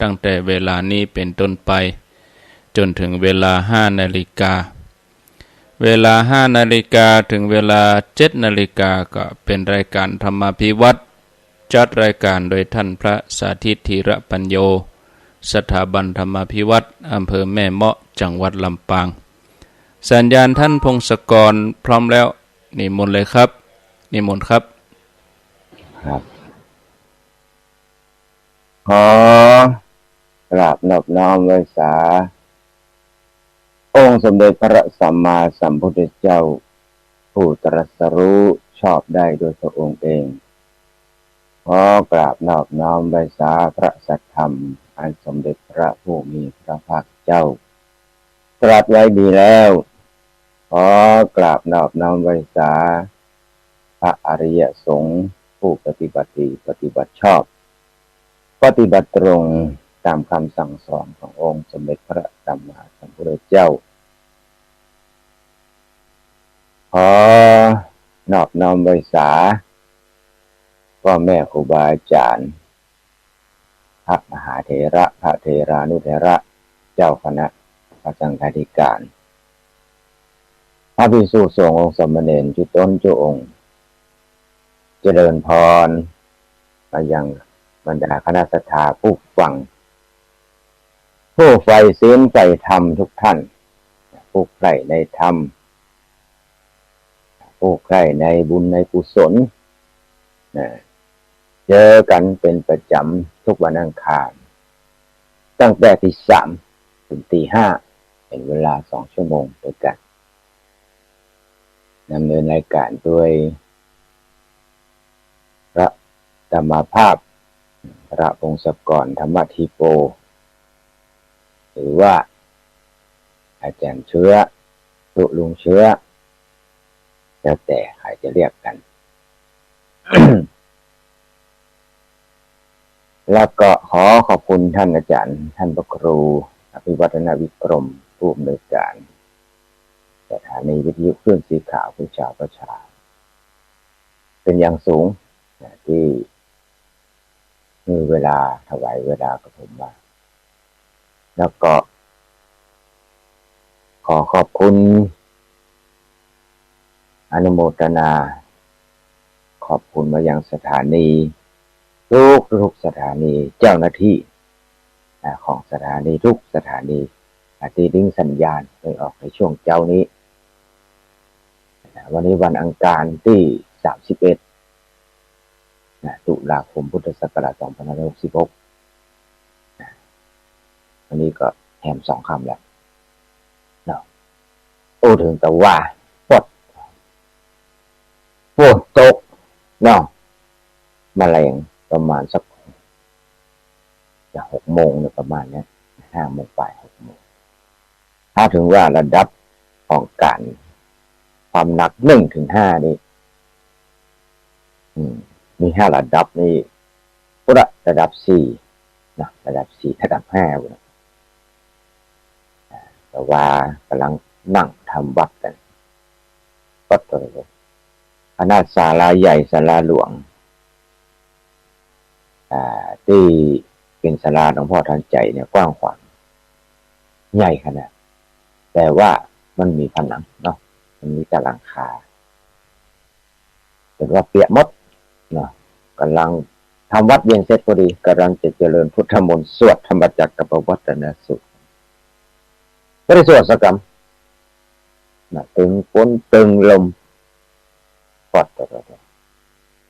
ตั้งแต่เวลานี้เป็นต้นไปจนถึงเวลา5 นาฬิกาเวลา5 นาฬิกาถึงเวลา7 นาฬิกาก็เป็นรายการธรรมาภิวัตรจัดรายการโดยท่านพระสาธิตธีระปัญโยสถาบันธรรมาภิวัตรอำเภอแม่เมาะจังหวัดลำปางสัญญาณท่านพงศกรพร้อมแล้วนิมนต์เลยครับนิมนต์ครับครับขอกราบนอบน้อมไว้สาองค์สมเด็จพระสัมมาสัมพุทธเจ้าผู้ตรัสรู้ชอบได้โดยพระองค์เองขอกราบนอบน้อมไว้สาพระสัทธรรมอันสมเด็จพระผู้มีพระภาคเจ้าตรัสไว้ดีแล้วขอกราบนอบน้อมไว้สาพระอริยสงฆ์ผู้ปฏิบัติดีปฏิบัติชอบปฏิบัติตรงตามคำสั่งสอนขององค์สมเด็จพระสัมมาสัมพุทธเจ้าขอนอบน้อมไว้สาพ่อแม่ครูบาอาจารย์พระมหาเถระพระเถรานุเถระเจ้าคณะพระสังฆาธิการพระภิกษุสงฆ์องค์สมณเณรทุกตนทุกองค์เจริญพรมายังบรรดาคณะสัทธาผู้ฟังผู้ใฝ่ศีลใฝ่ธรรมทุกท่านผู้ใคร่ในธรรมผู้ใคร่ในบุญในกุศลเจอกันเป็นประจำทุกวันอังคารตั้งแต่ตี 3 ถึงตี 5เป็นเวลา2 ชั่วโมงด้วยกันดำเนินรายการโดยพระธรรมภาพพระพงศกรธรรมธีโปหรือว่าอาจารย์เชื้อลุงเชื้อแล้วแต่ใครจะเรียกกัน แล้วก็ขอขอบคุณท่านอาจารย์ท่านพระครูอภิวัฒนวิกรมผู้อำนวยการสถานีวิทยุคลื่นสีขาวผู้ชาวประชาเป็นอย่างสูงที่มีเวลาถวายเวลากับผมมาแล้วก็ขอขอบคุณอนุโมทนาขอบคุณมายังสถานีทุกสถานีเจ้าหน้าที่ของสถานีทุกสถานีที่ดิ้งสัญญาณโดยออกในช่วงเจ้านี้วันนี้วันอังคารที่31ตุลาคมพุทธศักราช2566วันนี้ก็แถม2 คำแล้วเนาะโอ้ถึงแต่ว่าฝนตกเนาะแมลงประมาณสัก6 โมงเนี่ยประมาณนี้5 โมงไป6 โมงถ้าถึงว่าระดับของการความหนัก1 ถึง 5นี่มี5 ระดับนี่ระดับ4นะระดับ4ระดับ5นะแต่ว่ากำลังนั่งทำวัดกันวัดตัวเลยขนาดศาลาใหญ่ศาลาหลวงที่เป็นศาลาหลวงพ่อทันใจเนี่ยกว้างขวางใหญ่ขนาดแต่ว่ามันมีผนังเนาะมันมีแต่หลังคาแต่ว่าเปียกหมดเนาะกำลังทำวัดเย็นเสร็จพอดีกำลังจะเจริญพุทธมนต์สวดธรรมจักรกับวัฒนสูตรไม่ได้สวดสักคำตึงฝนตึงลมปอดตัว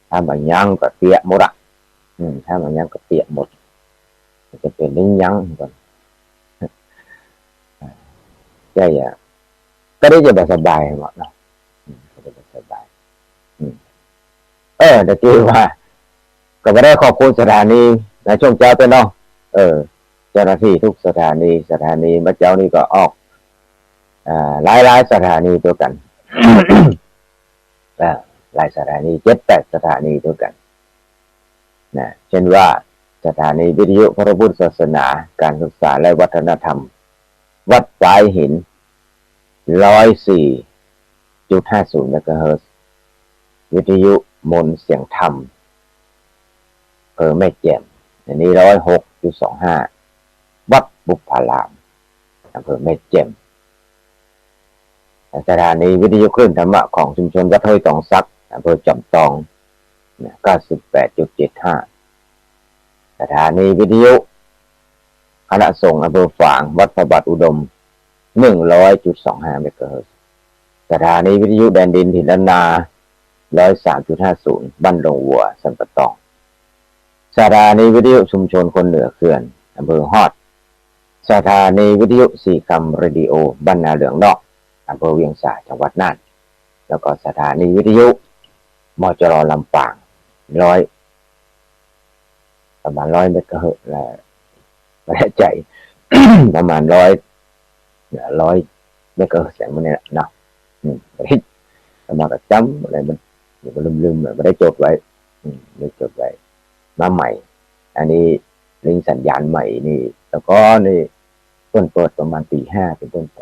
ถ้ามันยังก็เปียกหมดถ้ามันยังก็เปียกหมดจะเป็นได้ยังก่อนใช่ก็ได้จะสบายหมดเนาะก็ได้สบายแต่ที่ว่าก็ไม่ได้ขอบคุณสถานีในช่วงเช้าไปเนาะเจ้าหน้าที่ทุกสถานีเมื่อเช้านี้ก็ออกหลายสถานีตัวกัน หลายสถานี 7-8 สถานีตัวกันนะเช่นว่าสถานีวิทยุพระพุทธศาสนาการศึกษาและวัฒนธรรมวัดฝายหิน 104.50 เมกะเฮิรตซ์วิทยุมนต์เสียงธรรมแม่แจ่มอันนี้ 106.25 วัดบุพารามอำเภอแม่แจ่มสถานีวิทยุคลื่นธรรมะของชุมชนวัดห้วยตองซักอำเภอจอมทอง 98.75 สถานีวิทยุคณะสงฆ์อำเภอฝางวัดพระบาทอุดม 100.25 เมกะเฮิรตซ์สถานีวิทยุแดนดินถิ่นล้านนา 103.50 บ้านดงวัวสันปะตองสถานีวิทยุชุมชนคนเหนือเขื่อนอำเภอฮอดสถานีวิทยุสี่คำเรดิโอบ้านนาเหลืองนอกอำเภอเวียงสาจังหวัดน่านแล้วก็สถานีวิทยุมจร.ลำปางประมาณ100 เมกะเฮิรตซ์แล้วไม่แน่ใจ ประมาณ100 เมกะเฮิรตซ์อย่างนี้นะ ประมาณกับจำอะไรมันลืมไม่ได้จดไว้ไม่จดไว้มาใหม่อันนี้ลิงก์สัญญาณใหม่นี่แล้วก็นี่ต้นเปิดประมาณตี 5เป็นต้นไป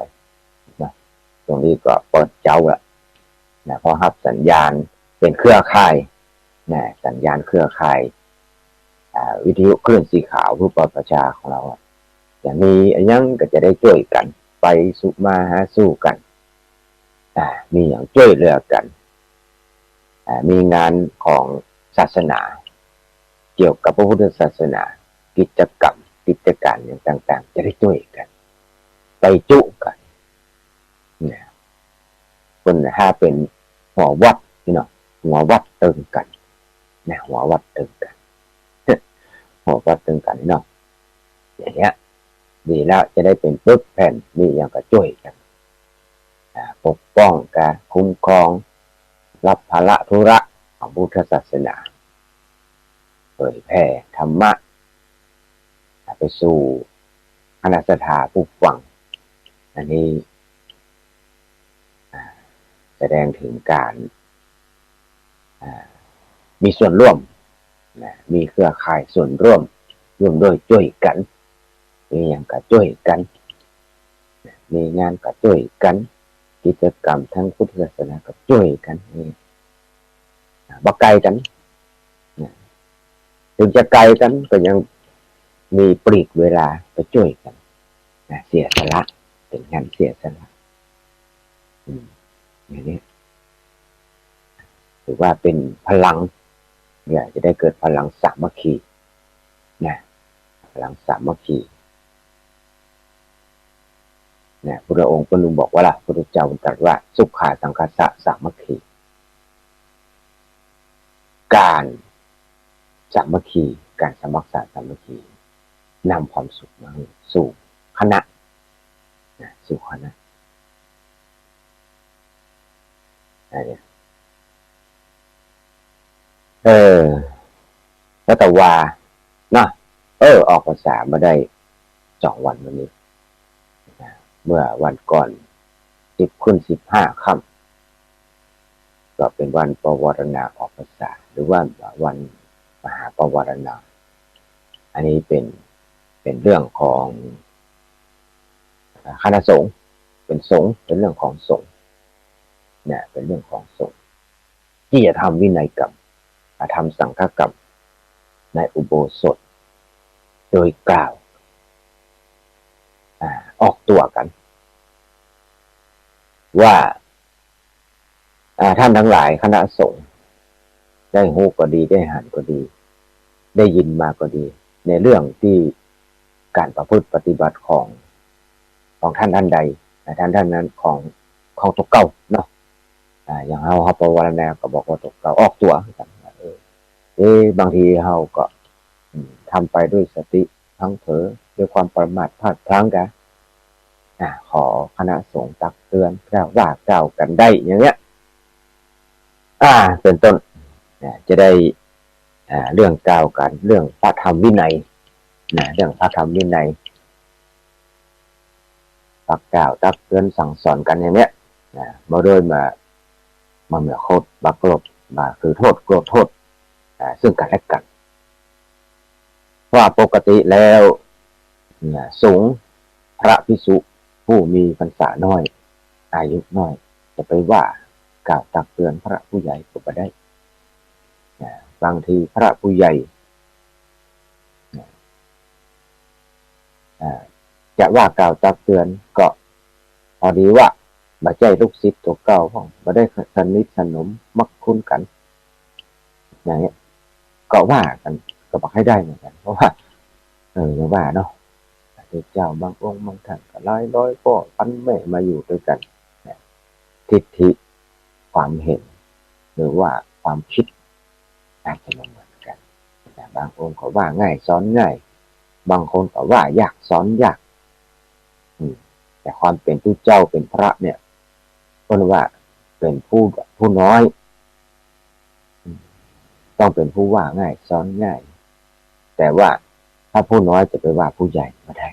นะตรงนี้ก็เปิดเจ้าละนะพอรับสัญญาณเป็นเครือข่ายนะสัญญาณเครือข่ายวิทยุคลื่นสีขาวผู้ประชาของเราอย่างนี้ยังก็จะได้ช่วยกันไปสุมาหาสู้กันมีอย่างช่วยเหลือกันมีงานของศาสนาเกี่ยวกับพระพุทธศาสนากิจกรรมกิจการอย่างต่างๆจะได้ช่วยกันไปจุกันเนี่ยคนถ้าเป็นหัววัดพี่น้องหัววัดตึงกันเนี่ยหัววัดตึงกันหัววัดตึงกันพี่น้องอย่างเงี้ยดีแล้วจะได้เป็นปึ๊บแผ่นนี่อย่างก็ช่วยกันปกป้องการคุ้มครองรับภาระธุระของพุทธศาสนาเผยแผ่ธรรมะไปสู่คณะสัตยาผู้ฟังอันนี้แสดงถึงการมีส่วนร่วมมีเครือข่ายส่วนร่วมด้วยช่วยกันมีอย่างก็ช่วยกันมีงานก็ช่วยกันกิจกรรมทั้งพุทธศาสนาก็ช่วยกันนี่บ่ไกลกันถึงจะไกลกันก็ยังมีปลีกเวลาไปช่วยกันเสียสละเป็นงานเสียสละอย่างนี้ถือว่าเป็นพลังเนี่ยจะได้เกิดพลังสามัคคีนะพลังสามัคคีเนี่ยพระองค์ก็ลุงบอกว่าล่ะพระพุทธเจ้าตรัสว่าสุขาสังคัสสะสามัคคีการสามัคคีการสมัครสามัคคีนำความสุขมาสู่คณะสู่คณะเนี่ยแล้วแต่ว่านะออกภาษามาได้2 วันวันนี้เมื่อวันก่อน10 ขึ้น 15 ค่ำก็เป็นวันปวารณาออกภาษาหรือว่าวันมหาปวารณาอันนี้เป็นเรื่องของคณะสงฆ์เป็นสงฆ์เป็นเรื่องของสงฆ์เนี่ยเป็นเรื่องของสงฆ์ที่จะทำวินัยกรรมทำสังฆกรรมในอุโบสถโดยกล่าวออกตัวกันว่าท่านทั้งหลายคณะสงฆ์ได้หูก็ดีได้หันก็ดีได้ยินมาก็ดีในเรื่องที่การประพฤติปฏิบัติของท่านใดท่านนั้นของตกเก่าเนาะอย่างเฮาปวารณาก็บอกว่าตกเก่าออกตัวกันบางทีเฮาก็ทำไปด้วยสติทั้งเผลอด้วยความประมาทพลาดพลั้งกันขอคณะสงฆ์ตักเตือนกล่าวกันได้อย่างเงี้ยเป็นต้นจะได้เรื่องกล่าวกันเรื่องพระธรรมวินัยเรื่องพระธรรมวินัยตักกล่าวตักเตือนสั่งสอนกันอย่างเนี้ยมาโดยมาเหนือโคตรบักลบมาคือโทษโกรธโทษซึ่งกันและกันว่าปกติแล้วสงฆ์พระภิกษุผู้มีพรรษาน้อยอายุน้อยจะไปว่ากล่าวตักเตือนพระผู้ใหญ่ก็ไม่ได้บางทีพระผู้ใหญ่ จะว่ากล่าวตักเตือนก็พอดีว่าบ่ใจลูกศิษย์ตัวเก่าของบ่ได้สนิทสนมมักคุ้นกันอย่างเงี้ยก็ว่ากันก็บอกให้ได้เหมือนกันเพราะว่าอย่างว่าเนาะพระเจ้าบางองค์บางท่านก็ร้อยก็พันแม่มาอยู่ด้วยกันทิฏฐิความเห็นหรือว่าความคิดอาจจะไม่เหมือนกันแต่บางองค์ก็ว่าง่ายสอนง่ายบางคนก็ว่ายากสอนยากแต่ความเป็นผู้เจ้าเป็นพระเนี่ยคนว่าเป็นผู้น้อยต้องเป็นผู้ว่าง่ายสอนง่ายแต่ว่าถ้าผู้น้อยจะไปว่าผู้ใหญ่ไม่ได้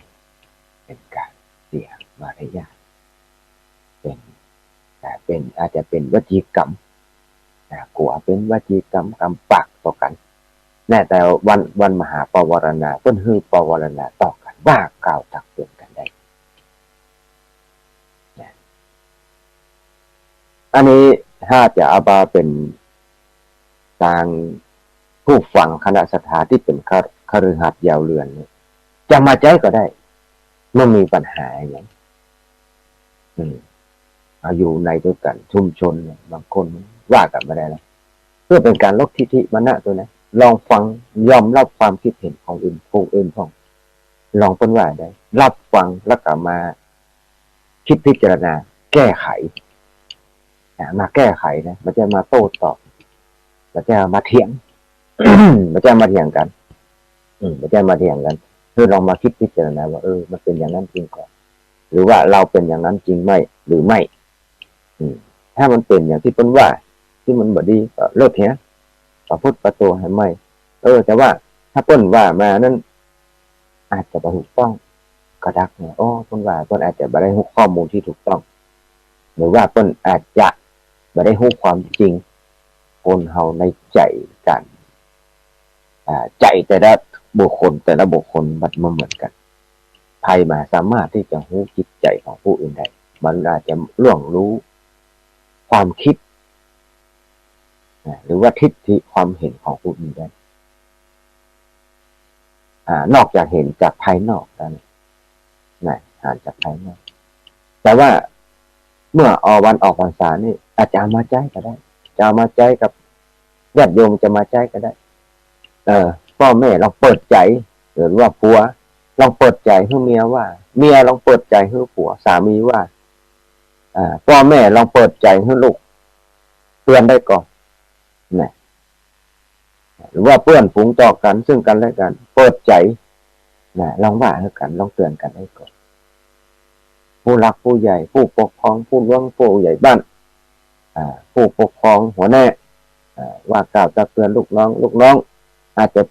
เป็นการเสียมารยาทเป็นอาจจะเป็นวจีกรรมกลัวเป็นวจีกรรมกรรมปากต่อกันแน่แต่วันมหาปวารณาเพิ่นฮือปวารณาต่อกันว่ากล่าวตักเตือนกันได้อันนี้ถ้าจะเอามาเป็นทางผู้ฟังคณะสัตยาที่เป็นคฤหัสถ์ยาวเรือนจะมาใจก็ได้ไม่มีปัญหาอย่างเอาอยู่ในด้วยกันชุมชนบางคนว่ากันไม่ได้แล้วเพื่อเป็นการลดทิฐิมานะตัวนะลองฟังยอมรับความคิดเห็นของผู้อื่นของลองเป็นว่าได้รับฟังแล้วก็มาคิดพิจารณาแก้ไขมาแก้ไขนะมันจะมาโต้ตอบมันจะมาเถียง มันจะมาเถียงกันมันจะมาเถียงกันคือลองมาคิดพิจารณาว่ามันเป็นอย่างนั้นจริงก่อนหรือว่าเราเป็นอย่างนั้นจริงไหมหรือไม่ถ้ามันเป็นอย่างที่เพิ่นว่าที่มันบ่ดีก็เลิกเถียงก็พูดประตูให้ไม่แต่ว่าถ้าเพิ่นว่ามานั้นอาจจะบ่ถูกต้องก็ดักเนี่ยเพิ่นว่าเพิ่นอาจจะบ่ได้รู้ข้อมูลที่ถูกต้องหรือว่าเพิ่นอาจจะบ่ได้รู้ความจริงคนเฮาในใจกันใจแต่ละบุคคลมันบ่เหมือนกันใครมาสามารถที่จะรู้จิตใจของผู้อื่นได้มันอาจจะล่วงรู้ความคิดหรือว่าทิฏฐิความเห็นของผู้อื่นได้นอกจากเห็นจากภายนอกแล้วอ่านจากภายนอกแต่ว่าเมื่อวันออกพรรษานี่อาจจะมาใจก็ได้จะมาใจกับญาติโยมจะมาใจก็ได้พ่อแม่ลองเปิดใจหรือว่าผัวลองเปิดใจให้เมียว่าเมียลองเปิดใจให้ผัวสามีว่าพ่อแม่ลองเปิดใจให้ลูกเตือนได้ก่อนนะหรือว่าเพื่อนฝูงต่อกันซึ่งกันและกันเปิดใจลองว่าให้กันลองเตือนกันได้ก่อนผู้รักผู้ใหญ่ผู้ปกครองผู้ร่วงผู้ใหญ่บ้านผู้ปกครองหัวหน้าว่ากล่าวตักเตือนลูกน้องอาจจะ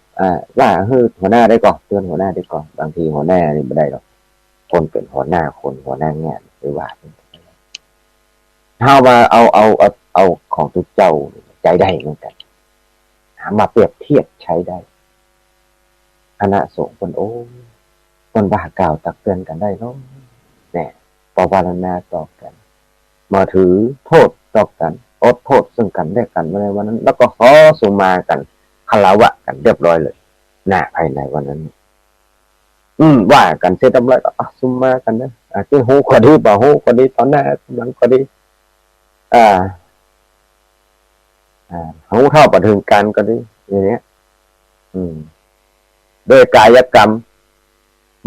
ว่าให้หัวหน้าได้ก่อนเตือนหัวหน้าได้ก่อนบางทีหัวหน้านี่ไม่ได้หรอกคนเป็นหัวหน้างานหรือว่าถ้าว่าเอาของทุกเจ้าใจได้เหมือนกันมาเปรียบเทียบใช้ได้คณะสงฆ์คนว่ากล่าวตักเตือนกันได้เนาะเนี่ยปวารณาต่อกันมาถือโทษต่อกันอดโทษซึ่งกันและกันในวันนั้นแล้วก็ขอสุมากันคารวะกันเรียบร้อยเลยภายในวันนั้นว่ากันเสร็จเรียบร้อยก็สุมากันนะที่หูก็ดีบ่หูก็ดีตอนหน้าหลังก็ดีหูเท่าประถึงกันก็ดีอย่างเนี้ยโดยกายกรรม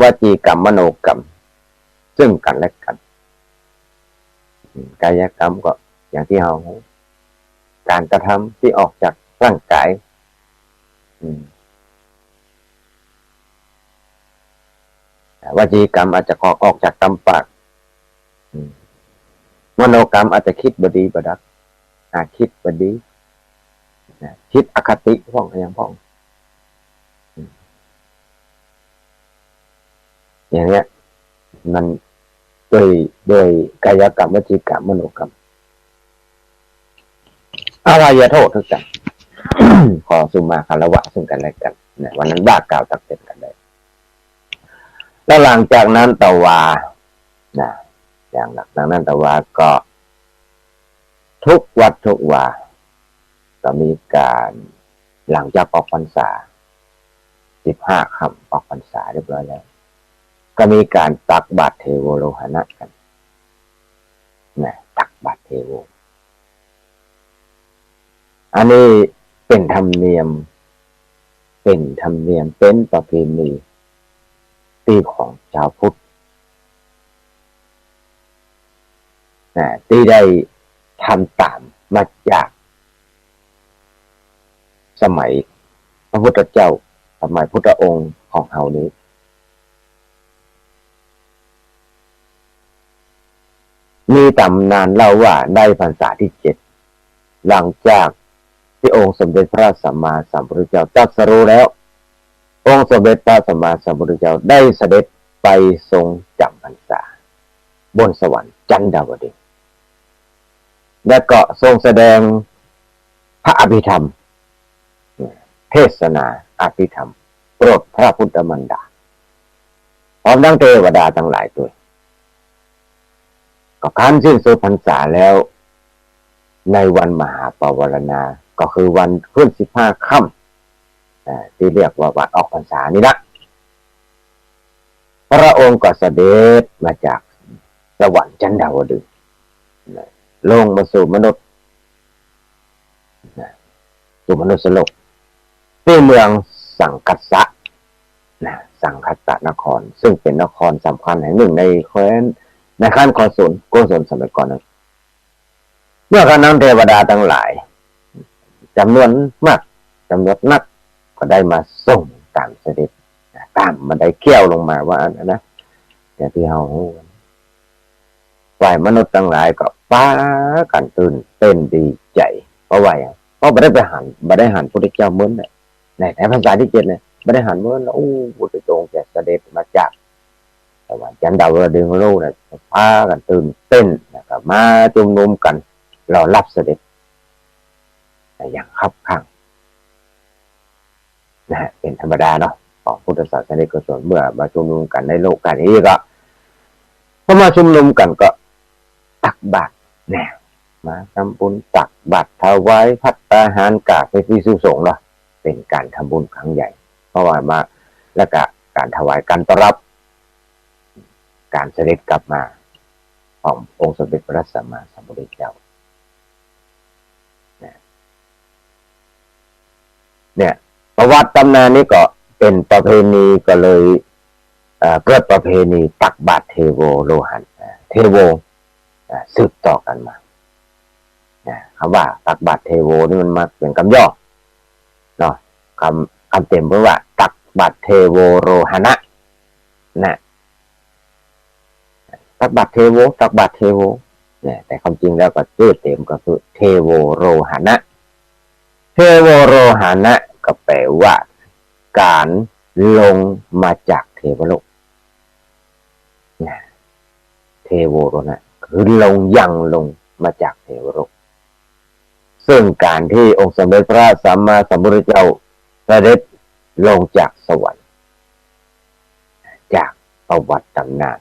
วจีกรรมมโนกรรมซึ่งกันและกันกายกรรมก็อย่างที่เราการกระทำที่ออกจากร่างกายวจีกรรมอาจจะออกจากกรรมปากมโนกรรมอาจจะคิดบดีบดักคิดบดีคิดอคติพ้องอย่างพ้องอย่างเงี้ยมันโดยกายกรรมวจีกรรมมโนกรรมอะไรอย่าโทษทุกอย่าง ขอสุมาคารวะซึ่งกันและกันวันนั้นบ้ากล่าวตักเตือนกันเลยแล้วหลังจากนั้นตะวาอย่างหลังนั้นตะวาก็ทุกวัดทุกวาก็มีการหลังจากออกพรรษา15 ค่ำออกพรรษาเรียบร้อยแล้ว ก็มีการตักบาตรเทโวโลหณะกันนะตักบาตรเทโวอันนี้เป็นธรรมเนียมเป็นประเพณีที่ของชาวพุทธนะที่ได้ทำตามมาจากสมัยพระพุทธเจ้าสมัยพุทธองค์ของเฮานี้มีตำนานเล่าว่าได้พรรษาที่7หลังจากที่องค์สมเด็จพระสัมมาสัมพุทธเจ้าตรัสรู้แล้วองค์สมเด็จพระสัมมาสัมพุทธเจ้าได้เสด็จไปทรงจำพรรษาบนสวรรค์จันดาวดึงส์และก็ทรงแสดงพระอภิธรรมเทศนาอภิธรรมโปรดพระพุทธมารดาพร้อมทั้งเทวดาทั้งหลายด้วยก็ครั้นสิ้นสุดพรรษาแล้วในวันมหาปวารณาก็คือวันขึ้น15 ค่ำที่เรียกว่าวันออกพรรษานี่ละพระองค์ก็เสด็จมาจากสวรรค์ชั้นดาวดึงส์ลงมาสู่มนุษย์สู่มนุษย์โลกที่เมืองสังกัสสะสังกัสสะนครซึ่งเป็นนครสำคัญแห่งหนึ่งในแคว้นในขั้นโกศลสมัยก่อนนั้นเมื่อคณะเทวดาทั้งหลายจำนวนมากจำนวนนักก็ได้มาส่งตามเสด็จตามมาได้เกี่ยวลงมาว่านะอย่างที่เราฝ่ายมนุษย์ทั้งหลายก็ฟ้ากันตื่นเต้นดีใจเพราะว่าไม่ได้หันพระพุทธเจ้าเหมือนในภาษาที่7เนี่ยไม่ได้หันเหมือนโอ้พุทธองค์จะเสด็จมาจากสวรรค์ชั้นดาวดึงส์โลกเนี่ยฟ้ากันตื่นเต้นนะครับมาชุมนุมกันรอรับเสด็จอย่างคับข้างนะฮะเป็นธรรมดาเนาะของพุทธศาสนิกชนเมื่อมาชุมนุมกันในโลกกันนี้ก็พอมาชุมนุมกันก็ตักบาตรเนี่ยมาทำบุญตักบาตรถวายภัตตาหารกราบพระภิกษุสงฆ์เนาะเป็นการทำบุญครั้งใหญ่เพราะว่ามาแล้วก็การถวายการต้อนรับการเสด็จกลับมาขององค์สมเด็จพระสัมมาสัมพุทธเจ้าเนี่ยประวัติตำนานนี้ก็เป็นประเพณีก็เลยเกิดประเพณีตักบาตรเทโวโลหันเทโวสืบต่อกันมาคำว่าตักบาตรเทโวนี่มันมาเป็นคำย่อเนาะคำเต็มเพราะว่าตักบาตรเทโวโรหณะนะตักบาตรเทโวเนี่ยแต่ความจริงแล้วก็ชื่อเต็มก็คือเทโวโรหณะเทโวโรหณะก็แปลว่าการลงมาจากเทวโลกเทโวโรหณะคือยังลงมาจากเทวโลกซึ่งการที่องค์สมเด็จพระสัมมาสัมพุทธเจ้าเสด็จลงจากสวรรค์จากประวัติตำนาน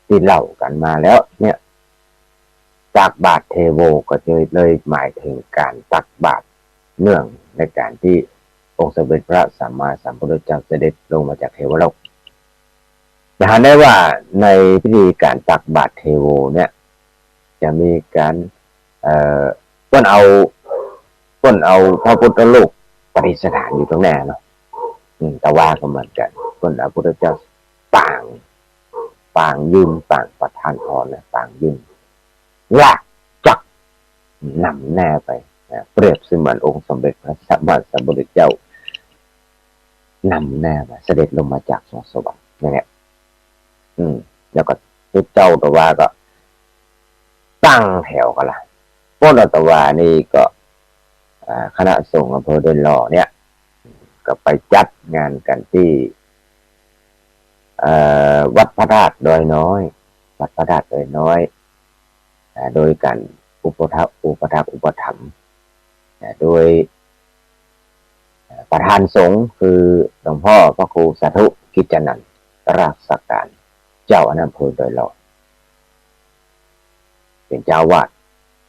ที่เล่ากันมาแล้วเนี่ยตักบาตรเทโวก็เลยหมายถึงการตักบาตรเนื่องในการที่องค์สมเด็จพระสัมมาสัมพุทธเจ้าเสด็จลงมาจากเทวโลกจะเห็นได้ว่าในพิธีการตักบาตรเทโวเนี่ยจะมีการต้นเอาพระพุทธรูปประดิษฐานอยู่ตรงหน้าเนาะแต่ว่าก็เหมือนกันต้นเอาพระพุทธเจ้าปางยืนปางประทานพรนะปางยืนลากจักนำแน่ไปเปรียบเสมือนองค์สมเด็จพระสัมมาสัมพุทธเจ้านำแน่มาเสด็จลงมาจากสวรรค์อย่างเงี้ยแล้วก็พระเจ้าตะวาก็ตั้งแถวกันละพวกเราตะวานี่ก็คณะสงฆ์อำเภอเดินหล่อเนี่ยก็ไปจัดงานกันที่วัดพระธาตุดอยน้อยวัดพระธาตุดอยน้อยโดยการอุปถัมภ์โดยประธานสงฆ์คือหลวงพ่อพระครูสาธุกิจนันท์รักษาการเจ้าอำเภอดอยหล่อเป็นเจ้าวาด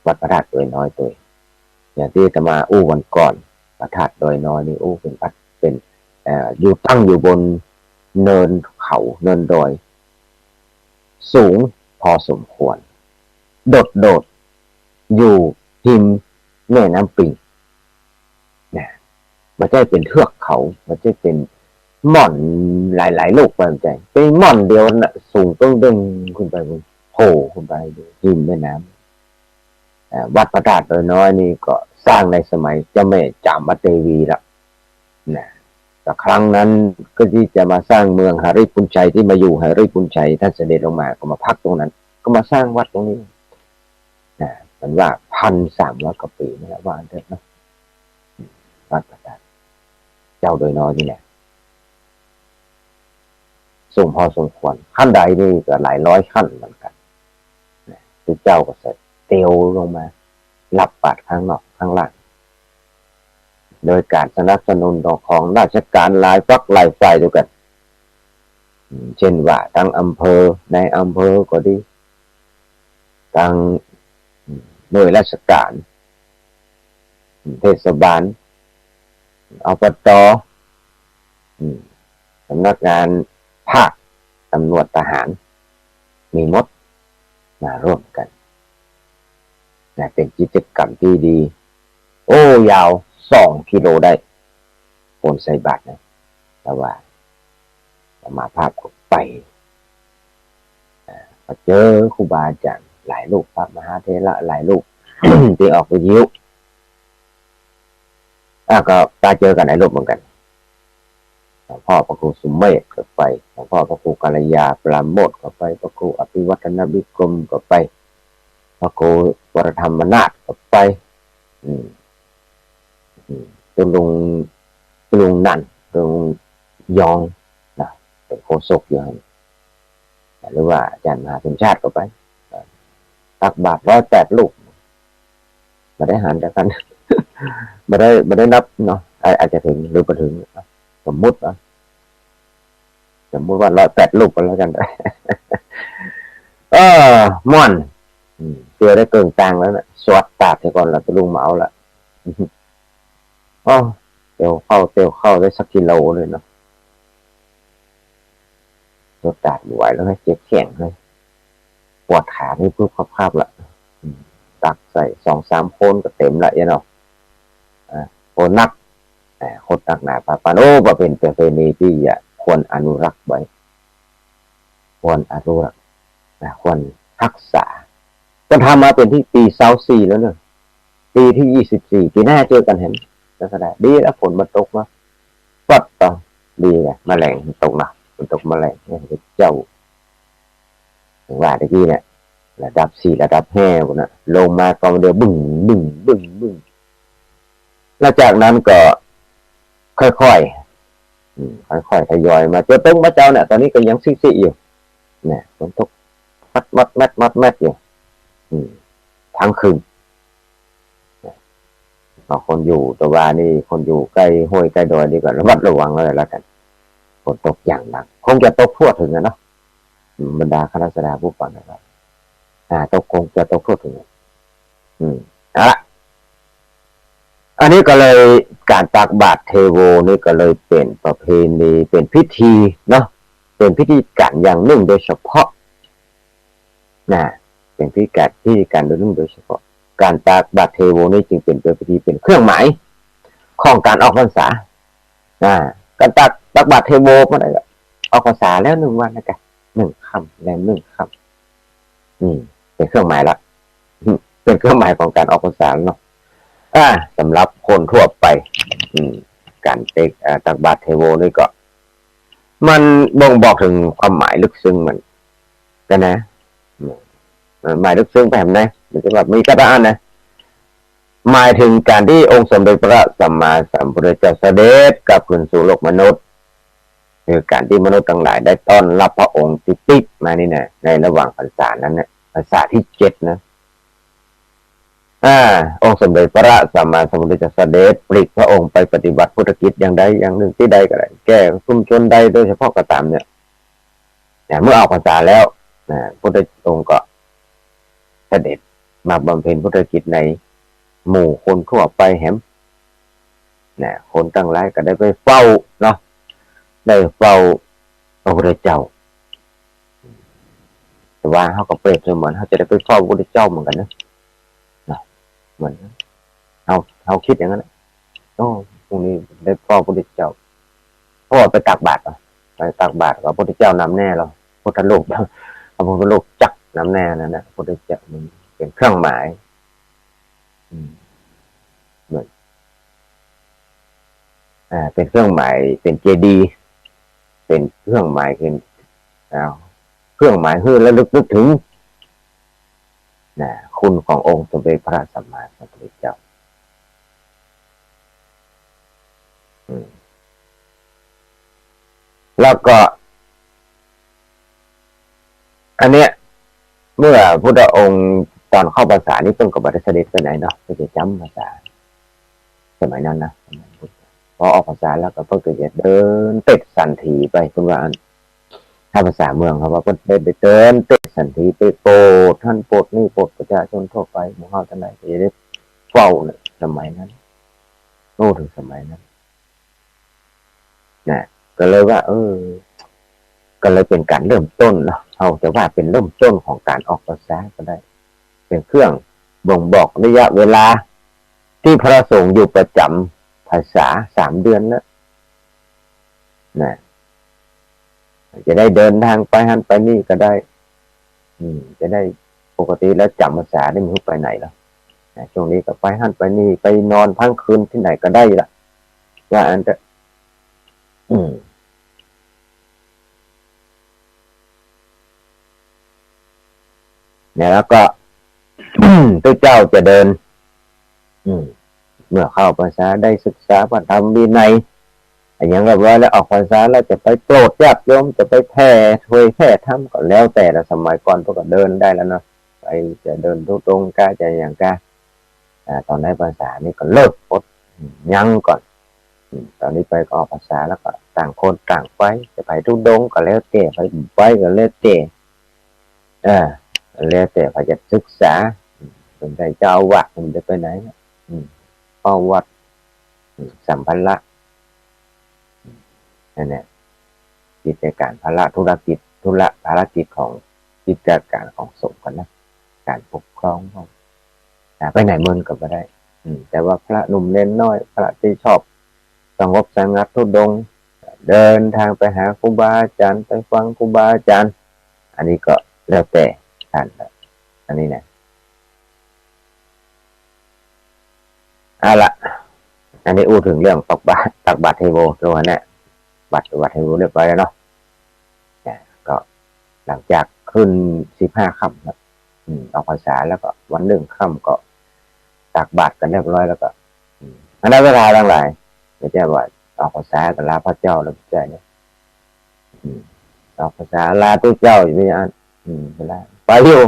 วัดพระธาตุดอยน้อยตัวอย่างที่จะมาวันก่อนพระธาตุดอยน้อยนี่เป็นอยู่ตั้งอยู่บนเนินเขาเนินดอย สูงพอสมควรโดดอยู่ริมแม่น้ำปิงนะมันจะเป็นเทือกเขามันจะเป็นม่อนหลายๆลูกไปใจเป็นม่อนเดียวน่ะสูงต้องเด้งขึ้นไปโผล่ขึ้นไปริมแม่น้ำวัดพระธาตุน้อยนี่ก็สร้างในสมัยเจ้าแม่จามเทวีละนะแต่ครั้งนั้นก็ที่จะมาสร้างเมืองหาริพุนชัยที่มาอยู่หาริพุนชัยท่านเสด็จลงมาก็มาพักตรงนั้นก็มาสร้างวัดตรงนี้นะมันว่า1,300 กว่าปีนี่แหละว่าเถอะนะวัดพระธาตุเจ้าโดยน้อยนี่แหละสูงพอสมควรขั้นใดนี่ก็หลายร้อยขั้นเหมือนกันนะคือเจ้าก็เสร็จเตียวลงมารับบาตรข้างนอกข้างล่างโดยการสนับสนุนของราชการหลายฝักหลายฝ่ายด้วยกันเช่นว่าทั้งอำเภอในอำเภอก็ดีทั้งหน่วยราชการเทศบาลอบต.สำนักงานภาคตำรวจทหารมีหมดมาร่วมกันเป็นกิจกรรมที่ดีโอ้ยาว2 กิโลได้คนใส่บาตรนะแต่ว่ามาภาพก็ไปเจอครูบาอาจารย์หลายลูกพระมหาเถระหลายลูก ที่ออกไปยิ้วก็ตาเจอกันหลายลูกเหมือนกันหลวงพ่อพระครูสุเมธก็ไปหลวงพ่อพระครูกัลยาปราโมทก็ไปพระครูอภิวัฒนวิกรมก็ไปพระครูวรธรรมนาถก็ไปเป็นลุงนั่นลุงยองนะเป็นโฆษกอยู่หรือว่าอาจารย์มหาสมชาติก็ไปตักบาตร108 ลูกมาได้หารจากกัน มาได้นับเนาะอาจจะถึงหรือไม่ถึงสมมุติว่า108 ลูกกันแล้วกัน ม่อนเจอได้เกินตังแล้วนะสวดตาดไปก่อนแล้วไปลุงเมาละเตียวเข้าได้สักกิโลเลยเนาะสวดตาดไหวแล้วให้เจ็บแข้งเลยปวดขานี่ปุ๊บภาพละตักใส่2-3 โคนก็เต็มละเนาะโคนนักโคตรนักหนาปานว่าเป็นประเพณีที่ควรอนุรักษ์ไว้ควรอนุรักษ์ควรรักษาก็ทำมาเป็นที่ปี24แล้วเนี่ยปีที่24ปีหน้าเจอกันเห็นก็ได้ดีแล้วฝนมันตกมาปัดต่อดีไงแมลงตกนะมันตกแมลงเนี่ยเจ้าว่าตะกี้เนี่ยระดับ4ระดับ5คนน่ะลงมาก็เดียวบึ้งแล้วจากนั้นก็ค่อยๆทยอยมาเจอต้นมะเจ้าเนี่ยตอนนี้ก็ยังซิๆอยู่เนี่ยฝนตกมัดอยู่ทั้งคืนคนอยู่ตัววานี่คนอยู่ใกล้ห้วยใกล้ดอยนี่ก็ระมัดระวังเลยแล้วกันฝนตกอย่างหนักคงจะตกทั่วถึงนะเนาะบรรดาคณะสดาผู้ฟังนะครับตกคงจะตกทั่วถึงเอาละอันนี้ก็เลยการตักบาตรเทโวนี่ก็เลยเป็นประเพณีเป็นพิธีเนาะเป็นพิธีการอย่างหนึ่งโดยเฉพาะเป็นพิธีการโดยหนึ่งโดยเฉพาะการตักบาตรเทโวนี่จึงเป็นพิธีเป็นเครื่องหมายของการออกพรรษาการตักบาตรเทโวก็ได้ออกพรรษาแล้ว1 วันนะจ๊ะ1 ค่ำแล้ว1 ค่ำเป็นเครื่องหมายละเป็นเครื่องหมายของการออกพรรษาเนาะสำหรับคนทั่วไปการตักบาตรเทโวนี่ก็มันบ่งบอกถึงความหมายลึกซึ้งมันกันนะหมายลึกซึ้งแบบไหนมันจะแบบมีกระดานนะหมายถึงการที่องค์สมเด็จพระสัมมาสัมพุทธเจ้าเสด็จกลับคืนสู่โลกมนุษย์คือการที่มนุษย์ทั้งหลายได้ต้อนรับพระองค์ติดมานี่นะในระหว่างพรรษานั้นนะพรรษาที่7นะองค์สมเด็จพระสัมมาสัมพุทธเจ้าเสด็จปลีกพระองค์ไปปฏิบัติพุทธกิจอย่างใดอย่างหนึ่งที่ใดก็ได้แก้ชุมชนใดโดยเฉพาะก็ตามเนี่ยเมื่อออกพรรษาแล้วพระองค์ก็เสด็จมาบำเพ็ญพุทธกิจในหมู่คนทั่วไปแหมคนตั้งหลายก็ได้ไปเฝ้าเนาะได้เฝ้าพระพุทธเจ้า แต่ว่าเขาก็เปรียบเสมือนเขาจะได้ไปเฝ้าพระพุทธเจ้าเหมือนกันนะเหมือนเขาคิดอย่างนั้นโอ้พรุ่งนี้ได้เฝ้าพระพุทธเจ้าเพราะว่าไปตักบาตรไปตักบาตรกับพระพุทธเจ้านำแน่เราพุทธโลกพระพุทธโลกจักนำแน่นั่นนะพระพุทธเจ้ามันเป็นเครื่องหมายเหมือนเป็นเครื่องหมายเป็นเจดีย์เป็นเครื่องหมายเป็นเครื่องหมายให้ระลึกนึกถึงคุณขององค์สมเด็จพระสัมมาสัมพุทธเจ้าแล้วก็อันเนี้ยเมื่อพุทธองค์ตอนเข้าภาษานี่ต้องกับบัตรเสด็จไปไหนเนาะไปจะจำภาษาสมัยนั้นนะพอออกภาษาแล้วก็เพิ่งจะเดินเตะสันถีไปคุณว่าถ้าภาษาเมืองเขาว่าเพิ่งไปเดินเตะสันถีไปโปรดท่านโปรดนี่โปรดประชาชนทั่วไปหมู่เฮาท่านใดจะได้เฝ้าเนี่ยสมัยนั้นโน้ถึงสมัยนั้นนะก็เลยว่าก็เลยเป็นการเริ่มต้นเนาะเอาแต่ว่าเป็นเริ่มต้นของการออกภาษาก็ได้เป็นเครื่องบ่งบอกระยะเวลาที่พระสงฆ์อยู่ประจำภาษา3 เดือนแล้วนะจะได้เดินทางไปหันไปนี่ก็ได้จะได้ปกติแล้วจำภาษาได้ไม่รู้ไปไหนแล้วช่วงนี้ก็ไปหันไปนี่ไปนอนทั้งคืนที่ไหนก็ได้ละว่าอันจะเนี่ยแล้วก็พระเจ้าจะเดินเมื่อเข้าภาษาได้ศึกษาพระธรรมวินัยอย่างแบบว่าแล้วออกภาษาแล้วจะไปโปรดญาติโยมจะไปแผ่ถวยแผ่ธรรมก็แล้วแต่ละสมัยก่อนพวกก็เดินได้แล้วเนาะไปจะเดินทุดงกาจะอย่างกาตอนได้ภาษานี่ก็เลิกพดยั้งก่อนตอนนี้ไปก็ออกภาษาแล้วก็ต่างคนต่างไปจะไปทุดงก็แล้วแต่ไปก็แล้วแต่แล้วแต่พอจะศึกษาเป็นใจเจ้าวัดมันจะไปไหนเฝ้าวัดสัมภาระนั่นแหละกิจการภาระภารกิจของกิจการของสงฆ์กันนะการปกครองไปไหนเมืองก็ไม่ได้แต่ว่าพระหนุ่มเน้นน้อยพระที่ชอบสงบสงัดทุดงเดินทางไปหาครูบาอาจารย์ไปฟังครูบาอาจารย์อันนี้ก็แล้วแต่ท่านอันนี้นะละอันนี้อู้ถึงเรื่องตักบาตรเทโวตัวนี้บัตรเทโวเรียบร้อยแล้วเนาะก็หลังจากขึ้น15 ค่ำครับออกพรรษาแล้วก็วัน1 ค่ำก็ตักบาตรกันเรียบร้อยแล้วก็อันนั้นเวลาทั้งหลายไม่ใช่ว่าออกพรรษาก็ลาพระเจ้าแล้วไม่ใช่เนี่ยออกพรรษาลาพระเจ้าอยู่นี่เวลาไปอยู่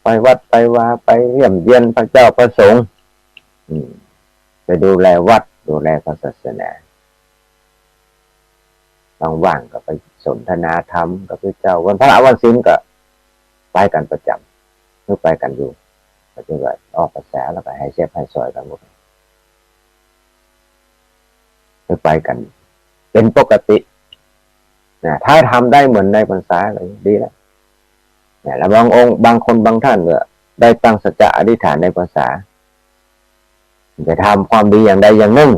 ไปวัดไปวาไปเยี่ยมเยียนพระเจ้าพระสงฆ์ไปดูแลวัดดูแลศาสนาว่างก็ไปสนทนาธรรมกับพระเจ้าวันพระวันศีลก็ไปกันประจำไปกันอยู่ก็จะว่าออกภาษาแล้วก็ให้เชฟให้ซอยกันหมดไปกันเป็นปกตินะถ้าทำได้เหมือนในพรรษาเลยดีแล้วเนี่ยแล้วบางคนบางท่านก็ได้ตั้งสัจจะอธิษฐานในภาษาจะทำความดีอย่างใดอย่างหนึ่ง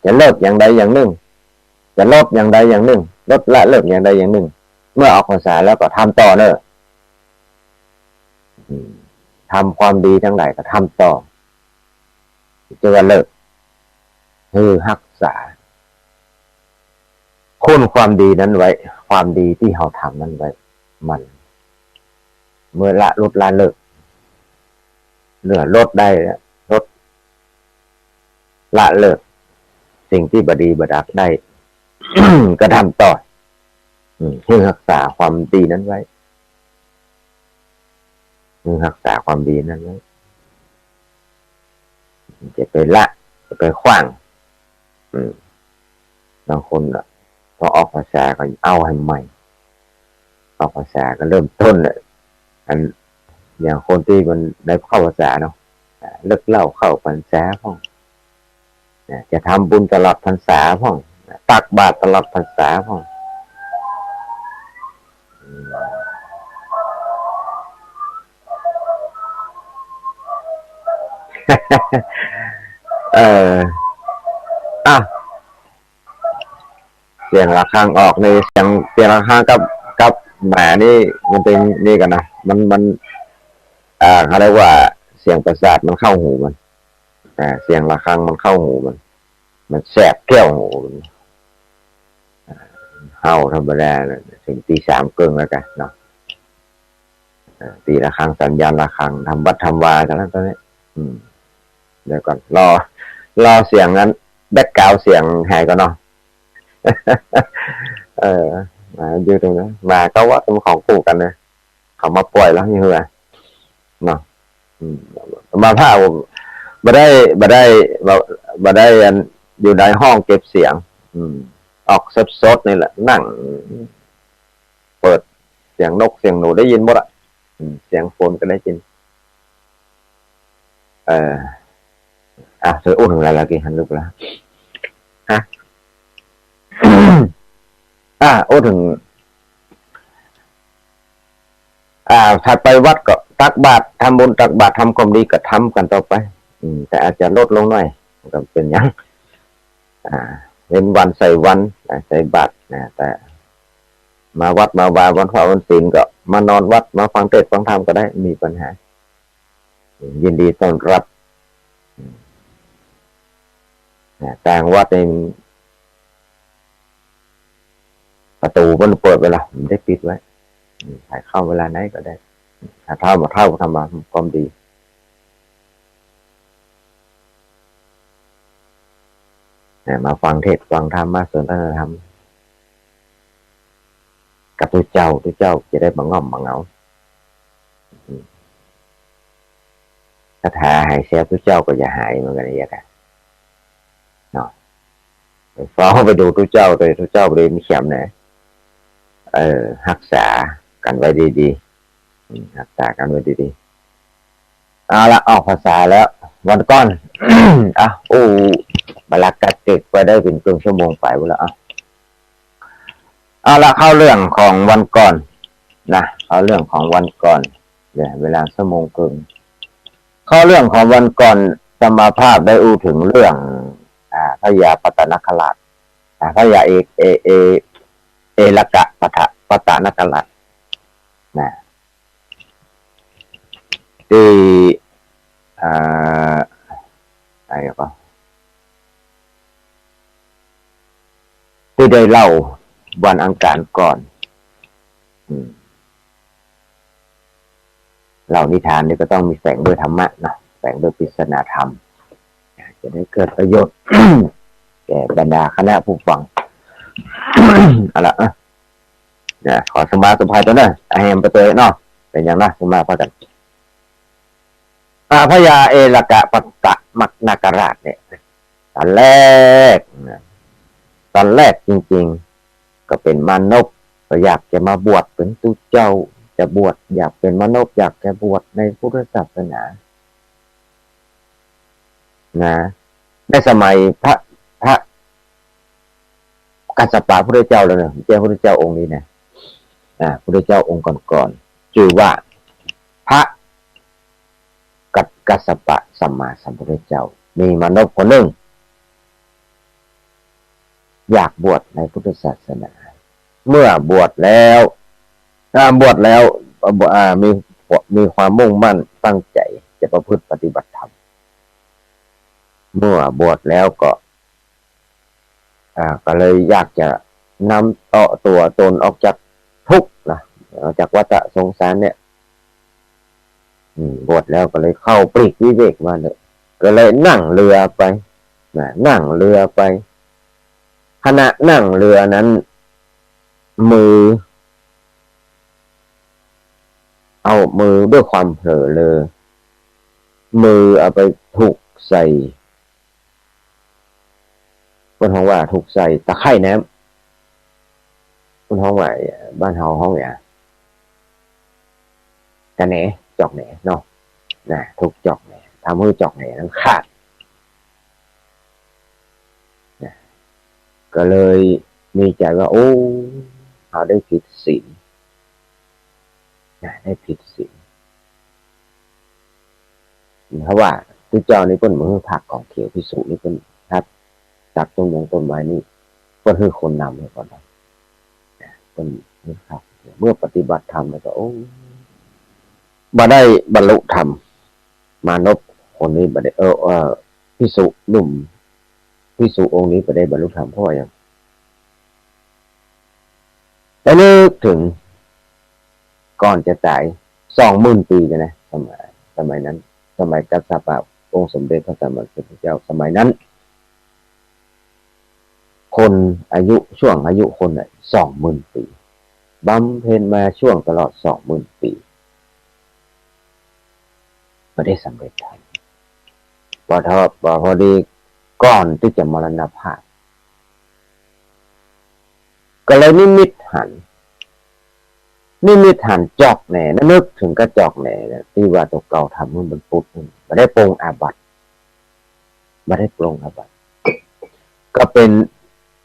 จะเลิกอย่างใดอย่างหนึ่งจะลดอย่างใดอย่างหนึ่งลดละเลิกอย่างใดอย่างหนึ่งเมื่อออกพรรษาแล้วก็ทำต่อเนอะทำความดีทั้งหลายก็ทำต่อจะว่าเลิกรักษาคุณความดีนั้นไว้ความดีที่เราทำนั้นไว้มันเมื่อลดละเลิกลดได้ลดละเลิกสิ่งที่บดีบดักได้ ก็ทำต่อรักษาความดีนั้นไว้รักษาความดีนั้นไว้จะไปละจะไปขว้างบางคนพอออกภาษาก็เอาให้ใหม่ออกภาษาก็เริ่มต้นอันอย่างคนที่มันได้เข้าภาษาเนาะเลิกเล่าเข้าพรรษาพ่องจะทำบุญตลอดพรรษาพ่องตักบาตรตลอดพรรษาพ่อง เอออ่ะเสียงระฆังออกในเสียงระฆังกับแหมนี่มันเป็นนี่กันนะมันเขาเรียกว่าเสียงประสาทมันเข้าหูมันเสียงระฆังมันเข้าหูมันแสบแก้วหูเฮาธรรมดาถึงตีสามครึ่งแล้วกันเนาะตีระฆังสัญญาณระฆังทำวัดทำวากันแล้วตอนนี้เดี๋ยวก่อนรอเสียงนั้นแบ็กกราวเสียงหายก่อนเนาะมาอยู่ตรงนั้นมาก็ว่าเป็นของคู่กันเลยเขามาปล่อยแล้วนี่เหรอเนาะมาผ้าบ่ได้อันอยู่ในห้องเก็บเสียงออกสดนี่แหละนั่งเปิดเสียงนกเสียงหนูได้ยินหมดอ่ะเสียงฝนก็ได้ยินเธออู้ถึงอะไรละกี่หันลูกแล้วฮะอู้ถึงถัดไปวัดก็ตักบาตรทำบุญตักบาตรทำความดีก็ทำกันต่อไปแต่อาจจะลดลงหน่อยก็เป็นอย่างเว้นวันใส่วันใส่บาตรแต่มาวัดมาวาวันพระวันศีลก็มานอนวัดมาฟังเทศน์ฟังธรรมก็ได้มีปัญหายินดีต้อนรับต่างวัดในประตูมันเปิดเวลาได้ปิดไว้ใครเข้าเวลาไหนก็ได้ถ้าเท่าทำมาความดีมาฟังเทศน์ฟังธรรมมาสนทนาธรรมกับตัวเจ้าจะได้บังง่อมบังเหงาถ้าหายเสียตัวเจ้าก็จะหายเหมือนกันอย่างนี้เนาะฟ้องไปดูตัวเจ้าเลยมีเข็มไหนรักษากันไว้ดีๆรักษากันไว้ดีๆเอาละออกภาษาแล้ววันก่อน บลักกัดเก็บไปได้เป็นครึ่งชั่วโมงไปแล้วเอาละเข้าเรื่องของวันก่อนนะเอาเรื่องของวันก่อนเนี่ยเวลาชั่วโมงครึ่งเข้าเรื่องของวันก่อนสมาภาพได้อู้ถึงเรื่องพระยาปัตตนคราชพระยาเอลกะปัตตนคราชนะที่อะไรก็ที่ได้เล่าวันอังคารก่อนเล่านิทานนี่ก็ต้องมีแฝงด้วยธรรมะนะแฝงด้วยปริศนาธรรมจะได้เกิดประโยชน์ แก่บรรดาคณะผู้ฟัง เอาละขอสมาสุภาพตัวนั้นให้มันไปเตยเนาะเป็นอย่างนั้นสมาพอกันพระยาเอลกะปัตตนคราชเนี่ยตอนแรกจริงๆก็เป็นมนุษย์ก็อยากจะมาบวชเป็นตุเจ้าจะบวชอยากเป็นมนุษย์อยากจะบวชในพุทธศาสนานะในสมัยพระกัสสปะพระพุทธเจ้าเลยนะพระพุทธเจ้าองค์นี้นะพระพุทธเจ้าองค์ก่อนๆชื่อว่าพระกัสสปะสัมมาสัมพุทธเจ้ามีมนุษย์คนหนึ่งอยากบวชในพุทธศาสนาเมื่อบวชแล้วมีความมุ่งมั่นตั้งใจจะประพฤติปฏิบัติธรรมเมื่อบวชแล้วก็เลยอยากจะนำต่อตัวตนออกจากทุกข์นะออกจากวัฏสงสารเนี่ยบวชแล้วก็เลยเข้าปลีกวิเวกมาเลยก็เลยนั่งเรือไปขณะนั่งเรือนั้นเอามือด้วยความเผลอเลยมือเอาไปถูกใส่บนห้องว่าถูกใส่ตะไคร่น้ำบนห้องว่าบ้านเฮาห้องเนี่ยกระแหนจอกแหนเนาะถูกจอกแหนทำมือจอกแหนนั้นขาดก็เลยมีใจว่าโอ้เขาได้ผิดศีลได้ผิดศีลเพราะว่า ที่เจ้านี่เพิ่นบ่ฮือผักของเขียวพิสุนี่เพิ่นครับจากต้นไม้นี่เพิ่นคือคนนำให้ก่อนนะเพิ่นฮือผักเมื่อปฏิบัติธรรมแล้วก็โอ้บ่ได้บรรลุธรรมมานพคนนี้บ่ได้พิสุหนุ่มพิสุองค์นี้บ่ได้บรรลุธรรมเพราะว่าหยังแล้วนึกถึงก่อนจะตาย 20,000 ปีนะสมัยนั้นสมัยกัสสปะองค์สมเด็จพระสัมมาสัมพุทธเจ้าสมัยนั้นคนช่วงอายุคนน่ะ 20,000 ปีบำเพ็ญมาช่วงตลอด 20,000 ปีไม่ได้สำเร็จธรรมพอดีก่อนที่จะมรณภาพก็เลยนิมิตหันจอกแหน่นึกถึงกระจอกแหน่ที่ว่าตัวเก่าทำให้มันปุดไม่ได้ปรงอาบัติก็เป็น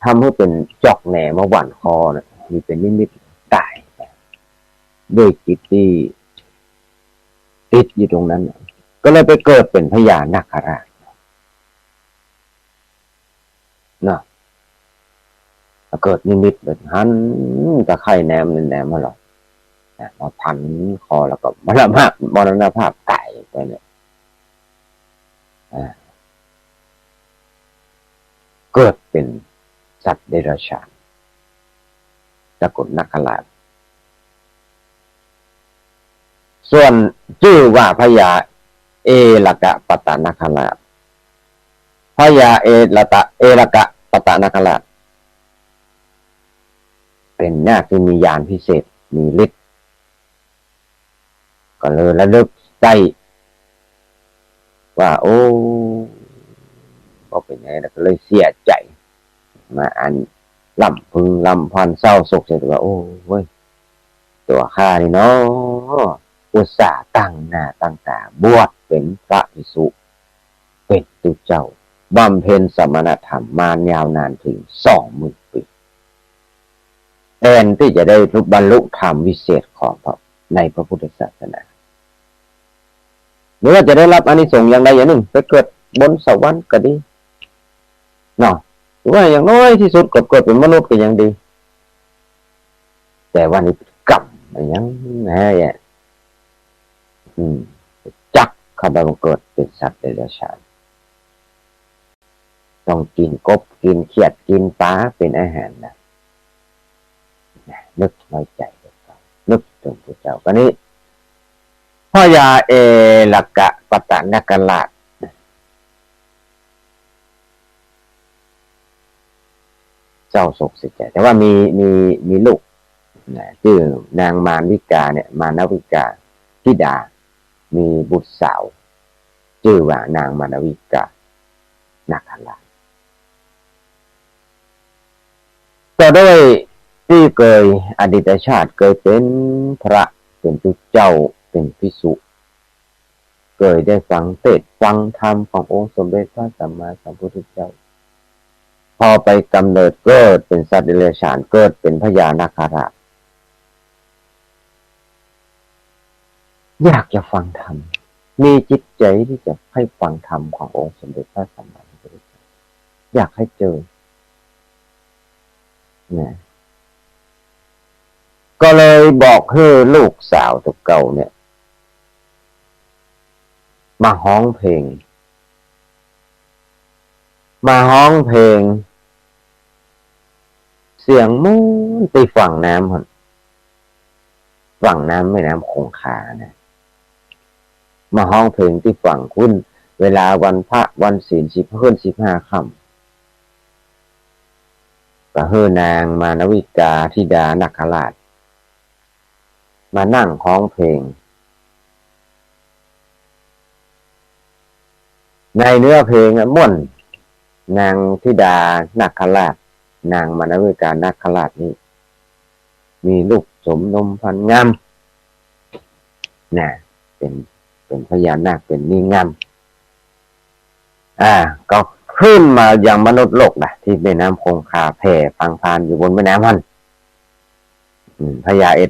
ทำให้เป็นจอกแหน่มาหว่านคอนะมีเป็นนิมิตตายด้วยจิตที่ติดอยู่ตรงนั้นก็เลยไปเกิดเป็นพญานาคราชนะเกิดนิมิตแบบหันตะไคร่แหนมมาหรอกมาพันคอแล้วก็มรณภาพตายไปเนี่ยเกิดเป็นสัตว์เดรัจฉานสกุลนาคราชส่วนชื่อว่าพญาเอลกะปตนาคราชพญาเอลกะปตนาคราชเป็นนาคที่มีญาณพิเศษมีฤทธิ์ก็เลยระลึกได้ว่าโอ้ก็เป็นไงแล้วก็เลยเสียใจมาอ่านลำพึงลำพันเศร้าโศกเสียว่าโอ้เว้ยตัวข้านี่เนาะอุตส่าห์ตั้งหน้าตั้งตาบวชเป็นพระภิกษุเป็นตุเจ้าบำเพ็ญสมณธรรมมายาวนานถึง 20,000 ปีแทนที่จะได้บรรลุธรรมวิเศษของในพระพุทธศาสนาหรือว่าจะได้รับอานิสงส์อย่างใดอย่างหนึ่งไปเกิดบนสวรรค์ก็ดีเนาะหรือว่าอย่างน้อยที่สุดก็เกิดเป็นมนุษย์ก็ยังดีแต่ว่านี่กรรมอย่างแน่จักเข้าไปบังเกิดเป็นสัตว์เดรัจฉานต้องกินกบกินเขียดกินปลาเป็นอาหารนะนึกน้อยใจนึกถึงพระเจ้าก็นี้พญาเอลกะปตนาคราชเจ้าโศกเสียใจแต่ว่ามีลูกชื่อนางมารวิกาเนี่ยมานวิกาธิดามีบุตรสาวชื่อว่านางมานวิกานาคราชก็ด้วยที่เคยอดีตชาติเคยเป็นพระเป็นผู้เจ้าเป็นภิกษุเคยได้ฟังเทศน์ฟังธรรมขององค์สมเด็จพระสัมมาสัมพุทธเจ้าพอไปกำเนิดเกิดเป็นสัตว์เดรัจฉานเกิดเป็นพญานาคราชอยากจะฟังธรรมมีจิตใจที่จะให้ฟังธรรมขององค์สมเด็จพระสัมมาสัมพุทธเจ้าอยากให้เจอเนี่ยก็เลยบอกให้ลูกสาวตัวเก่าเนี่ยมาฮ้องเพลงเสียงมู้นไปฝั่งน้ำแม่น้ำคงคานะมาฮ้องเพลงที่ฝั่งคุณเวลาวันพระวันศีล15 ค่ำก็เฮอนางมานวิกาธิดานาคราชมานั่งฮ้องเพลงในเนื้อเพลงม่วนนางธิดานาคราชนางมานวิกานาคราชนี้มีลูกสมนมพันงามน่ะเป็นพญานาคเป็นนิงามก็ขึ้นมาอย่างมนุษย์โลกนะที่แม่น้ำคงคาแผ่พังพานอยู่บนแม่น้ำมันพญาเอ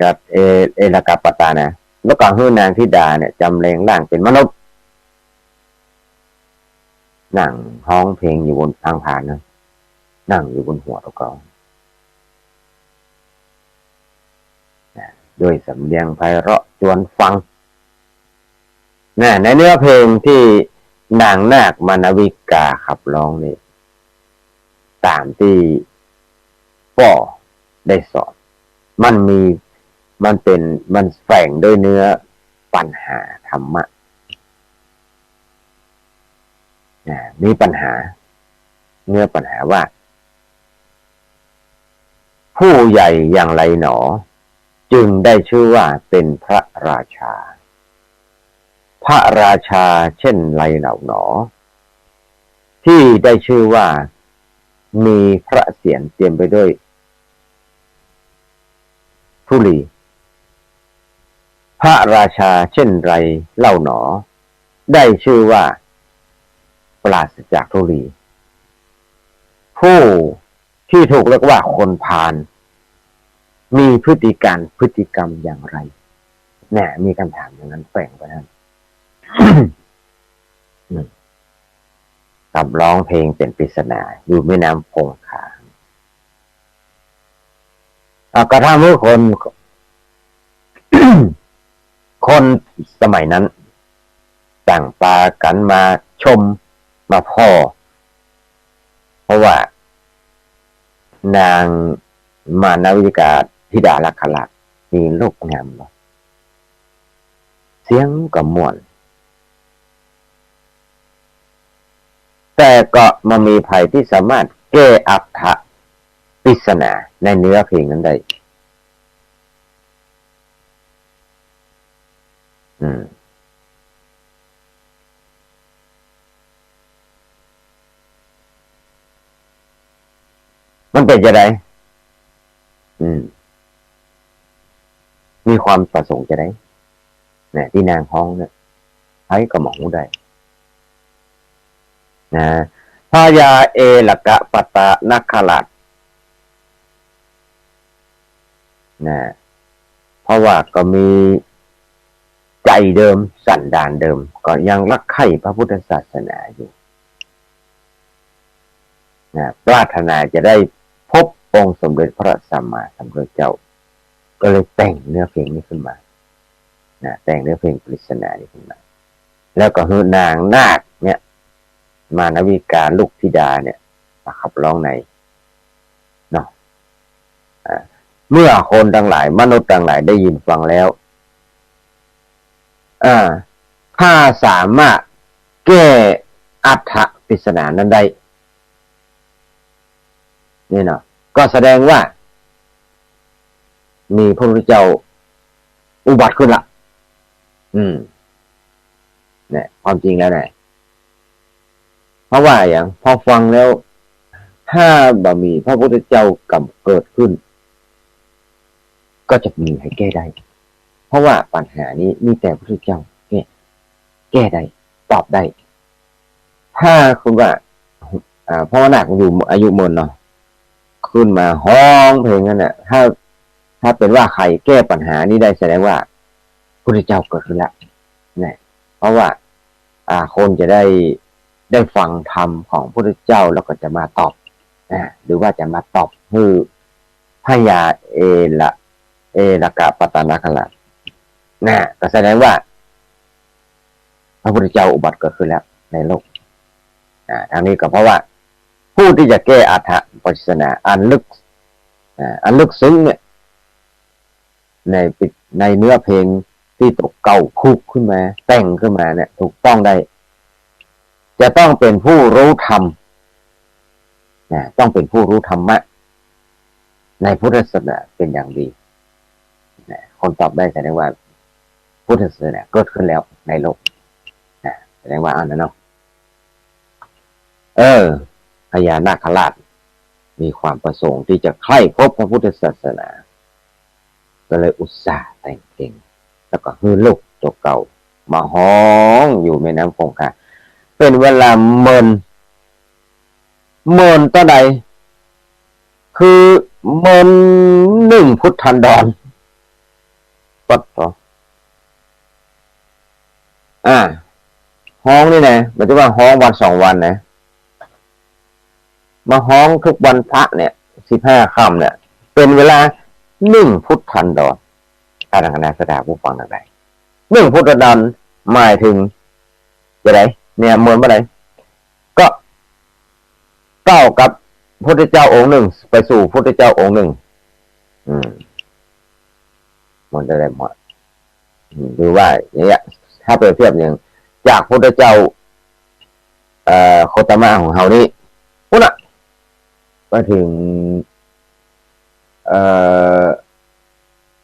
ลกะปตานะแล้วก็ฮื้อนางธิดาเนี่ยจำแรงร่างเป็นมนุษย์ นั่งห้องเพลงอยู่บนทางผ่านนะนั่งอยู่บนหัวตะกองด้วยสำเนียงไพเราะชวนฟังในเนื้อเพลงที่นางนาคมานวิกาขับร้องนี่ตามที่ป่อได้สอนมันแฝงด้วยเนื้อปัญหาธรรมะมีปัญหาเนื้อปัญหาว่าผู้ใหญ่อย่างไรหนอจึงได้ชื่อว่าเป็นพระราชาพระราชาเช่นไรเหล่าหนอที่ได้ชื่อว่ามีพระเศียรเต็มไปด้วยธุลีพระราชาเช่นไรเล่าหนอได้ชื่อว่าปราศจากธุลีผู้ที่ถูกเรียกว่าคนพาลมีพฤติกรรมอย่างไรเนี่ยมีคำถามอย่างนั้นแฝงไว้นั่น กับร้องเพลงเป็นปริศนาอยู่แม่น้ำคงคากระทั่งเมื่อคน คนสมัยนั้นต่างปากันมาชมมาพ่อเพราะว่านางมานวิกาธิดาลักขลักมีลูกงามเสียงก็ม่วนแต่ก็มามีภัยที่สามารถแก้อัตถะปริศนาในเนื้อเพลงนั้นได้มันเป็นจะไดมีความประสงค์จะได้เนี่ยที่นางฮ้องเนี่ยใช้กระหม่อมได้นะพญาเอลกะปตะนักขลัดนะเพราะว่าก็มีใจเดิมสันดานเดิมก็ยังรักใคร่พระพุทธศาสนาอยู่นะปรารถนาจะได้พบองค์สมเด็จพระสัมมาสัมพุทธเจ้าก็เลยแต่งเนื้อเพลงนี้ขึ้นมาแต่งเนื้อเพลงปริศนานี้ขึ้นมาแล้วก็คือนางนาคเนี่ยมานวิกาลูกธิดาเนี่ยมาขับร้องในเนาะเมื่อคนทั้งหลายมนุษย์ทั้งหลายได้ยินฟังแล้วถ้าสามารถแก้อัตถะปริศนานั้นได้นี่เนาะก็แสดงว่ามีพระพุทธเจ้าอุบัติขึ้นละเนี่ยความจริงแล้วเนี่ยเพราะว่าอย่างพอฟังแล้วถ้าบ่มีพระพุทธเจ้ากำเกิดขึ้นก็จะมีให้แก้ได้เพราะว่าปัญหานี้มีแต่พระพุทธเจ้าแก้ได้ตอบได้ถ้าคุณว่าเพราะว่านาคอยู่อายุมนเนาะขึ้นมาฮ้องเพลงนั่นน่ะถ้าเป็นว่าใครแก้ปัญหานี้ได้แสดงว่าพระพุทธเจ้าเกิดขึ้นแล้วเนี่ยเพราะว่าคนจะได้ฟังธรรมของพระพุทธเจ้าแล้วก็จะมาตอบหรือว่าจะมาตอบคือพญาเอลกะปตะนักขลักก็แสดงว่าพระพุทธเจ้าอุบัติเกิดขึ้นแล้วในโลกทางนี้ก็เพราะว่าผู้ที่จะแก้อัตถะปริศนาอันลึกซึ้งเนี่ยในเนื้อเพลงที่ตกเก่าคุกขึ้นมาแต่งขึ้นมาเนี่ยถูกต้องได้จะต้องเป็นผู้รู้ธรรมต้องเป็นผู้รู้ธรรมะในพุทธศาสนาเป็นอย่างดีคนตอบได้แสดงว่าพุทธศาสนาเกิดขึ้นแล้วในโลกแสดงว่าอันนั้นเนาะพญานาคราชมีความประสงค์ที่จะใคร่พบพระพุทธศาสนาก็เลยอุตส่าห์แต่งเก่งแล้วก็ฮือลูกตัวเก่ามาฮ้องอยู่แม่น้ำคงคาเป็นเวลาเมินต่อใดคือเมิน1 พุทธันดรปัดต่อฮ้องนี่นะหมายถึงว่าฮ้องวัน2 วันนะ มาฮ้องทุกวันพระเนี่ย15 ค่ำเนี่ยเป็นเวลา1 พุทธันดรอารังคณาสดาผู้ฟังทั้งหลาย1 พุทธันดรหมายถึงจะไดเนี่ยเหมือนบ่ไดก็ก้าวกับพุทธเจ้าองค์หนึ่งไปสู่พุทธเจ้าองค์หนึ่งมันจะได้หมดหรือว่าอย่างเงี้ยถ้าเปรียบเทียบอย่างจากพุทธเจ้าโคตมะของเฮานี่พุ่นน่ะมาถึง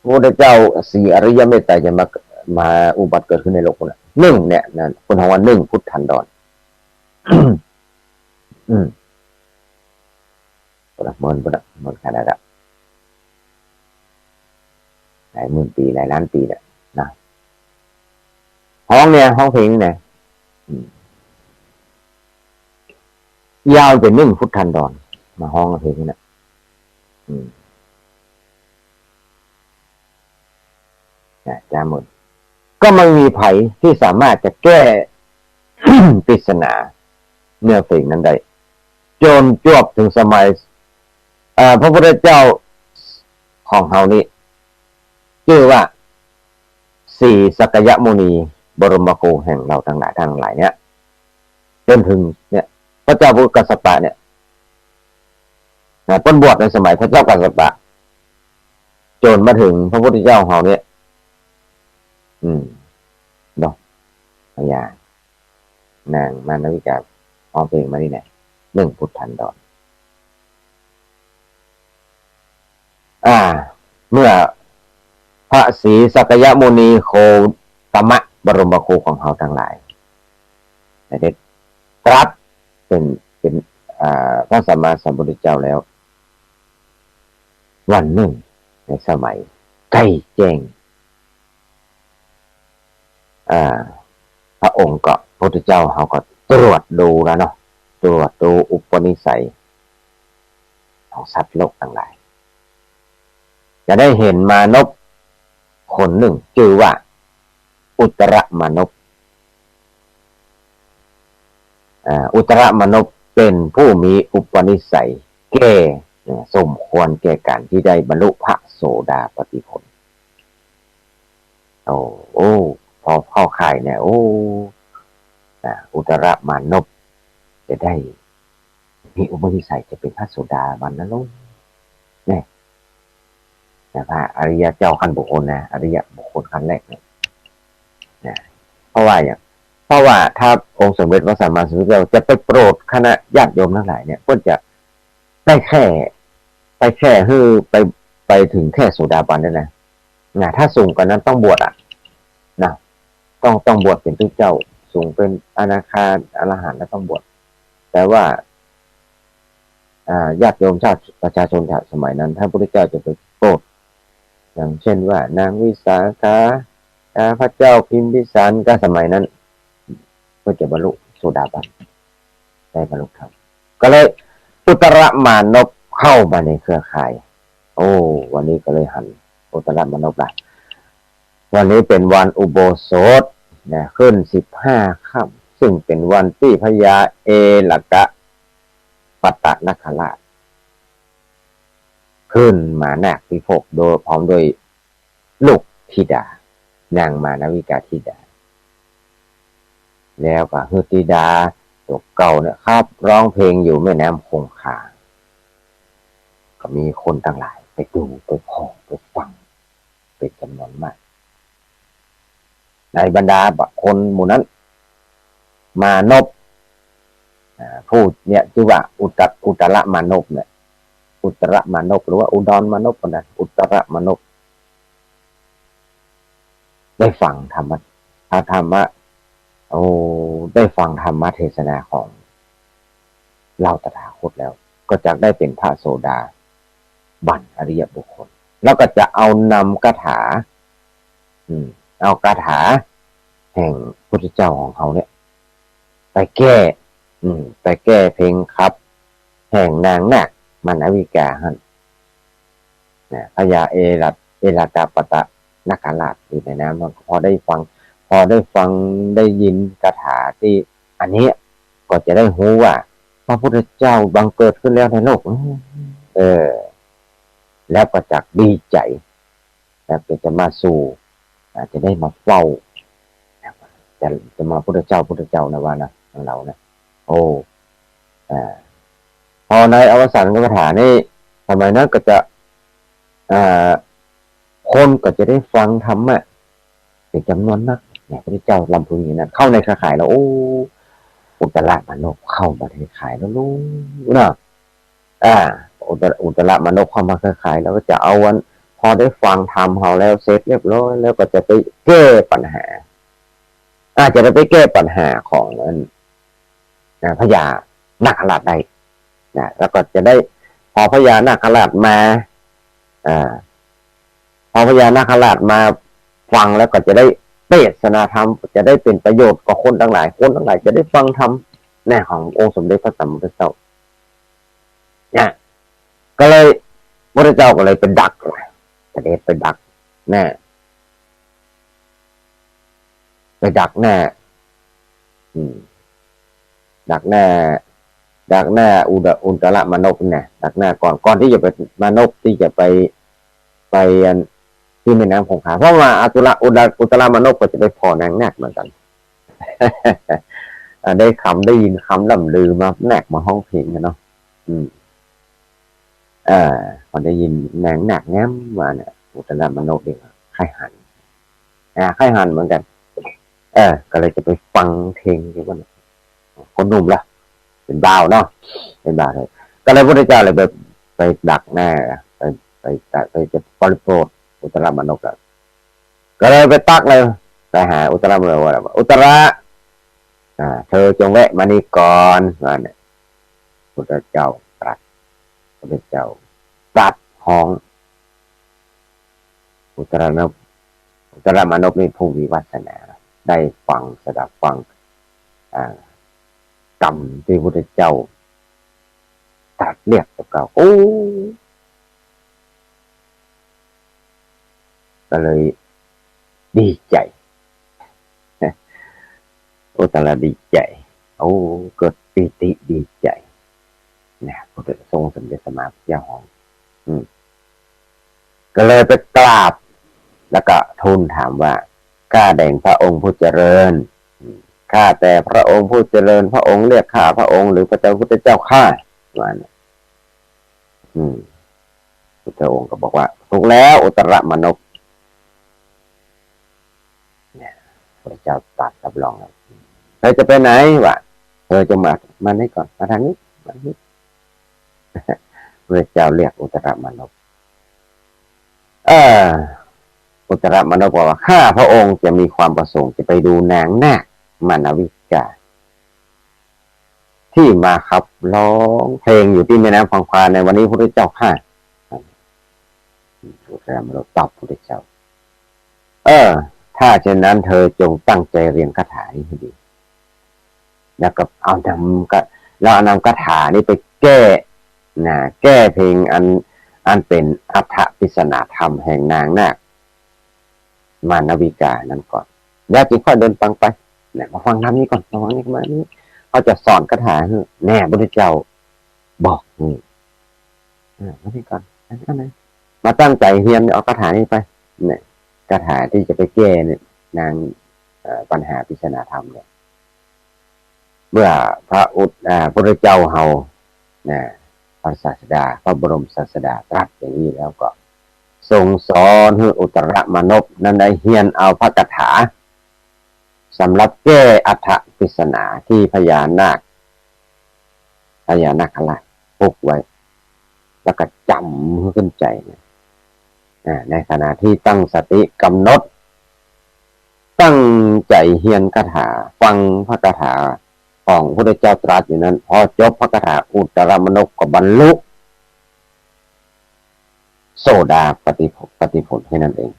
พระพุทธเจ้าสี่อริยเมตไตรจะมาอุบัติเกิดขึ้นในโลกพุ่นน่ะ1เนี่ยนั่นคุณว่า1 พุทธันดรมันขนาดนั้นหลายหมื่นปีหลายล้านปีเนี่ยนะห้องเนี่ยห้องเพลงเนี่ยยาวเป็น1 พุทธันดรมาห้องเพลงเนี่ยจามุนก็ไม่มีไผที่สามารถจะแก้ ปริศนาเนื้อเพลงนั้นได้จนจวบถึงสมัยพระพุทธเจ้าของเฮานี้ชื่อว่าสี่สักยมุนีบรมครูแห่งเราทั้งหลายเนี่ยจนถึงเนี่ยพระเจ้าพุทธกัสสปะเนี่ยต้นบวชในสมัยพระเจ้ากัสสปะจนมาถึงพระพุทธเจ้าของเฮาเนี่ยดอกพญานางมานวิการ้องเพลงมานี่แหละ1 พุทธันดรเมื่อพระศรีสักยมุนีโคตมะบรมครูของเฮาทั้งหลายได้ตรัสเป็นพระสัมมาสัมพุทธเจ้าแล้ววันหนึ่งในสมัยใกล้แจ้งพระองค์ก็พระพุทธเจ้าเขาก็ตรวจดูแล้วเนาะตรวจดูอุปนิสัยของสัตว์โลกทั้งหลายจะได้เห็นมานพคนหนึ่งชื่อว่าอุตรมานพอุตรมานพเป็นผู้มีอุปนิสัยแก่สมควรแก่การที่ได้บรรลุพระโสดาปัตติผลพอเข้าข่ายเนี่ยอุตรมานพจะได้มีอุปนิสัยจะเป็นพระโสดาบันนะลูกเนี่ยพระอริยเจ้าขั้นบุคคลนะอริยบุคคลขั้นแรกเนี่ยเพราะว่าถ้าองค์สมเด็จพระสัมมาสัมพุทธเจ้าจะไปโปรดคณะญาติโยมทั้งหลายเนี่ยก็จะได้แค่ไปถึงแค่โสดาบันนั่นแหละถ้าสูงกว่านั้นต้องบวชนะต้องบวชเป็นพระเจ้าสูงเป็นอนาคาอรหันต์แล้วต้องบวชแต่ว่าญาติโยมชาติประชาชนสมัยนั้นท่านพระพุทธเจ้าจะไปโปรดอย่างเช่นว่านางวิสาขาพระเจ้าพิมพิสารก็สมัยนั้นก็จะบรรลุโสดาบันได้บรรลุธรรมก็เลยอุตรมานพเข้ามาในเครือข่ายวันนี้ก็เลยหันอุตรมานพละวันนี้เป็นวันอุโบสถขึ้น15 ค่ำซึ่งเป็นวันที่พญาเอลกะปัตตนคราชขึ้นมานาคพิภพโดยพร้อมโดยลูกธิดานางมานวิกาธิดาแล้วก็ฮึธิดาตัวเก่าเนี่ยครับร้องเพลงอยู่แม่น้ำคงคาก็มีคนต่างหลายไปดูไปพ้องไปฟังเป็นจำนวนมากในบรรดาคนหมู่นั้นมานพพูดเนี่ยชื่อว่าอุตรมานพเนี่ยอุตรมานพหรือว่าอุดรมานพก็ได้อุตรมานพได้ฟังธรรมะได้ฟังธรรมเทศนาของเราตถาคตแล้วก็จะได้เป็นพระโสดาบันอริยบุคคลแล้วก็จะเอานำคาถาเอาคาถาแห่งพุทธเจ้าของเขาเนี่ยไปแก้เพลงครับแห่งนางนาคมานวิกาหั่นพญาเอลกาปตะนคราชอยู่ในน้ำมันพอได้ฟังได้ยินคาถาที่อันนี้ก็จะได้รู้ว่าพ ระพุทธเจ้าบังเกิดขึ้นแล้วในโลกแล้วก็จักดีใจแล้วก็จะมาสู่จะได้มาเฝ้าจะมาพุทธเจ้านะว่านะของเรานะโอ้พอในอวสานกรรมฐานนี่สมัยนั้นก็จะคนก็จะได้ฟังธรรมะเป็นจำนวนมากเนี่ยพระเจ้าลำพึงอย่างนั้นเข้าในข่ายแล้วโอ้อุตรมนกเข้ามาในข่ายแล้วรู้นะอุตรมนกเข้ามาข่ายแล้วก็จะเอาวันพอได้ฟังธรรมเขาแล้วเสร็จเรียบร้อยแล้วก็จะไปแก้ปัญหาจะได้ไปแก้ปัญหาของพญานาคราชได้แล้วก็จะได้พอพญานาคราชมาพอพญานาคราชมาฟังแล้วก็จะได้เทศนาธรรมจะได้เป็นประโยชน์กับคนทั้งหลายจะได้ฟังธรรมแน่ขององค์สมเด็จพระสัมมาสัมพุทธเจ้าก็เลยพระเจ้าก็เลยไปดักจะได้ไปดักแน่ไปดักแน่ดักแน่อุตรมนกเนี่ยดักแน่ก่อนที่จะไปมนกที่จะไปที่แม่น้ำคงคาเพราะว่าอุตรมนกก็จะไปพอนางแนกเหมือนกัน ได้ยินคำล่ำลือมาแนกมาห้องเพลงกันเนาะพอได้ยินนางแนกแง้มมาเนี่ยอุตรมนกเองไข่หันเหมือนกันก็เลยจะไปฟังเพลงที่ว่าคนหนุ่มละเป็นบ่าวเนาะเป็นบ่าวเลยก็เลยพระพุทธเจ้าเลยไปดักแน่ไปจะปริโภคอุตรมนกก็เลยไปตักเลยไปหาอุตรมนกว่าอุตระเธอจงแวะมานี่ก่อนว่าเนี่ยพระพุทธเจ้าตรัสห้องอุตรมนกนี่ผู้วิวัฒนาได้ฟังสดับฟังกรรมที่พระพุทธเจ้าตรัสเรียกกับเขาก็เลยดีใจอุตระดีใจเกิดปิติดีใจเนี่ยพระทรงสมเด็จสมมาพุทธเจ้าของก็เลยไปกราบแล้วก็ทูลถามว่าข้าแด่งพระองค์ผู้เจริญข้าแต่พระองค์ผู้เจริญพระองค์เรียกข้าพระองค์หรือพระเจ้าพุทธเจ้าข้าว่าเนี่ยพุทธองค์ก็บอกว่าถูกแล้วอุตรมนกเนี่ยพระเจ้าตรัสรับรองแล้วเธอจะไปไหนวะเธอจะมานี่ก่อนมาทางนี้มานี้พระเจ้าเรียกอุตรมนกอุตรมนกบอกว่าข้าพระองค์จะมีความประสงค์จะไปดูนางนาคมานวิกาที่มาขับร้องเพลงอยู่ที่แม่น้ำพังควาในวันนี้พระเจ้าข้าอุตรมนกตอบพระเจ้าถ้าเช่นนั้นเธอจงตั้งใจเรียนคาถานี้ให้ดีแล้วก็เอานำคาถานี้ไปแก้เพลงอันเป็นอัฏฐปริศนาธรรมแห่งนางนาคมานวิกานั้นก่อนแล้วจึงค่อยเดินฟังไปเนี่ยมาฟังธรรมนี้ก่อนมาฟังนี้มานี้เขาจะสอนคาถาแน่พระเจ้าบอกมาที่ก่อนอันไหนมาตั้งใจเรียนเอาคาถานี้ไปเนี่ยคาถาที่จะไปแก้เนี่ยนางปัญหาปริศนาธรรมเนี่ยเมื่อพระพุทธเจ้าเฮาพระศาสดาพระบรมศาสดาตรัสอย่างนี้แล้วก็ทรงสอนให้อุตรมนกนั้นได้เฮียนเอาพระคาถาสำหรับแก้อัฏฐปริศนาที่พญานาคราชปลุกไว้แล้วก็จำขึ้นใจในขณะที่ตั้งสติกำหนดตั้งใจเฮียนคาถาฟังพระคาถาของพระพุทธเจ้าตรัสอยู่นั้นพอจบพระคาถาอุตรมนกก็บรรลุโสดาปฏิผลให้นั่นเอง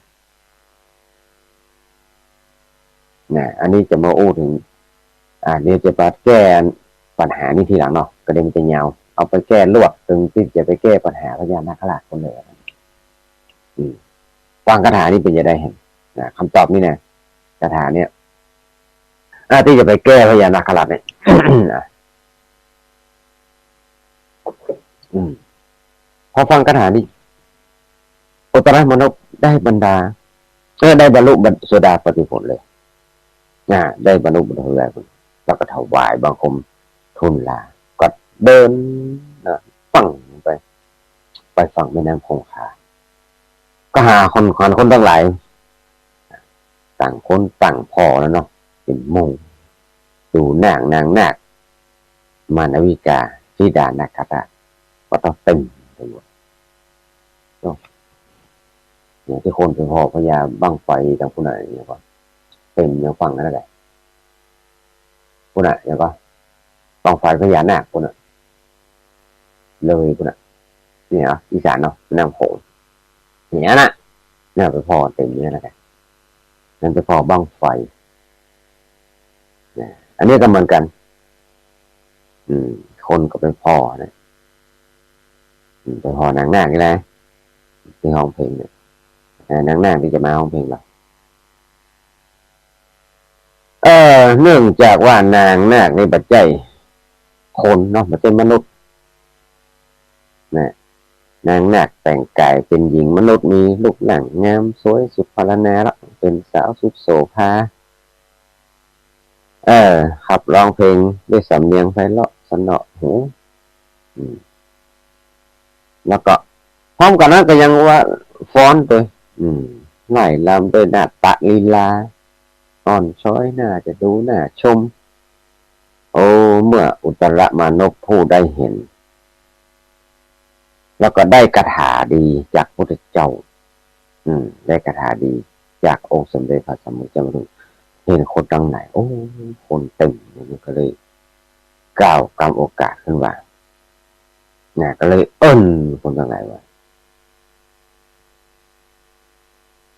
อันนี้จะมาอู้ถึงเดี๋ยวจะไปแก้ปัญหานี้ทีหลังเนาะก็เดี๋ยวมันจะยาวเอาไปแก้ลวกถึงที่จะไปแก้ปัญหาพญานาคราชคนเลยฟังคาถานี้เป็นจะได้เห็นคำตอบนี่นะคาถาเนี่ยที่จะไปแก้พญานาคราชเนี่ย พอฟังคาถานี้อุตรมนพได้บรรดาได้บรรลุโสดาปัตติผลเลยได้บรรลุโสดาปัตติผลแล้วก็ถวายบังคมทูลลาก็เดินฟังไปฝั่งแม่น้ำคงคาก็หาคนทั้งหลายต่างคนต่างพอแล้วเนาะเป็นมุ่งดูนางนาคมานวิกาธิดานาคราชก็ต้องเต็มไปหมดอย่างที่คนเป็นพ่อพญาบั้งไฟต่างผู้ไหนเนี่ยก็เต็มอย่างฟังนั่นแหละผู้ไหนเนี่ยก็บั้งไฟพญานาคผู้ไหนเลยผู้ไหนเนี่ยอีสานเนาะน้ำโขงเนี่ยนะเนี่ยไปพ่อเต็มเนี่ยนะนั่นไปพ่อบั้งไฟเนี่ยอันนี้ก็เหมือนกันคนก็เป็นพ่อนะไปพ่อนางนาคนี่แหละที่ห้องเพลงเนี่ยนางนาคที่จะมาห้องเพลงเราเนื่องจากว่านางนาคในปัจจัยคนเนาะมันเป็นมนุษย์นะนางนาคแต่งกายเป็นหญิงมนุษย์มีรูปร่างงามสวยสุดพรรณนาละเป็นสาวสุดโสภาขับร้องเพลงด้วยสำเนียงไพเราะสนอหูแล้วก็พร้อมกันนั้นก็ยังว่าฟ้อนตัวไล่ลำด้วยหน้าตะลีลาอ่อนช้อยน่าจะดูน่าชมโอ้เมื่ออุตรมานพผู้ได้เห็นแล้วก็ได้คาถาดีจากพระพุทธเจ้าได้คาถาดีจากองค์สมเด็จพระสัมมาสัมพุทธเจ้าเห็นคนตั้งไหนโอ้คนเต็มมันก็เลยก้าวกำโอกาสขึ้นมาก็เลยคนตั้งไหนว่า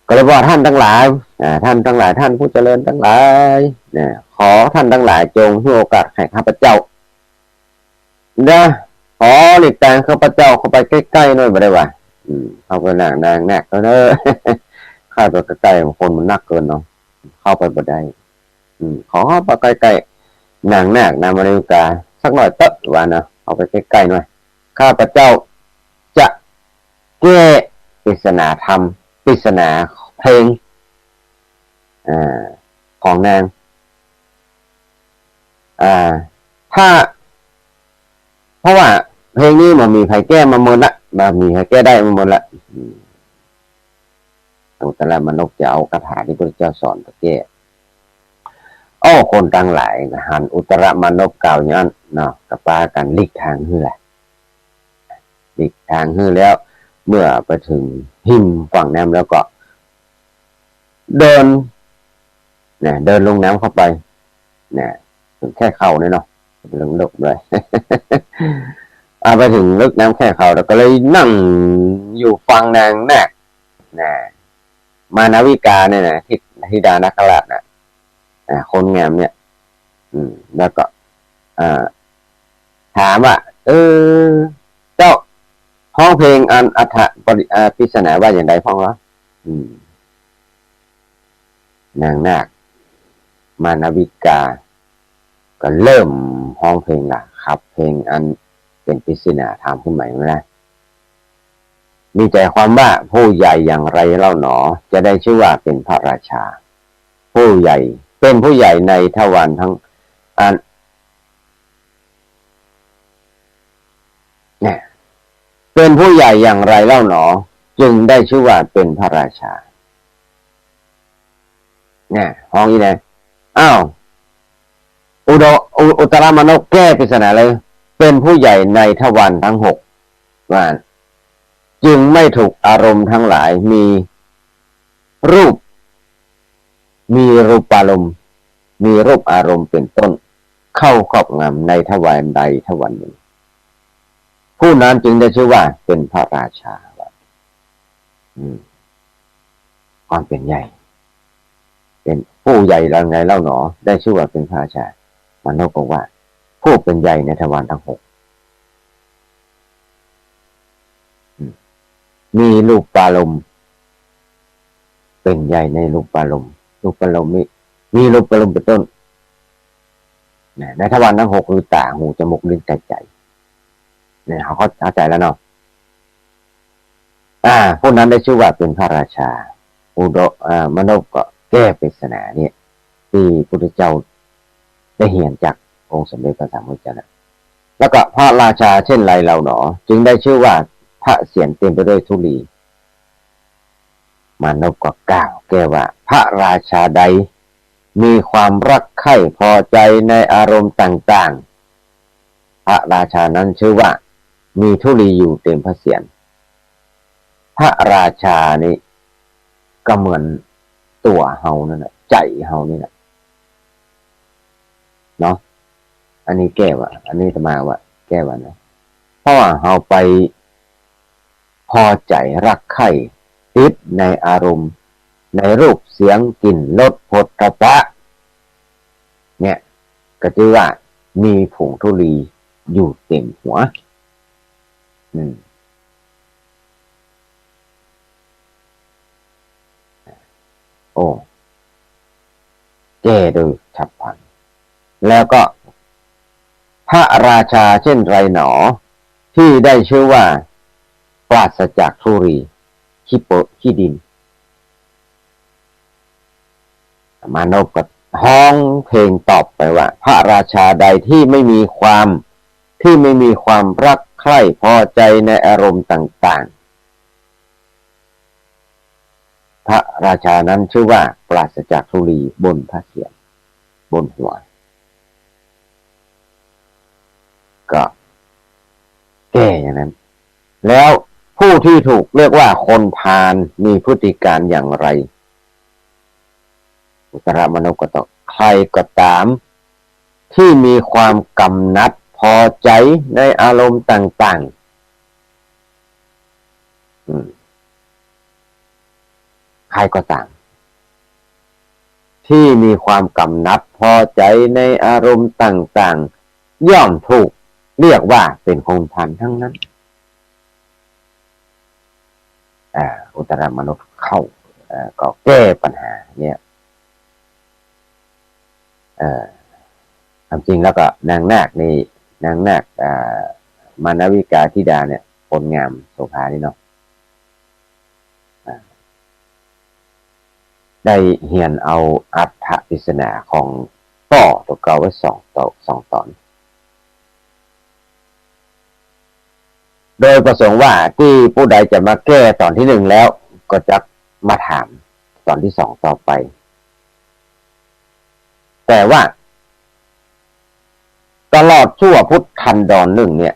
ก็เลยบอกท่านทั้งหลายท่านทั้งหลายท่านผู้เจริญทั้งหลายขอท่านทั้งหลายจงให้โอกาสแห่งข้าพเจ้าขอหลีกทางข้าพเจ้าเข้าไปใกล้ๆหน่อยบ่ได้ว่าเข้าไปนางแนกก็เนอะข้าตัวใกล้ๆคนมันนักเกินเนาะเข้าไปบ่ได้ขอไปใกล้ๆนางแนกนางมาริกาสักหน่อยเตอะว่านะเอาไปใกล้ๆหน่อยข้าพเจ้าจะแก้ปริศนาธรรมปริศนาเพลงของนางถ้าเพราะว่าเพลงนี้มันมีใครแก้มาหมดละมีใครแก้ได้มาหมดละอุตรมานพจะเอาคาถาที่พระเจ้าสอนไปแก้คนต่างหลายหันอุตรมานพกล่าวอย่างนั้นเนาะกับปากันหลีกทางฮือแหละหลีกทางฮือแล้วเมื่อไปถึงหิมฝั่งน้ำแล้วก็เดินลงน้ำเข้าไปถึงแค่เข่าเนี่ยเนาะลึกเลยไปถึงลึกน้ำแค่เข่าแล้วก็เลยนั่งอยู่ฟังนางนาคมานาวิกาเนี่ยนะธิดานาคราชคนงามเนี่ยแล้วก็ถามว่าเจ้าห้องเพลงอันอัฏฐปริศนาว่าอย่างไรพ้องวะนางนาคมานาวิกาก็เริ่มห้องเพลงล่ะครับเพลงอันเป็นปริศนาธรรมขึ้นใหม่นะมีใจความว่าผู้ใหญ่อย่างไรเล่าหนอจะได้ชื่อว่าเป็นพระราชาผู้ใหญ่เป็นผู้ใหญ่ในทวารทั้งอันเป็นผู้ใหญ่อย่างไรเล่าหนอจึงได้ชื่อว่าเป็นพระราชาห้องนี้นะอุตรมานพแก้ปริศนาเลยเป็นผู้ใหญ่ในทวารทั้งหกว่าจึงไม่ถูกอารมณ์ทั้งหลายมีรูปอารมณ์มีรูปอารมณ์เป็นต้นเข้าครอบงำในทวารใดทวารหนึ่งผู้นั้นจึงได้ชื่อว่าเป็นพระราชาความเป็นใหญ่เป็นผู้ใหญ่แล้วไงเล่าหนอได้ชื่อว่าเป็นพระราชามนุษย์บอกว่าผู้เป็นใหญ่ในทวารทั้งหกมีรูปอารมณ์เป็นใหญ่ในรูปอารมณ์มีรูปอารมณ์เป็นต้นในทวารทั้งหกคือตาหูจมูกลิ้นกายใจ เนี่ยเขาเข้าใจแล้วเนาะผู้นั้นได้ชื่อว่าเป็นพระราชาอุดมนุษย์ก็แก้ปริศนาเนี่ยที่พุทธเจ้าได้เห็นจากองค์สมเด็จพระสัมมาสัมพุทธเจ้าแล้วก็พระราชาเช่นไรเราหนอจึงได้ชื่อว่าพระเศียรเต็มไปด้วยธุลีมานพก็กล่าวแก้ว่าพระราชาใดมีความรักใคร่พอใจในอารมณ์ต่างๆพระราชานั้นชื่อว่ามีธุลีอยู่เต็มพระเศียรพระราชานี่ก็เหมือนตัวเฮานั่นแหละใจเฮานี่แหละเนาะอันนี้แก้ว่าอันนี้จะมาว่าแก้ว่านะเพราะว่าเฮาไปพอใจรักใคร่ติดในอารมณ์ในรูปเสียงกลิ่นรสโผฏฐัพพะเนี่ยก็ถือว่ามีผงธุลีอยู่เต็มหัวโอ้แก้โดยฉับพลันแล้วก็พระราชาเช่นไรหนอที่ได้ชื่อว่าปราศจากธุลีขี้ดินมานพก็ฮ้องเพลงตอบไปว่าพระราชาใดที่ไม่มีความรักใคร่พอใจในอารมณ์ต่างๆพระราชานั้นชื่อว่าปราศจากธุลีบนพระเศียรบนหัวก็แก้อย่างนั้นแล้วผู้ที่ถูกเรียกว่าคนพาลมีพฤติการอย่างไรอุตรมนุษย์ก็ตอบใครก็ตามที่มีความกำหนัดพอใจในอารมณ์ต่างๆใครก็ตามที่มีความกำหนัดพอใจในอารมณ์ต่างๆย่อมถูกเรียกว่าเป็นคนพาลทั้งนั้นอุตรมนุษย์เข้าก็แก้ปัญหาเนี่ยจริงแล้วก็นางนาคมานวิกาธิดาเนี่ยคนงามโสภานี่เนาะได้เฮียนเอาอัฏฐปริศนาของต่อตัวเก่าไว้สองตอนโดยประสงค์ว่าที่ผู้ใดจะมาแก้ตอนที่หนึ่งแล้วก็จะมาถามตอนที่สองต่อไปแต่ว่าตลอดชั่วพุทธันดรหนึ่งเนี่ย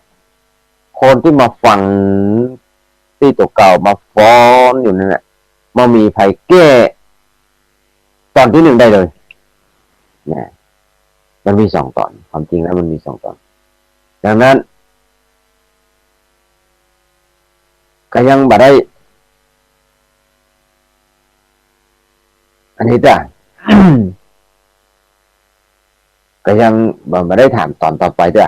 คนที่มาฟังที่ตัวเก่ามาฟ้อนอยู่นั่นแหละมามีภัยแก้ตอนที่หนึ่งได้เลยเนี่ยมันมีสองตอนความจริงแล้วมันมีสองตอนดังนั้นก็ยังบ่ได้อันนี้จ้ะ ก็ยังบ่ได้ถามตอนต่อไปจ้ะ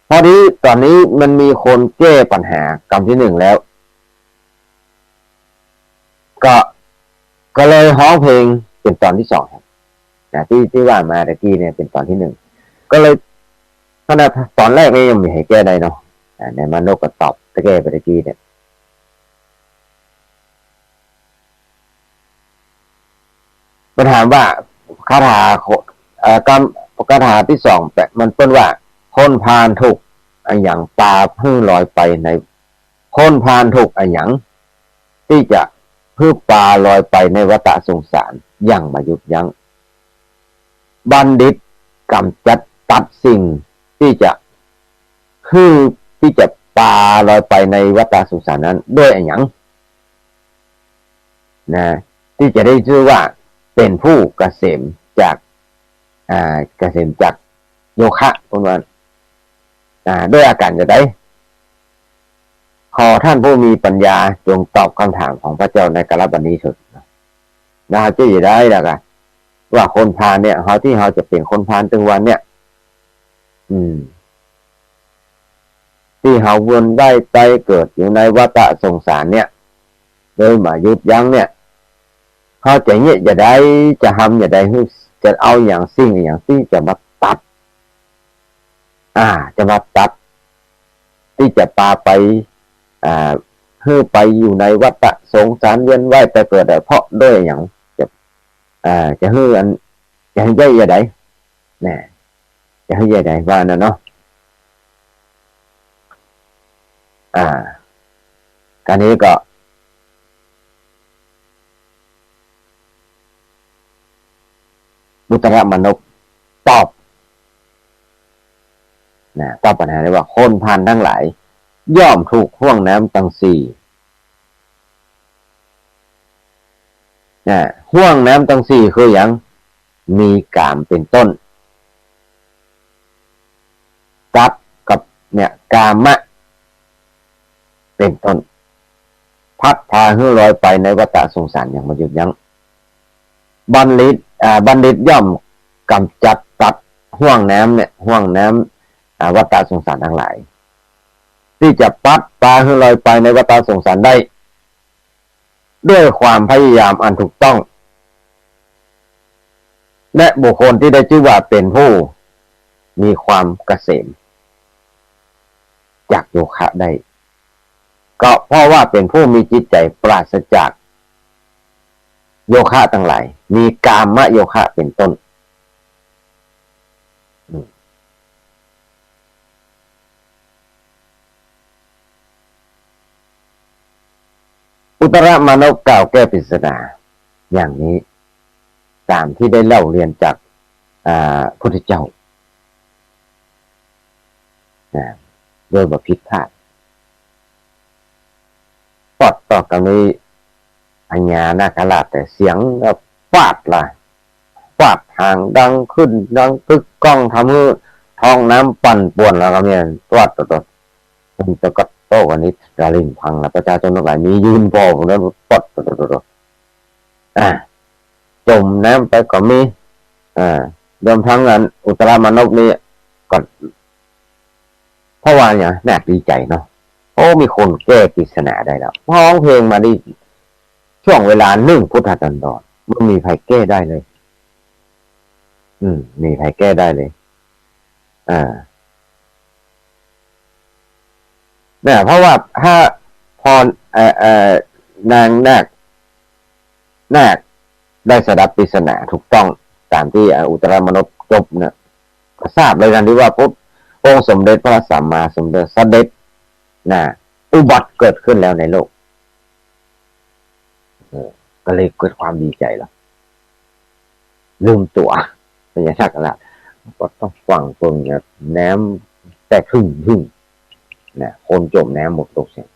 พอดีตอนนี้มันมีคนแก้ปัญหากรรมที่หนึ่งแล้วก็เลยฮ้องเพลงเป็นตอนที่สองครับที่ว่ามาตะกี้เนี่ยเป็นตอนที่หนึ่งก็เลยขณะตอนแรกนี่ยังไม่ให้แก้ได้เนาะในมนุษย์ก็ตอบตะแก้ไปตะกี้เนี่ยปัญหาว่าคาถาที่สองแต่มันเป็นว่าคนพาลถูกอันอย่างปลาพึ่งลอยไปในคนพาลถูกอันอย่างที่จะพึ่งปลาลอยไปในวัฏสงสารอย่างมายุบยั้งบัณฑิตกำจัดตัดสิ่งที่จะปลาลอยไปในวัฏสงสารนั้นด้วยอันอย่างนะที่จะได้ชื่อว่าเป็นผู้เกษมจากโยคะคนวันด้วยอาการจะได้ขอท่านผู้มีปัญญาจงตอบคำถามของพระเจ้าในกาลบัดนี้เถิดนะครับจะอยู่ได้แล้วกันว่าคนพาลเนี่ยเขาที่เขาจะเป็นคนพาลถึงวันเนี่ยที่เขาวนได้ไปเกิดอยู่ในวัฏสงสารเนี่ยโดยมายุบยั้งเนี่ยเขาจะเนี่ยจะได้จะทำจะได้จะเอาอย่างสิ่งอย่างที่จะมาตัดจะมาตัด ที่จะพาไปให้ไปอยู่ในวัฏสงสารเวียนว่ายไปเกิดเพราะด้วยอย่างจะให้อันจะให้ย่อยอะไรเนี่ยจะให้ย่อยอะไรว่านะเนาะการนี้ก็บุตรมนุษย์ตอบตอบปัญหาเลยว่าคนผ่านทั้งหลายย่อมถูกห่วงน้ำทั้งสี่ห่วงน้ำทั้งสี่คืออย่างมีกามเป็นต้นกับเนี่ยกามะเป็นต้นพัดพาให้ลอยไปในวัฏสงสารอย่างไม่หยุดยั้งบัณฑิตย่อมกำจัดตัดห่วงน้ำเนี่ยห่วงน้ำวัฏสงสารทั้งหลายที่จะพัดพาให้ลอยไปในวัฏสงสารได้ด้วยความพยายามอันถูกต้องและบุคคลที่ได้ชื่อว่าเป็นผู้มีความเกษมจากโยคะได้ก็เพราะว่าเป็นผู้มีจิตใจปราศจากโยคะทั้งหลายมีกามโยคะเป็นต้นอุตรมานพกล่าวแก้ปริศนาอย่างนี้ตามที่ได้เล่าเรียนจากพุทธเจ้าโดยบ่ผิดพลาดปอดต่อกันนี้อัญญานาคราชแต่เสียงแบบฟาดล่ะฟาดทางดังขึ้นดังตึกก้องทำให้ท้องน้ำปั่นป่วนแล้วก็เนี่ยวัดตดมันจะกัดโต้กันนี้กระลิ่งพังแล้วประชาชนทั้งหลายมียืนพอผมนั้นปอดตดจมน้ำไปก็มีรวมทั้งนั้นอุตรามานพนี่ก็เพราะว่าเนี่ยน่าดีใจเนาะโอ้มีคนแก้ปริศนาได้แล้วร้องเพลงมาดิช่วงเวลา1 พุทธตันดรมันมีใครแก้ได้เลยมีใครแก้ได้เลยเนี่ยเพราะว่าถ้าพนางนาคได้สดับปริศนาถูกต้องตามที่อุตรามานพจบเนี่ยก็ทราบเลยกันที่ว่าปุ๊บองค์สมเด็จพระสัมมาสัมพุทธเจ้าเสด็จอุบัติเกิดขึ้นแล้วในโลกก็เลยเกิดความดีใจแล้วลืมตัวเป็นอย่างชักละก็ต้องฟังตรงเนี่ยน้ำแต่พึ่งคนจมน้ำหมดตกเสีย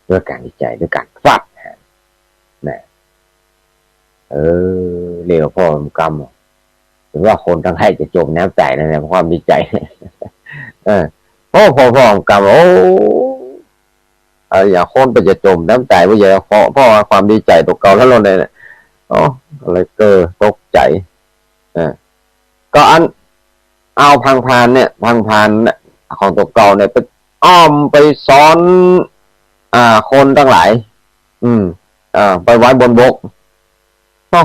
ด้วยการดีใจด้วยการฟาดเรียกพ่อกรรมถึงว่าคนทั้งให้จะจมน้ำตายนะเนี่ยเพราะความดีใจพ่อกรรมอย่าคนไปจะจมน้ำตายว่าอย่าเพราะความดีใจตกเก่าแล้วเราเนี่ยอะไรตกใจก็เอาพังพานเนี่ยของตกเก่าเนี่ยไปอ้อมไปซ้อนคนทั้งหลายไปไว้บนบกเพร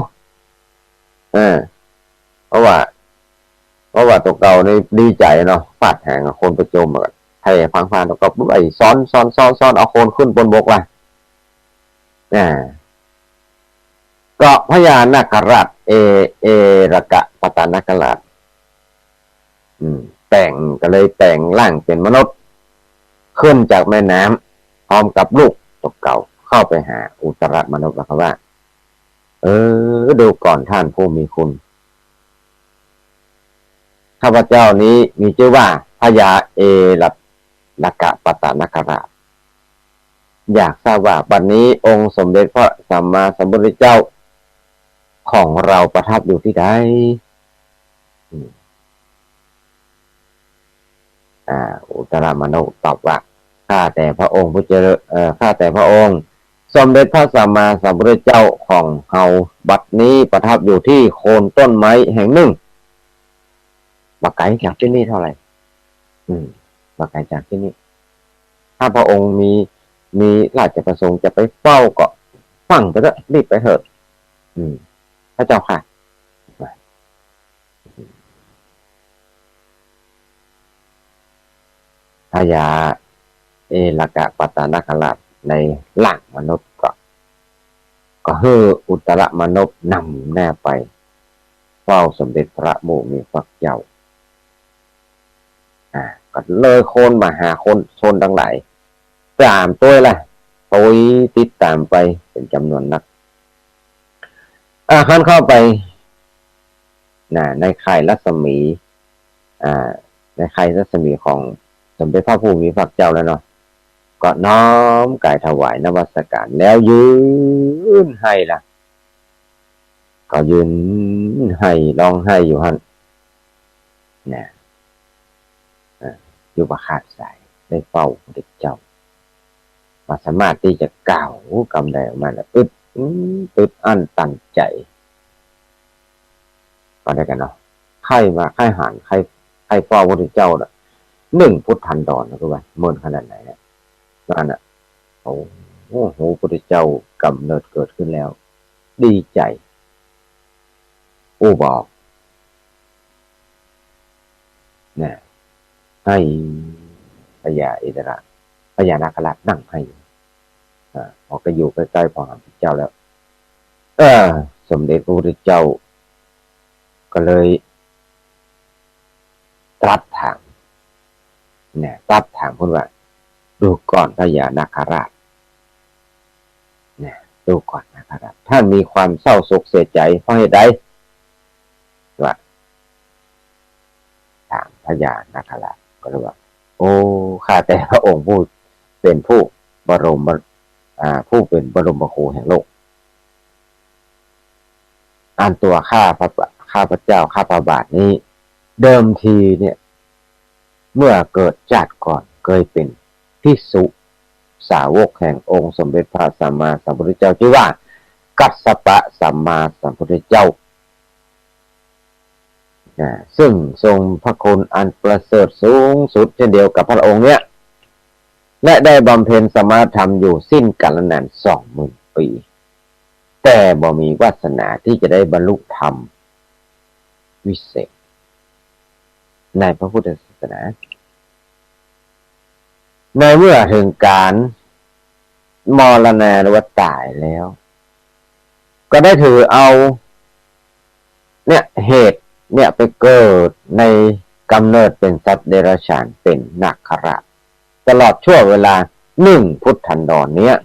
าะว่าตกเก่านี่ดีใจเนาะฟาดแหงคนไปจมให้พังพานตกเก่าปุ๊บไอ้ซ้อนเอาคนขึ้นบนบกว่ะก็พญานาคราชเอระกะปตานาคราชก็เลยแต่งร่างเป็นมนุษย์ขึ้นจากแม่น้ำพร้อมกับลูกตกเก่าเข้าไปหาอุตรมานพแล้วครับว่าดูก่อนท่านผู้มีคุณข้าพเจ้านี้มีชื่อว่าพญาเอระกะปตานาคราชอยากทราบว่าบัดนี้องค์สมเด็จพระสัมมาสัมพุทธเจ้าของเราประทับอยู่ที่ใดอุตรมานพตอบว่าข้าแต่พระองค์ผู้เจริญข้าแต่พระองค์สมเด็จพระสัมมาสัมพุทธเจ้าของเฮาบัดนี้ประทับอยู่ที่โคนต้นไม้แห่งหนึ่งบักไก่จากที่นี่เท่าไหร่บักไก่จากที่นี่ถ้าพระองค์มีราชประสงค์จะไปเฝ้าก็ฟังไปเถอะรีบไปเถิดพระเจ้าค่ะ พญาเอลกะปัตตนาคราชในหลังมนุษย์ก็ให้อุตรมนุษย์นำแน่ไปเฝ้าสมเด็จพระผู้มีพระเจ้าก็เลยโคนมาหาคนชนทั้งหลายตามตัวล่ะตัวติดตามไปเป็นจำนวนนักขั้นเข้าไปในค่ายรัศมีในค่ายรัศมีของสมเด็จพระผู้มีพระเจ้าแล้วเนาะก็น้อมกายถวายนมัสการแล้วยืนให้ล่ะก็ยืนให้ร้องให้อยู่หั่นนะอยู่ประคาดสายได้เฝ้าพระเจ้ามาสามารถที่จะกล่าวคำใดออกมาแล้วอึดอั้นตันใจก็ได้กันเนาะไข่มาไข่หันไข่เฝ้าพระเจ้าน่ะ1 พุทธันดรนะทุกท่านเมื่อขนาดไหนเนี่ยนั่นน่ะโอ้โหพระเจ้ากำเนิดเกิดขึ้นแล้วดีใจบอกเนี่ยให้พญาอินทระพญานาคราชนั่งให้พอก็อยู่ใกล้ๆพระเจ้าแล้วสมเด็จพระพุทธเจ้าก็เลยตรัสถามพูดว่าดูก่อนพญานาคราชดูก่อนนาคราชท่านมีความเศร้าโศกเสียใจเพราะเหตุใดว่าถามพญานาคราชก็เลยว่าโอ้ข้าแต่พระองค์ผู้เป็นผู้บรมผู้เป็นบรมครูแห่งโลกอันตัวข้าพระเจ้าข้าพระบาทนี้เดิมทีเนี่ยเมื่อเกิดชาติก่อนเคยเป็นภิกษุสาวกแห่งองค์สมเด็จพระสัมมาสัมพุทธเจ้าชื่อว่ากัสสปะสัมมาสัมพุทธเจ้าซึ่งทรงพระคุณอันประเสริฐสูงสุดเช่นเดียวกับพระองค์เนี่ยและได้บำเพ็ญสมาธรรมอยู่สิ้นกาลนาน 20,000 ปีแต่บ่มีวาสนาที่จะได้บรรลุธรรมวิเศษในพระพุทธศาสนาในเมื่อถึงการมรณะหรือว่าตายแล้วก็ได้ถือเอาเหตุไปเกิดในกำเนิดเป็นสัตว์เดรัจฉานเป็นนาคราชตลอดช่วงเวลา1 พุทธันดรเนี้ย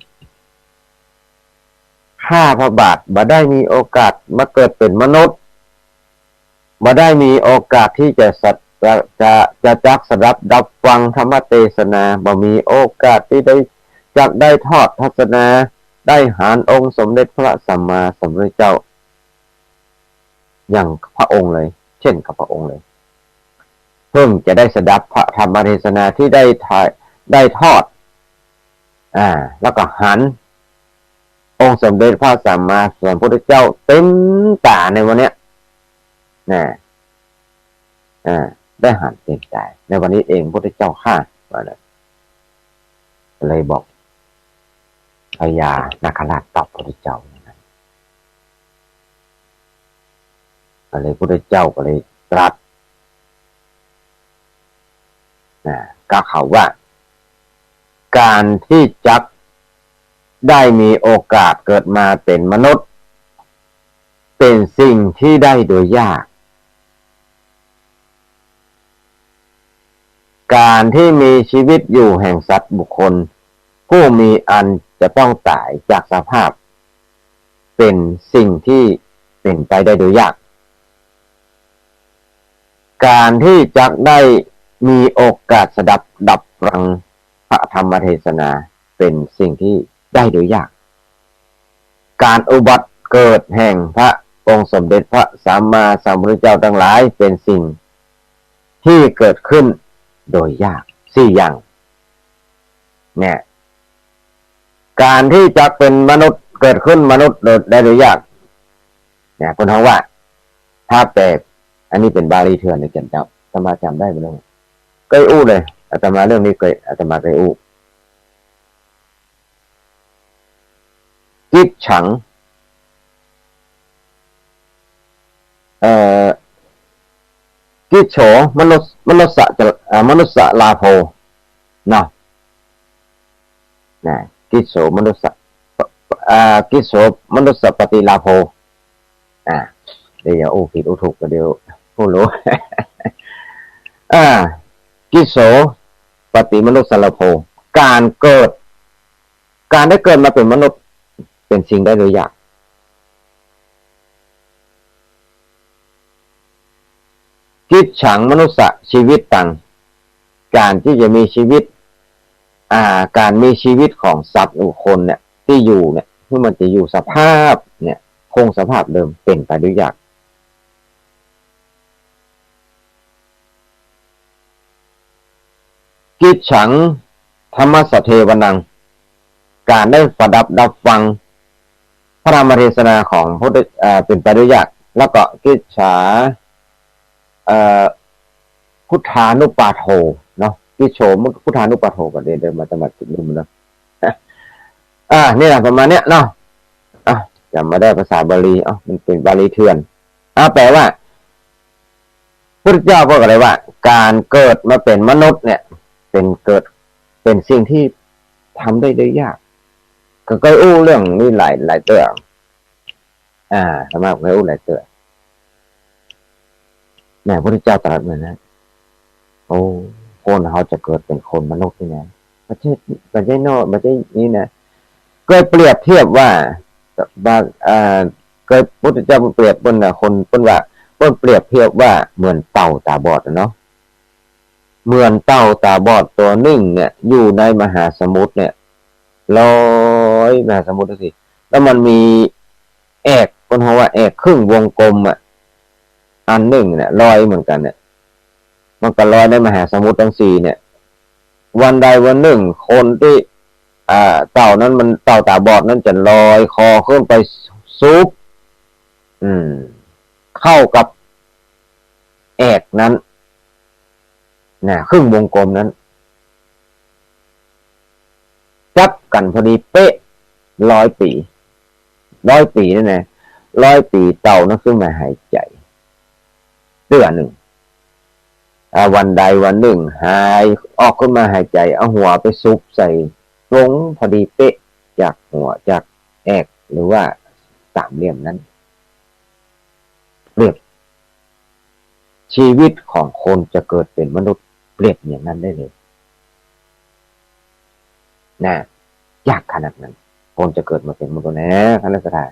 ข้าพระบาทบ่ได้มีโอกาสมาเกิดเป็นมนุษย์บ่ได้มีโอกาสที่จะจักสดับดับฟังธรรมเทศนาบ่มีโอกาสที่ได้ทอดทัศนาได้หาองค์สมเด็จพระสัมมาสัมพุทธเจ้าอย่างพระองค์เลยเช่นกับพระองค์เลยเพิ่งจะได้สดับพระธรรมเทศนาที่ได้ทอดแล้วก็หันองค์สมเด็จพระสัมมาสัมพุทธเจ้าเต็มตาในวันเนี้ยได้หันเต็มตาในวันนี้เองพระพุทธเจ้าข้าว่าเลยบอกพญานาคราชตอบพระพุทธเจ้าก็เลยพระพุทธเจ้าก็เลยตรัสก็เขาว่าการที่จักได้มีโอกาสเกิดมาเป็นมนุษย์เป็นสิ่งที่ได้โดยยากการที่มีชีวิตอยู่แห่งสัตว์บุคคลผู้มีอันจะต้องตายจากสภาพเป็นสิ่งที่เป็นไปได้โดยยากการที่จักได้มีโอกาสสดับดับฟังพระธรรมเทศนาเป็นสิ่งที่ได้โดยยากการอุบัติเกิดแห่งพระองค์สมเด็จพระสัมมาสัมพุทธเจ้าทั้งหลายเป็นสิ่งที่เกิดขึ้นโดยยาก4 อย่างเนี่ยการที่จะเป็นมนุษย์เกิดขึ้นมนุษย์ได้โดยยากเนี่ยคนท้องว่าถ้าแปลอันนี้เป็นบาลีเถื่อนในเกี่ยนเจ้าอาตมาจำได้ไหมลูกเคยอู้เลยอาตมาเรื่องนี้อาตมาเคยอู้กิจฉังกิจโฉมนุษย์ลาโภ เนาะนะกิโสมนุสสะกิโสมนุสสปฏิลาโภเดี๋ยวผิดถูกก็เดี๋ยวผู้รู้ กิโสปฏิมนุสสลาโภการเกิดการได้เกิดมาเป็นมนุษย์เป็นสิ่งได้โดยยากกิจฉังมนุษย์ชีวิตตังการที่จะมีชีวิตการมีชีวิตของสัตว์หรือคนเนี่ยที่อยู่เนี่ยที่มันจะอยู่สภาพเนี่ยคงสภาพเดิมเป็นไปด้วยยากกิจฉังธรรมสเทวนังการได้ประดับฟังพระธรรมเทศนาของพระเป็นไปด้วยยากแล้วก็กิจฉาพุทธานุปาโทเนาะกิโฉมพุทธานุปาโทก็เดินมาจะมาจุดนึงนะนี่แหละประมาณเนี้ยเนาะจำมาได้ภาษาบาลีมันเป็นบาลีเถื่อนแปลว่าพระเจ้าบอกอะไรว่าการเกิดมาเป็นมนุษย์เนี่ยเป็นสิ่งที่ทำได้ยากก็เคยเรื่องนี้หลายเตื้อสามารถเคยหลายเตื้อแม่พระเจ้าตรัสมานะคนเขาจะเกิดเป็นคนมนุษย์นี่นะไม่ใช่นอกไม่ใช่นี่นะเคยเปรียบเทียบว่าเคยพระเจ้าเปรียบคนว่าเปรียบเทียบว่าเหมือนเต่าตาบอดเนาะเหมือนเต่าตาบอดตัวหนึ่งเนี่ยอยู่ในมหาสมุทรเนี่ยลอยมหาสมุทรสิแล้วมันมีแอกคนเขาว่าแอกครึ่งวงกลมอันหนึ่งเนี่ยลอยเหมือนกันเนี่ยมันก็ลอยในมหาสมุทรทั้งสี่เนี่ยวันใดวันหนึ่งคนที่เต่านั้นมันเต่าตาบอดนั้นจะลอยคอขึ้นไปซุบเข้ากับแอกนั้นครึ่งวงกลมนั้นจับกันพอดีเป๊ะ100 ปีนั่นนะ100 ปีเต่านั้นขึ้นมาหายใจเดือนหนึ่งวันใดวันหนึ่งหายออกขึ้นมาหายใจเอาหัวไปซุบใส่ตรงพอดีเป๊ะจากหัวจากแอกหรือว่าสามเหลี่ยมนั้นเปรียบชีวิตของคนจะเกิดเป็นมนุษย์เปรียบอย่างนั้นได้เลยยากขนาดนั้นคนจะเกิดมาเป็นมนุษย์คณะสัตยา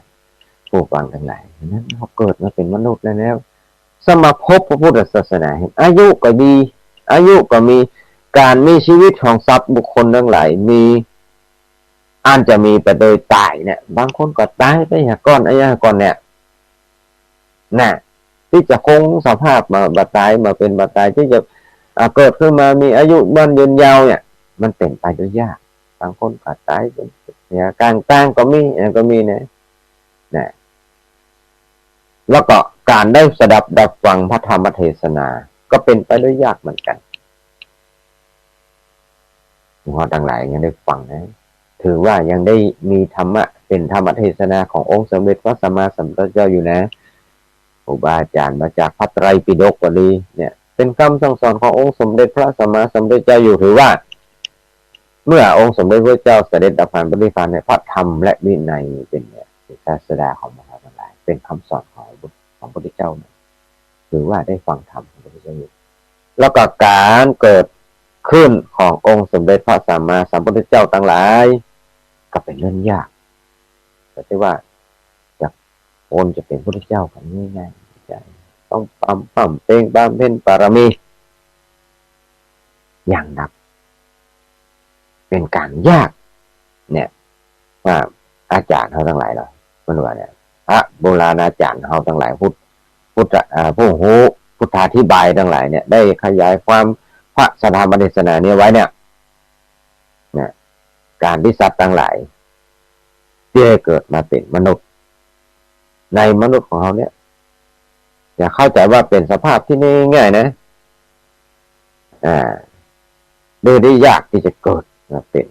ผู้ฟังทั้งหลายนั้นเขาเกิดมาเป็นมนุษย์แล้วสมาพบพระพุทธศาสนาอายุก็ดีอายุก็มีการมีชีวิตของทรัพย์บุคคลทั้งหลายมีอันจะมีไปโดยตายเนี่ยบางคนก็ตายไปก่อนเนี่ยที่จะคงสภาพมาบัดตายมาเป็นบัดตายที่จะเกิดขึ้นมามีอายุมั่นยืนยาวเนี่ยมันเป็นไปด้วยยากบางคนก็ตายเป็นเนี่ยกลางก็มีนะแล้วก็การได้สดับฟังพระธรรมเทศนาก็เป็นไปด้วยยากเหมือนกันหัวต่างหลายยังได้ฟังนะถือว่ายังได้มีธรรมะเป็นธรรมเทศนาขององค์สมเด็จพระสัมมาสัมพุทธเจ้าอยู่นะครูบาอาจารย์มาจากพระไตรปิฎกก็ดีเนี่ยเป็นคำสั่งสอนขององค์สมเด็จพระสัมมาสัมพุทธเจ้าอยู่ถือว่าเมื่อองค์สมเด็จพระเจ้าเสด็จดับขันธ์ปรินิพพานในพระธรรมและวินัยเป็นศาสดาของมหาทั้งหลายเป็นคำสอนของพระพุทธเจ้าถือว่าได้ฟังธรรมของพระพุทธเจ้าอยู่แล้วก็การเกิดขึ้นขององค์สมเด็จพระสัมมาสัมพุทธเจ้าทั้งหลายก็เป็นเรื่องยากแต่ที่ว่าจากคนจะเป็นพระพุทธเจ้ากันง่ายๆต้องปั๊มเพ่งบำเพ็ญบารมีอย่างหนักเป็นการยากเนี่ยว่าอาจารย์เขาทั้งหลายเรามันว่าเนี่ยพระโบราณอาจารย์เขาทั้งหลายผู้รู้พุทธาธิบายทั้งหลายเนี่ยได้ขยายความพระธรรมเทศนานี้ไว้เนี่ยการที่สัตว์ทั้งหลายที่ได้เกิดมาเป็นมนุษย์ในมนุษย์ของเขาเนี่ยอย่าเข้าใจว่าเป็นสภาพที่ง่ายๆนะโดยได้ยากที่จะเกิดมาเป็น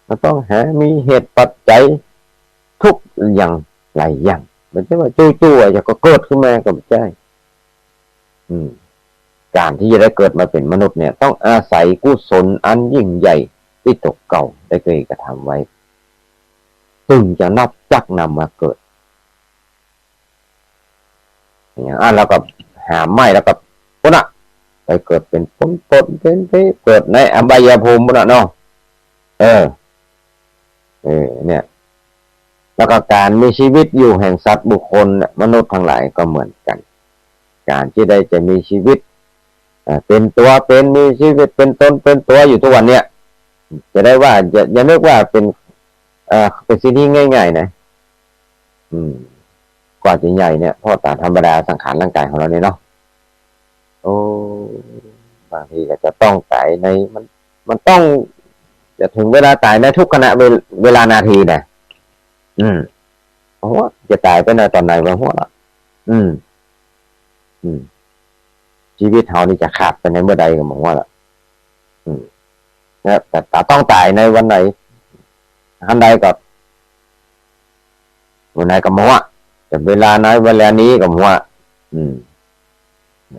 มันต้องมีเหตุปัจจัยทุกอย่างหลายอย่างมันจะว่าจู่ๆจะก็เกิดขึ้นมาก็ไม่ใช่ การที่จะได้เกิดมาเป็นมนุษย์เนี่ยต้องอาศัยกุศลอันยิ่งใหญ่ที่ตกเก่าได้เคยกระทำไว้ซึ่งจะนับจักนำมาเกิดอย่างแล้วก็หาไม้แล้วก็พุ่นอ่ะไปเกิดเป็นต้นเป็นที่เกิดในอบายภูมิพุ่นอ่ะเนาะเนี่ยแล้วก็การมีชีวิตอยู่แห่งสัตว์บุคคลมนุษย์ทั้งหลายก็เหมือนกันการที่ได้จะมีชีวิตเป็นตัวเป็นมีชีวิตเป็นตนเป็นตัวอยู่ทุกวันเนี่ยจะได้ว่าอย่านึกว่าเป็นสิ่งที่ง่ายๆนะกว่าจะใหญ่เนี่ยเพราะตามธรรมดาสังขารร่างกายของเราเนี่ยเนาะโอ้บางทีก็จะต้องตายในมันต้องจะถึงเวลาตายในทุกขณะเวลานาทีนะเพราะว่าจะตายไปในตอนไหนวะเพราะว่าชีวิตเขานี่จะขาดไปในเมื่อใดก็มองว่าล่ะเนี่ยแต่ต้องตายในวันไหนทันใดกับวันไหนก็มองว่าแต่เวลาไหนเวลานี้ก็มองว่า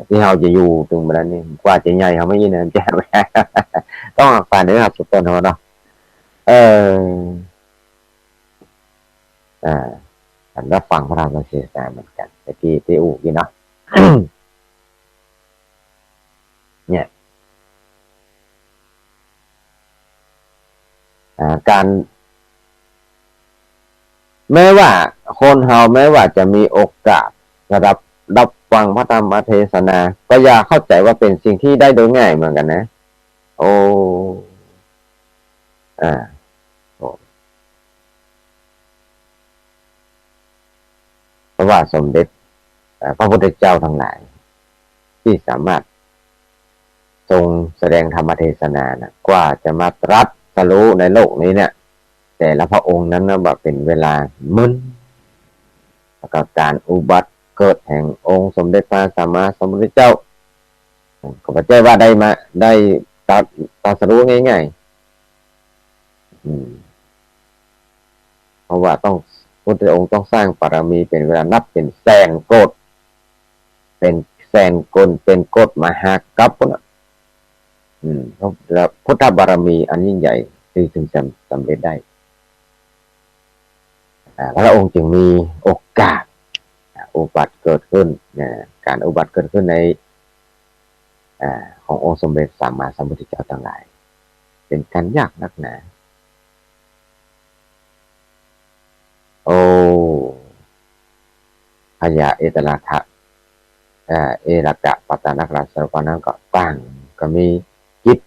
ที่เขาจะอยู่ถึงเวลานี้กว่าจะใหญ่เขาไม่ยินนะแจ้งไปต้องผ่านเนื้อหาสุดต้นเขาเนาะฉันก็ฟังพระธรรมเทศนาเหมือนกันแต่ที่อู่กินเนาะ เนี่ยการแม้ว่าคนเฮาแม้ว่าจะมีโอกาสรับฟังพระธรรมเทศนาก็อย่าเข้าใจว่าเป็นสิ่งที่ได้โดยง่ายเหมือนกันนะเพราะว่าสมเด็จพระพุทธเจ้าทั้งหลายที่สามารถทรงแสดงธรรมเทศนานะกว่าจะมาตรัสรู้ในโลกนี้เนี่ยแต่ละพระองค์นั้นนะว่าเป็นเวลามึนแล้วก็การอุบัติเกิดแห่งองค์สมเด็จพระสัมมาสัมพุทธเจ้าก็ไม่ใช่ว่าได้ตรัสรู้ง่ายๆเพราะว่าต้องพระองค์ต้องสร้างบารมีเป็นเวลานับเป็นแสนโกฏเป็นแสนกลเป็นโกฏมหากัปปะแล้วพุทธบารมีอันยิ่งใหญ่ที่ถึงสำเร็จได้พระองค์จึงมีโอกาสอุบัติเกิดขึ้นการอุบัติเกิดขึ้นในขององค์สมเด็จสัมมาสัมพุทธเจ้าทั้งหลายเป็นการยากนักหนาพญาเอตระทะเอระกะปัตตานกราชสปานั้นก็ตั้งก็มีจิต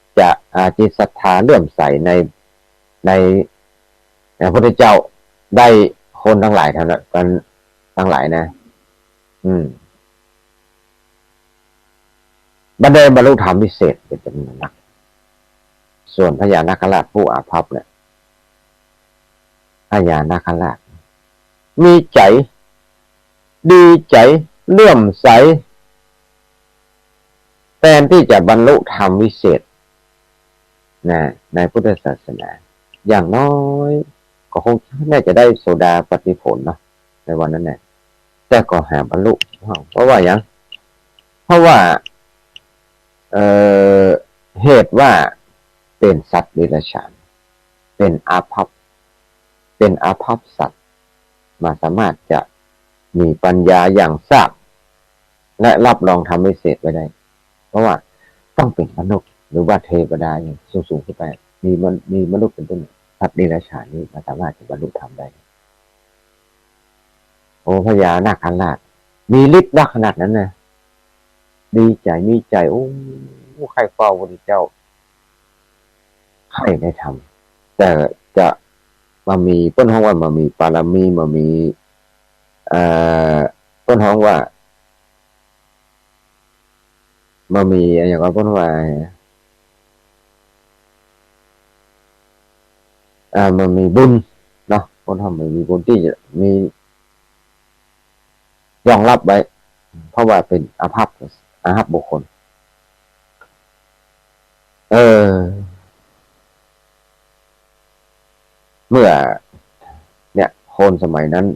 ศรัทธาเลื่อมใสในพระพุทธเจ้าได้คนทั้งหลายทั้งหลายนะบันไดบรรลุธรรมพิเศษเป็นจำนวนนักส่วนพญานาคราชผู้อาภัพเนี่ยพญานาคราชมีใจดีใจเลื่อมใสแทนที่จะบรรลุธรรมวิเศษในพุทธศาสนาอย่างน้อยก็คงน่าจะได้โสดาปัตติผลเนาะในวันนั้นแหละแต่ก็หาบรรลุเพราะว่าอย่างเพราะว่าเหตุว่าเป็นสัตว์เดรัจฉานเป็นอาภัพสัตว์มาสามารถจะมีปัญญาอย่างทราบและรับรองทำให้เสร็จไปได้เพราะว่าต้องเป็นมนุษย์หรือว่าเทวดาอย่างสูงขึ้นไปมีมนุษย์เป็นต้นสัตว์เดรัจฉานนี้มาสามารถจะบรรลุธรรมได้พญานาคราชมีฤทธิ์นักขนาดนั้นนะดีใจมีใจใครเฝ้าพระพุทธเจ้าให้ได้ทำแต่จะมามีต้นห้องว่ามามีปารมีมามีต้นห้องว่ามามีอย่างว่าต้นว่ามันมีบุญเนาะคนทำมันมีบุญที่จะมีรองรับไว้เพราะว่าเป็นอาภัพบุคคลเมื่อเนี่ยคนสมัยนั้น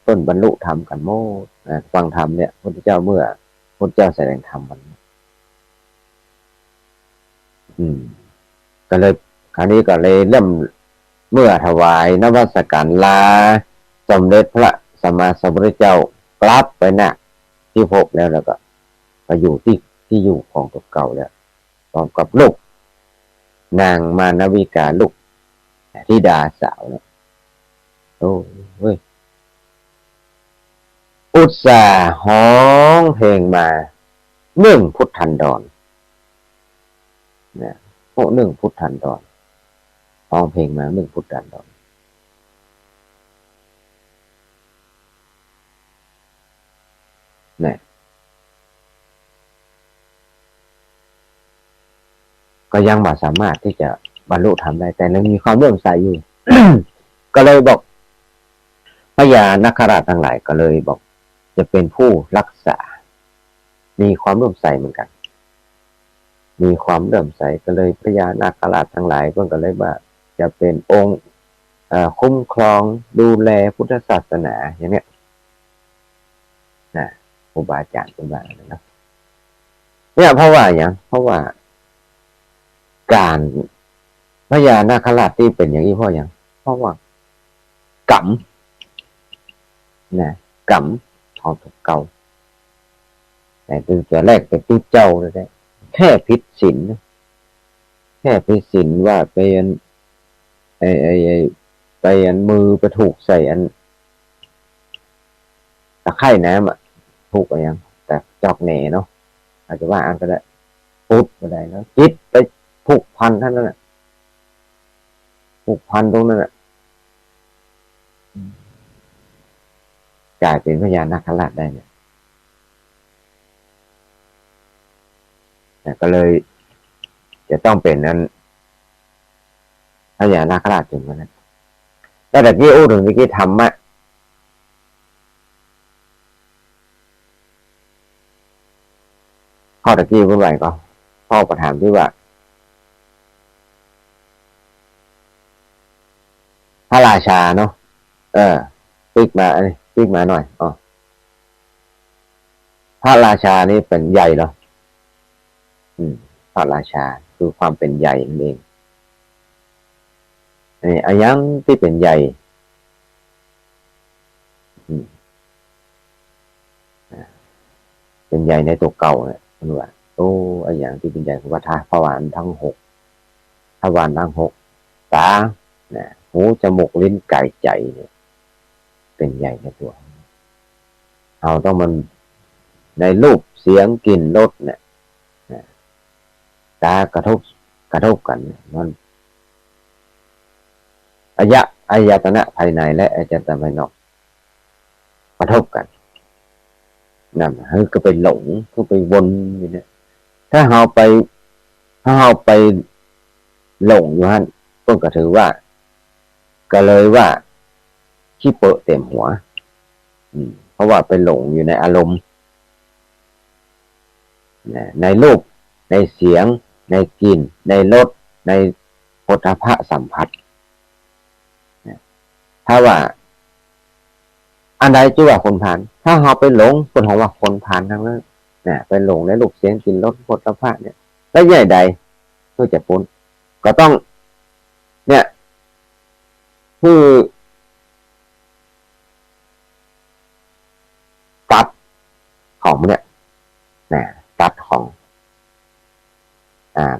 ต้นบรรลุธรรมกันโมดฟังธรรมเนี่ยพระพุทธเจ้าเมื่อพระพุทธเจ้าแสดงธรรมมัน ก็เลยคราวนี้ก็เลยเริ่มเมื่อถวายนมัสการลาสมเด็จพระสัมมาสัมพุทธเจ้ากลับไปน่ะที่พบแล้วก็ไปอยู่ที่อยู่ของเก่าแล้วพร้อมกับลูกนางมานวิกาลูกธิดาสาวเนี่ยโอ้เฮ้ยอุตส่าห์ฮ้องเพลงมาเนื่องพุทธันดรนะโอ้เนื่องพุทธันดรฮ้องเพลงมาเนื่องพุทธันดรเนี่ยก็ยังไม่สามารถที่จะบรรลุธรรมได้แต่ยังมีความเลื่อมใสอยู่ ก็เลยบอกพญานาคราชทั้งหลายก็เลยบอกจะเป็นผู้รักษามีความเลื่อมใสเหมือนกันมีความเลื่อมใสก็เลยพญานาคราชทั้งหลายก็เลยว่าจะเป็นองค์คุ้มครองดูแลพุทธศาสนาอย่างเนี้ยนะครูบาอาจารย์เป็นแบบนั้นนะเนี่ยเพราะว่าอย่างเพราะว่าการพญานาคราชที่เป็นอย่างนี้เพราะอย่างเพราะว่ากรรมนะกรรมของเก่าแต่ถึงจะแรกเป็นตู้เจ้าเลยได้แค่ผิดศีลแค่ผิดศีลว่าไปอันไปอันมือไปถูกใส่อันตะไคร่น้ำถูกไปยังแต่จอกแหน่เนาะอาจจะว่าอันก็ได้ปุ๊บก็ได้แล้วจิตไปผูกพันท่านนั่นแหละผูกพันตรงนั้นแหละกลายเป็นพญานาคราชได้เนี่ยก็เลยจะต้องเป็นนั้นพญานาคราชถึงวันนั้นแต่ตะกี้อู้ถึงตะกี้ธรรมะข้อตะกี้พูดไว้ก็พ่อประถามที่ว่าพระราชาเนาะปิกมาหน่อยพระราชานี่เป็นใหญ่เหรอพระราชาคือความเป็นใหญ่นั่นเองนี่อายังที่เป็นใหญ่เป็นใหญ่ในตัวเก่าเนี่ยมันว่าโอ้อายังที่เป็นใหญ่คือว่าทวารทั้ง6ทวารทั้ง6ตาเนี่ยหูจมูกลิ้นกายใจเนี่ยเป็นใหญ่ในตัวเราต้องมันในรูปเสียงกลิ่นรสเนี่ยตากระทบกันมันอายตนะภายในและอายตนะภายนอกกระทบกันนั่นก็ไปหลงก็ไปวนอยู่เนี่ยถ้าเราไปหลงอยู่ฮั่นก็ถือว่าก็เลยว่าขี้เปอะเต็มหัวเพราะว่าไปหลงอยู่ในอารมณ์ในรูปในเสียงในกลิ่นในรสในโผฏฐัพพะสัมผัสถ้าว่าอันใดที่ว่าคนผ่านถ้าเราไปหลงคนของว่าคนผ่านทั้งนั้นไปหลงในรูปเสียงกลิ่นรสโผฏฐัพพะเนี่ยแล้วใหญ่ใดก็จะพ้นก็ต้องเนี่ยคือตัดของเนี่ยตัดของ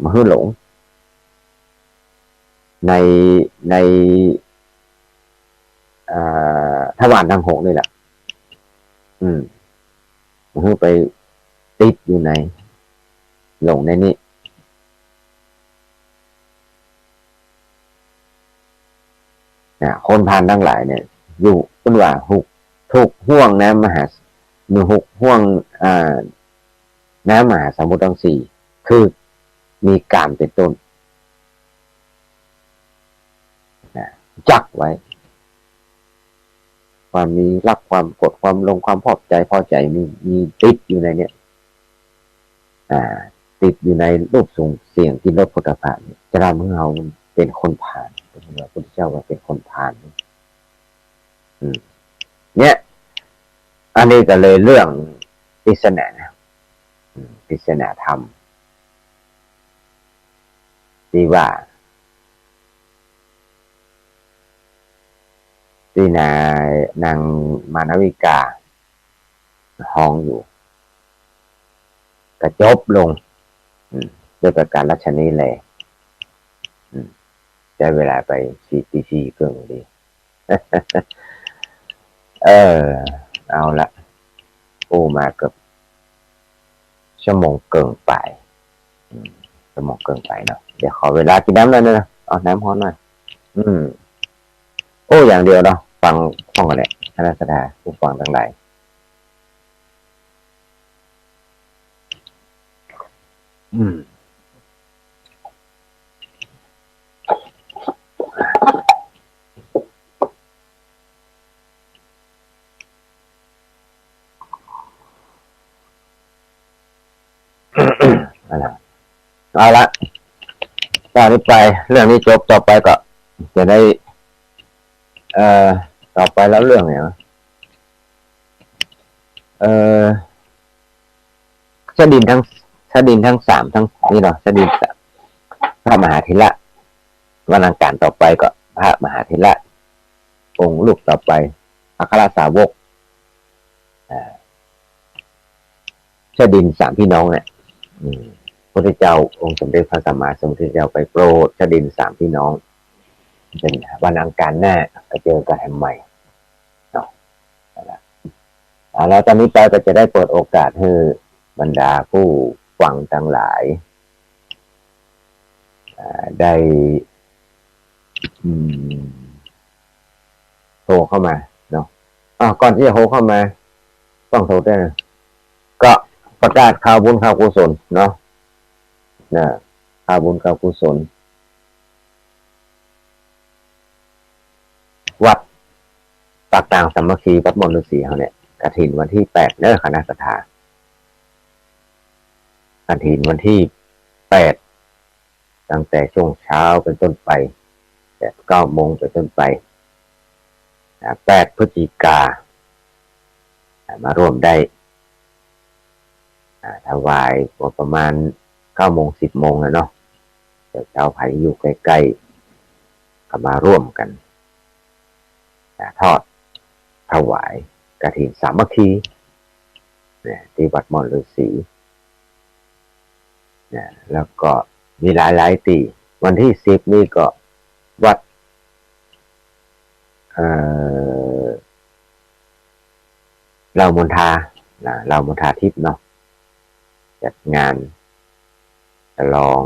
มาให้หลงในทวารทั้ง6นี่แหละมาให้ไปติดอยู่ในหลงในนี้คนพาลทั้งหลายเนี่ยอยู่คุณว่าถูกห่วงน้ำมหาห่วงน้ำมหาสมุทรทั้ง4คือมีกามเป็นต้นจักไว้ความมีรักความกดความลงความพอใจมีติดอยู่ในเนี้ยติดอยู่ในรูปทรงเสียงกินรสโผฏฐัพพะจะทำให้เราเป็นคนผ่านพระพุทธเจ้าว่าเป็นคนผ่านเนี่ยอันนี้ก็เลยเรื่องปริศนาธรรม ที่ว่าที่นางมานวิกาห้องอยู่กระจบลงด้วยประการรัชนีแลใช้เวลาไป4 ตี 4เครื่องดี เอาละโอ้มาเกือบชั่วโมงเกินไปชั่วโมงเกินไปเนาะเดี๋ยวขอเวลากินน้ำหน่อยนะเอาน้ำร้อนหน่อยโอ้อย่างเดียวเนาะฟังฟังกันแหละคณะสัตยาผู้ฟังทั้งหลายเอาละตอนนี้ไปเรื่องนี้จบต่อไปก็จะได้ต่อไปแล้วเรื่องไหนวะชดินทั้งสามทั้งนี่เนาะชดินพระมหาเถระวันอังคารต่อไปก็พระมหาเถระองค์ลูกต่อไปอัครสาวกชดินสามพี่น้องเนี่ยพระพุทธเจ้าองค์สมเด็จพระสัมมาสัมพุทธเจ้าไปโปรดชดินสามพี่น้องเป็นวันอังคารหน้าก็เจอกันใหม่เนาะแล้วตอนนี้ไปก็จะได้เปิดโอกาสให้บรรดาผู้ฟังทั้งหลายได้โทรเข้ามาเนาะก่อนที่จะโทรเข้ามาต้องโทรด้วยนะก็ประกาศข่าวบุญข่าวกุศลเนาะข่าวบุญข่าวกุศลวัดปากต่างสามัคคีวัดมนต์ฤาษีเขาเนี่ยกฐินวันที่8เด้อคณะสัตยากฐินวันที่8ตั้งแต่ช่วงเช้าเป็นต้นไป9 โมงเป็นต้นไป8 พฤศจิกามาร่วมได้ถวายประมาณ9 โมง 10 โมงแล้วเนาะเช้าไผ่อยู่ใกล้ๆก็มาร่วมกันทอดถวายกฐินสามัคคีที่วัดมนต์ฤาษีแล้วก็มีหลายตีวันที่10นี่ก็วัดเหล่ามนทาเหล่ามนทาทิพย์เนาะจัดงานลอง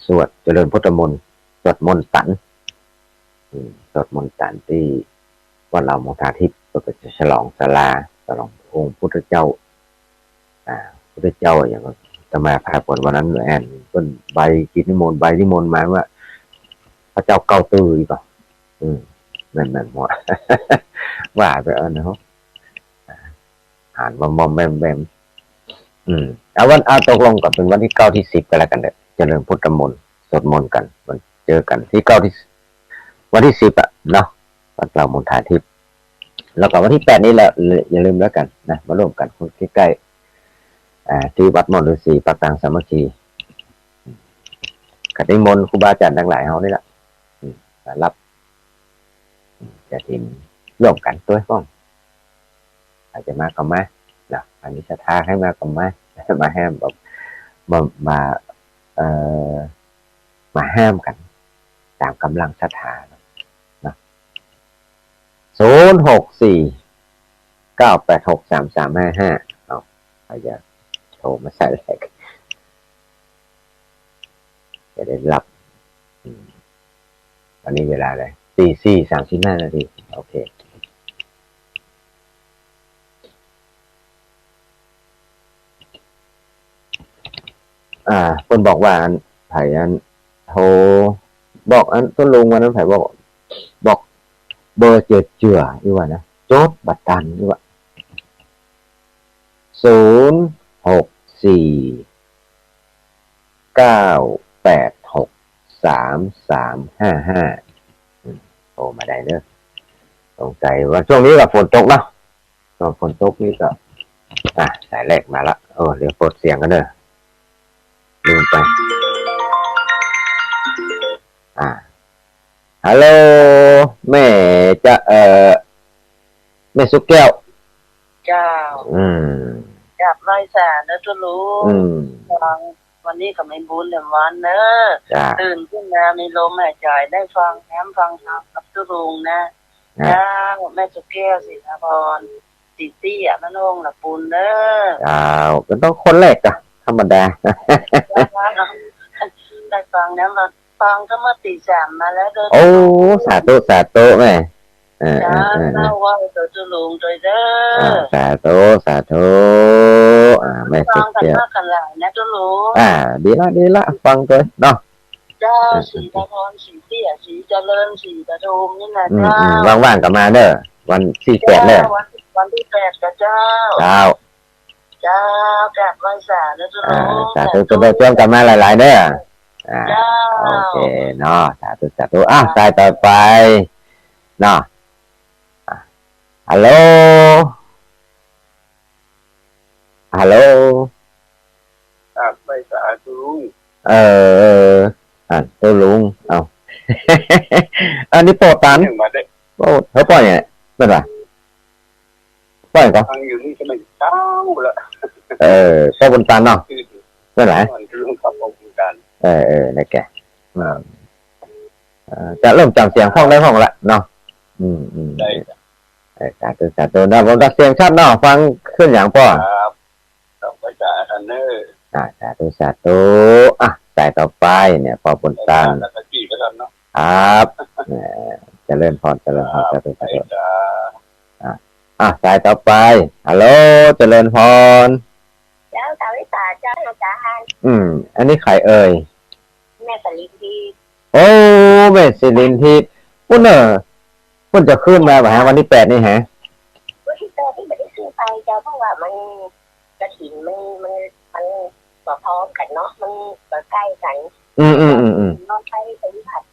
สวดเจริญพุทธมนต์สวดมนต์ตันสวดมนต์ตันที่วัดเหล่ามนทาทิพย์ก็จะฉลองศาลาฉลององค์พุทธเจ้าพุทธเจ้าอย่างจะมาพาผลวันนั้นแอนต้นใบกินนิมนต์ใบนิมนต์มาว่าพระเจ้าเก้าตื้ออีกป่ะนั่นหมดว่าไปนะครับอ่านมอมแบมเอาวันตกลงกับเป็นวันที่9 ที่ 10กันแล้วกันเด้อเจริญพุทธมนต์สวดมนต์กันมันเจอกันที่9ที่วันที่10เนาะวัดเหล่ามนทาทิพย์แล้วก็วันที่8นี้แหละอย่าลืมแล้วกันนะมาร่วมกันคนใกล้ๆที่วัดมนต์ฤาษีปากต่างสามัคคีกับนิมนต์ครูบาอาจารย์ทั้งหลายเฮานี่แหละรับจะทินร่วมกันตัวฟ้องอาจจะมาก็มาอันนี้ศรัทธาให้มาก็มาห้ามแบบมาห้ามกันตามกำลังศรัทธานะ064-986-3355เอาใครจะโทรมาใส่แรกจะได้รับวันนี้เวลาอะไร4:35 นาทีโอเคคนบอกว่าไผ่โทรบอกต้นลุงวันนั้นไผ่บอกเบอร์เจืออีว่านะโจทย์บัตรตันอีว่า064-986-3355โทรมาได้เนอะสงสัยว่าช่วงนี้กับฝนตกเนาะตอนฝนตกนี่ก็สายแรกมาละเดี๋ยวกดเสียงกันเนอะลืมไป ฮัลโหลแม่จะแม่สุกแก้วเจ้าอยากไล่แสนนะทุลุงฟังวันนี้ก็ไม่บุญเดี๋ยววันเนอะตื่นขึ้นมามีลมหายใจได้ฟังแถมฟังธรรมกับทุลุงนะจ้าแม่สุกแก้วสิทพรติเตี้ยนั่นองละปุนเนอะก็ต้องคนแรกอะธรรมดาได้ฟังนะมาฟังก็เมื่อตีสามมาแล้วเด้อโอ้สาธุสาธุแม่จ้าเล่าว่าตัวทุลุงตัวเด้อสาธุสาธุแม่สุกแก้วฟังกันหลายนะทุลุงดีละฟังตัวเนาะเจ้าสีตะพรสีเตี้ยสีเจริญสีตะทูมนี่นะเจ้าว่างๆกับมาเด้อวันที่8เลยวันที่8กับเจ้าแกะไว้สาธุทุลุงสาธุก็ได้เพิ่มกันมาหลายๆเด้อโอเคเนาะสาธุสายต่อไปเนาะฮัลโหลไปสาธุตัวลุงเอาอันนี้โปรตันโอ้เขาปล่อยเนี่ยเป็นไรปล่อยก็ฟังอยู่นี่จะไม่เช้าละก็บนตันเนาะเป็นไรครับบนตันนี่แกจะเริ่มจำเสียงห้องได้ห้องละเนาะได้สาธุนะผมรับเสียงชัดเนาะฟังขึ้นอย่างพ่อครับต้องไปจ่ายอันเนอร์สาธุสายต่อไปเนี่ยพอบนตันครับเจริญพรสาธุสายต่อไปฮัลโหลเจริญพรเจ้าสาวิตาเจ้าอาจารย์อันนี้ใครเอ่ยแม่สลินทีโอ้แม่สลินทีพุ่นพุ่นจะขึ้นมาแบบวันที่8นี่ฮะวันที่8ที่ไม่ได้ขึ้นไปเจ้าเพราะว่ามันกระถิ่นมันพร้อมกันเนาะมันใกล้กันน้องไป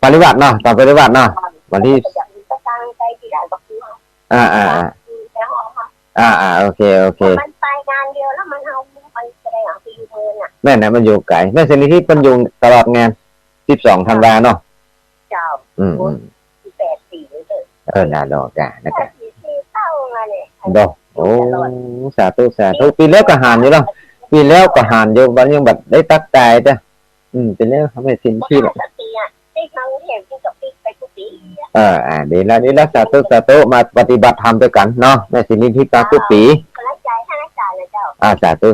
ปฏิบัติเนาะตอนปฏิบัติเนาะวันที่ก็ตั้งใจที่ได้ก็คือโอเคมันไปงานเดียวแล้วมันเอาไปแสดงออกที่เมืองอ่ะแม่นะมันอยู่ไกลแม่เซนิที่มันอยู่ตลอดงาน12ธันวาเนาะเจ้า8 ปีเลยน่าดอกนะครับเข้ามาเนี่ยดอกโอ้สาธุปีแล้วก็หานอยู่แล้วปีแล้วก็หานอยู่วันยังแบบได้ตักใจจ้ะเป็นแล้วทำให้สิ้นที่แล้วดีแล้วสาธุมาปฏิบัติธรรมด้วยกันเนาะแม่สิริทิพย์ทุกปีสาธุ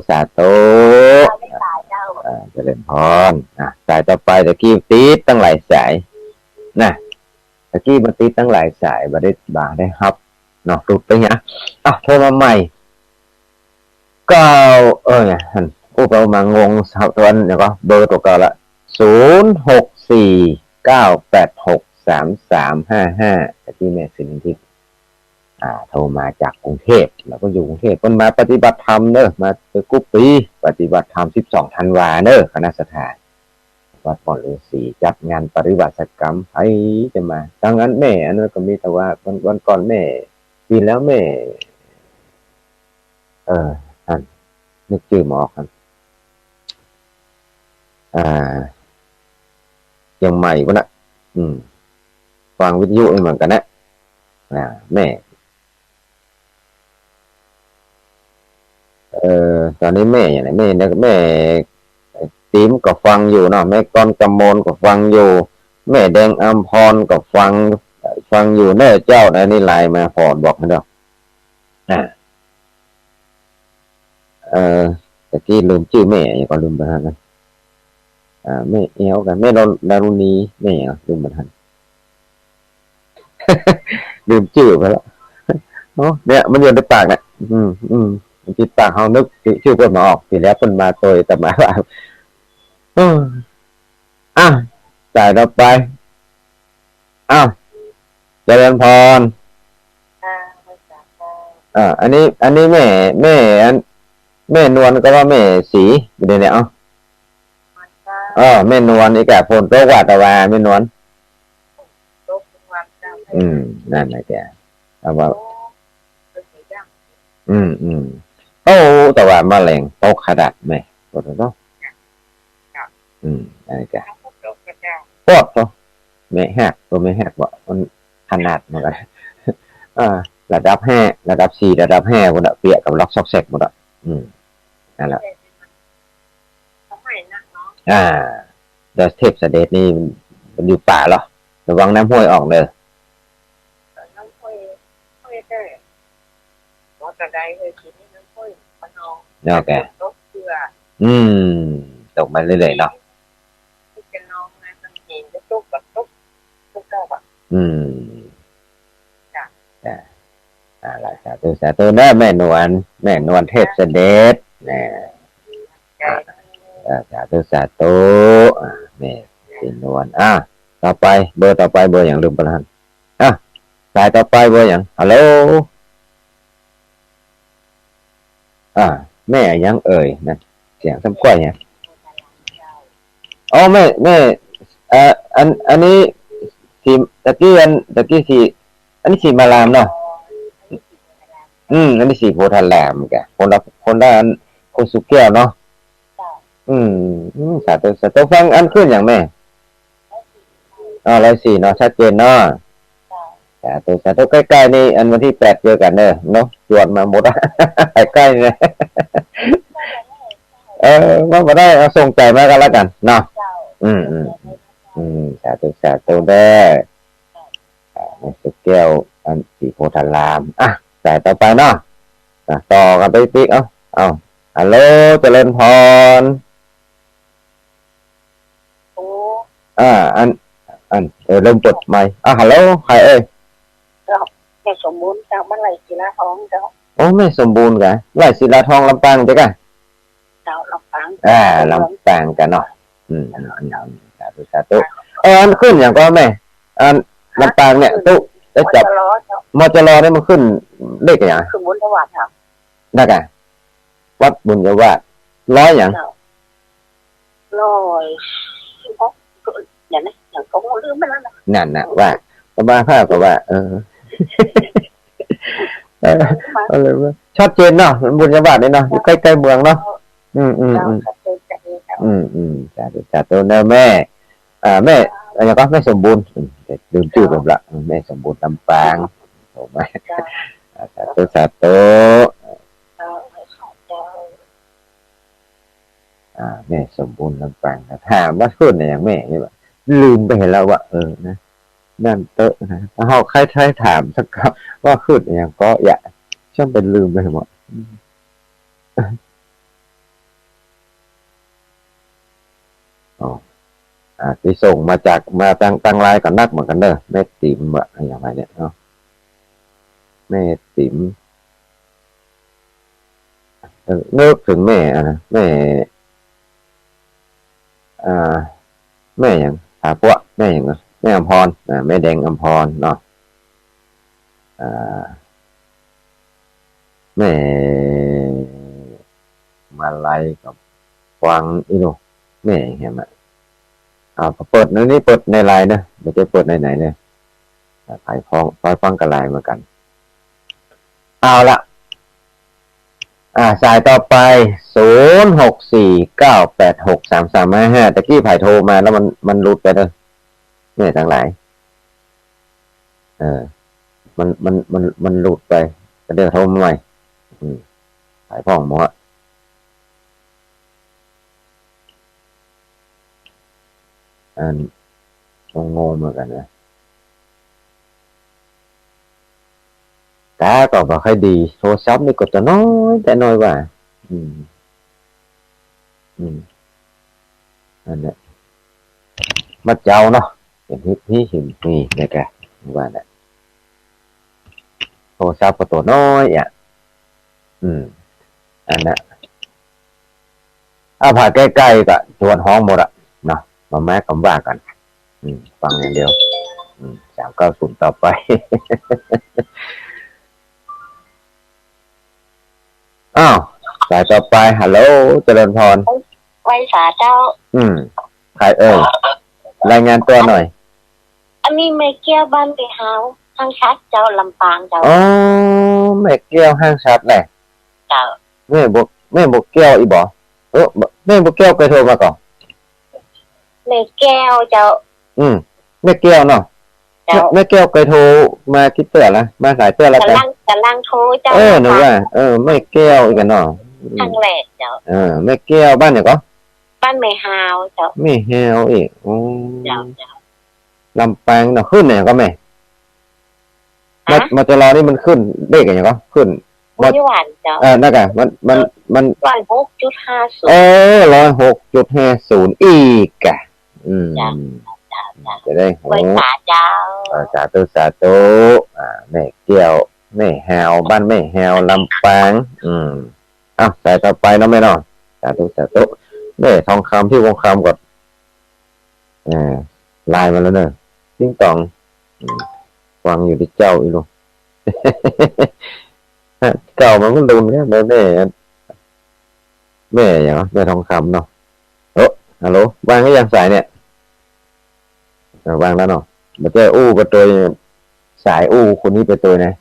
เจริญพรสายต่อไปตะกี้ตีตั้งหลายสายนะตะกี้มันตีตั้งหลายสายบ่ได้ครับเนาะตุดไปเนี้ยโทรมาใหม่ก็เนี่ยก็มางงสาวตัวนี้ก็เบอร์ตัวเก่าละ0649863355ที่แม่สิริทิพย์โทรมาจากกรุงเทพแล้วก็อยู่กรุงเทพเพิ่นมาปฏิบัติธรรมเด้อมากุ๊ปปีปฏิบัติธรรม12ธันวาเด้อคณะสถานวัดป่อฤาษีจัดงานปฏิบัติกรรมให้จะมาดังนั้นแม่อันนั้นก็มีแต่ว่าวันก่อนแม่ปีแล้วแม่นึกชื่อหมอกันยังใหม่วะนะฟังวิทยุเหมือนกันนะแม่ตอนนี้แม่อย่างไรแม่ติ๋มก็ฟังอยู่เนาะแม่ก้อนกำมลก็ฟังอยู่แม่แดงอัมพรก็ฟังอยู่เน้อเจ้าในนี่ไลน์มาพอบอกให้เด้อตะกี้ลืมชื่อแม่ยังก็ลืมไปทันนะแม่เอวกันแม่ดารุณีแม่ลืมไปทันลืมชื่อไปแล้วเนี่ยมันอยู่ในปากเนี่ยมันติดปากเขานึกชื่อคนมาออกทีแล้วคนมาโตยแต่มาว่าจ่ายต่อไปเจริญพรอันนี้แม่นวลก็ว่าแม่สีอยู่ในเนี่ยแม่นวลอีกแก่พลโตกว่าตะวาแม่นวลนั่นแหละแกเอาว่าแต่ว่ามาแรงโตขนาดไหมปวดเนาะอะไรแกปวดเนาะ แม่หักตัวแม่หักบ่มันขนาดเหมือนกันระดับ5ระดับ4ระดับ5หมดอะเปียกกับล็อกซอกแซกหมดอะนั่นแหละเดี๋ยวเทพเสด็จนี่มันอยู่ป่าเหรอระวังน้ำห้วยออกเลยน้ำห้วยได้ว่าจะได้เลยทีนี้น้ำห้วยปนองโอเคตกเกลือตกมาเรื่อยๆเนาะจะนองนะมันเห็นจะตกแบบตกเก้าแบบจ้ะอะไรสาธุนะแม่นวลเทพเสด็จนะสาธุแม่นวลต่อไปเบอร์ต่อไปเบอร์อย่างลืมประธานสายต่อไปเบอร์อย่างฮัลโหลแม่ยังเอ่ยนะเสียงซ้ำก้อยเนี่ยแม่อันนี้สีตะกี้สีอันนี้สีมารามเนาะอันนี้สีโพธารามแกคนละอันคนสุแก้วเนาะสาธุฟังอันขึ้นอย่างแม่104เนาะชัดเจนเนาะสาธุใกล้ๆนี่อันวันที่8เจอกันเนาะจวนมาหมดใกล้ๆเนี่ยว่าบ่ได้เอาส่งใจมากันแล้วกันเนาะสาธุได้ในสุแก้วอันสีโพธารามสายต่อไปเนาะต่อกันไปปิ๊กเอาฮัลโหลเจริญพรอันเริ่มเปิดไมค์ฮัลโหลใครเอ้ยแม่สมบูรณ์จากบ้านไหลศิลาทองเจ้าแม่สมบูรณ์กะไหลศิลาทองลำปางจ้ะกะเจ้าลำปางลำปางกันเนาะสาธุอันขึ้นอย่างก็แม่ลำปางเนี่ยตุ๊ได้จับมจรเนี่ยมันขึ้นเลขอย่างขึ้นบุญทวารครับได้กะวัดบุญยวาส100อย่างอย่างนั้นอย่างเขาลืมไปแล้วนะนั่นน่ะว่าประมาณ5ก็ว่าอะไรวะชัดเจนเนาะบุญยวาสนี่เนาะอยู่ใกล้ๆเมืองเนาะสาธุนะแม่แม่อะไรก็แม่สมบูรณ์ลืมชื่อผมละแม่สมบูรณ์ลำปางถูกไหมสาธุแม่สมบูรณ์ลำปางถามว่าขึ้นอย่างแม่ใช่ป่ะลืมไปเห็นแล้วว่านะนั่นเตอะนะเขาใครถามสักคำว่าขึ้นอย่างก็อย่าช่างเป็นลืมไปหมดที่ส่งมาจากมาตั้งไลน์กับนักเหมือนกันเด้อแม่ติ๋มอะอย่างไรเนี่ยเนาะแม่ติ๋มนึกถึงแม่นะแม่อย่างพวกแม่อย่างแม่อำพรแม่แดงอำพรเนาะแม่มาไล่กับกวางอีโนแม่เห็นไหมเปิดนี่เปิดในไลน์นะไม่ใช่เปิดในไหนเนี่ยขายฟังกับไลน์เหมือนกันเอาละสายต่อไป0649863355ตะกี้ไผ่โทรมาแล้วมันหลุดไปเลยเนี่ยทั้งหลายมันหลุดไปก็เดี๋ยวโทรมาใหม่ไผ่พ่องหมงงเหมือนกันนะตาก็บ่ค่อยดีโทรศัพท์นี่ก็จะน้อยแต่น้อยว่าอันนี้มัดเจ้าเนาะอย่างที่เห็นนี่เนี่ยแกว่าเนี่ยโทรศัพท์ก็ตัวน้อยอันนั้นผ่าใกล้ๆก็ชวนห้องหมดอะเนาะมาแม่คำว่ากันฟังอย่างเดียว390ต่อไปสายต่อไปฮัลโหลเจริญพรไว้สาเจ้าใครรายงานตัวหน่อยอันนี้แม่เกี้ยวบ้านไปหาห้างชัดเจ้าลำปางเจ้าแม่เกี้ยวห้างชัดเลยเจ้าแม่บกแก้วอีบ่แม่บกแก้วเคยโทรมาก่อนแม่แก้วเจ้า แม่แก้วเนาะ เจ้า แม่แก้วเคยโทรมาคิดเตือนละมาสายเตือนแล้ว กำลังโทรเจ้า หนูว่าแม่แก้วอีกกันเนาะ ครั้งแรกเจ้า แม่แก้วบ้านเนี่ยก็ บ้านไม่ฮาวเจ้า แม่แฮวอีกเจ้าลำปางเนาะขึ้นเนี่ยก็แม่มาจะรอนี่มันขึ้นเลขอย่างก็ขึ้น ไม่หวานเจ้านั่นไงมัน 106.50อีกอ่ะจะได้ไว้สาเจ้าสาธุแม่เกี่ยวแม่แฮวบ้านแม่แฮวลำปางใส่ต่อไปเนาะแม่เนาะสาธุแม่ทองคำที่วงคำก่อนลายมาแล้วเนอะติ้งตองฟังอยู่ที่เจ้าอีลูกเก่ามันก็ดุนเนี่ยแม่อย่างแม่ทองคำเนาะฮัลโหลวางก็ยังสายเนี่ยวางแล้วเนาะมาเจออู้ไปตัวสายอู้คนนี้ไปตัวนะ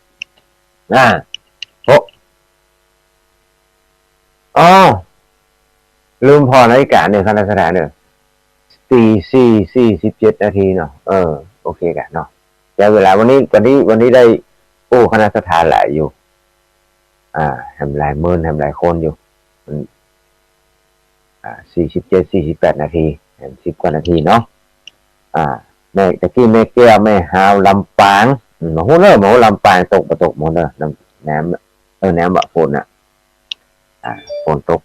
ลืมพอนาฬิกาเนี่ยคณะสถานเนี่ย4:47 นาทีเนาะโอเคกันเนาะแต่เวลาวันนี้ได้อู้คณะสถานหลายอยู่ทำหลายหมื่นทำหลายคนอยู่47-48 นาที10 กว่านาทีเนาะแม่ตะกี้แม่แก้วแม่ฮาวลำปางหมูเนอหมูลำปางตกหมูเนอน้ำน้ำบะฝนฝนตก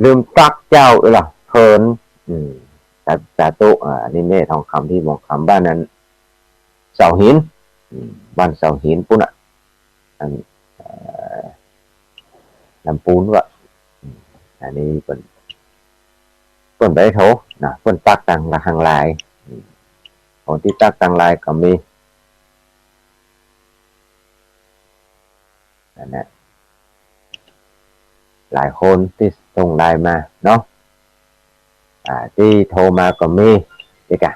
ลืมตักเจ้าหรอเขินสาธุนี่แม่ทองคำที่บอกคำบ้านนั้นเสาหินบ้านเสาหินปุ่นลำปูนวะอันนี้เป็นได้โถนะเป็นตักตังละทางลายคนที่ตักตังลายก็มีนั่นแหละหลายคนที่ส่งไลน์มาเนาะที่โทรมาก็มีดีกะ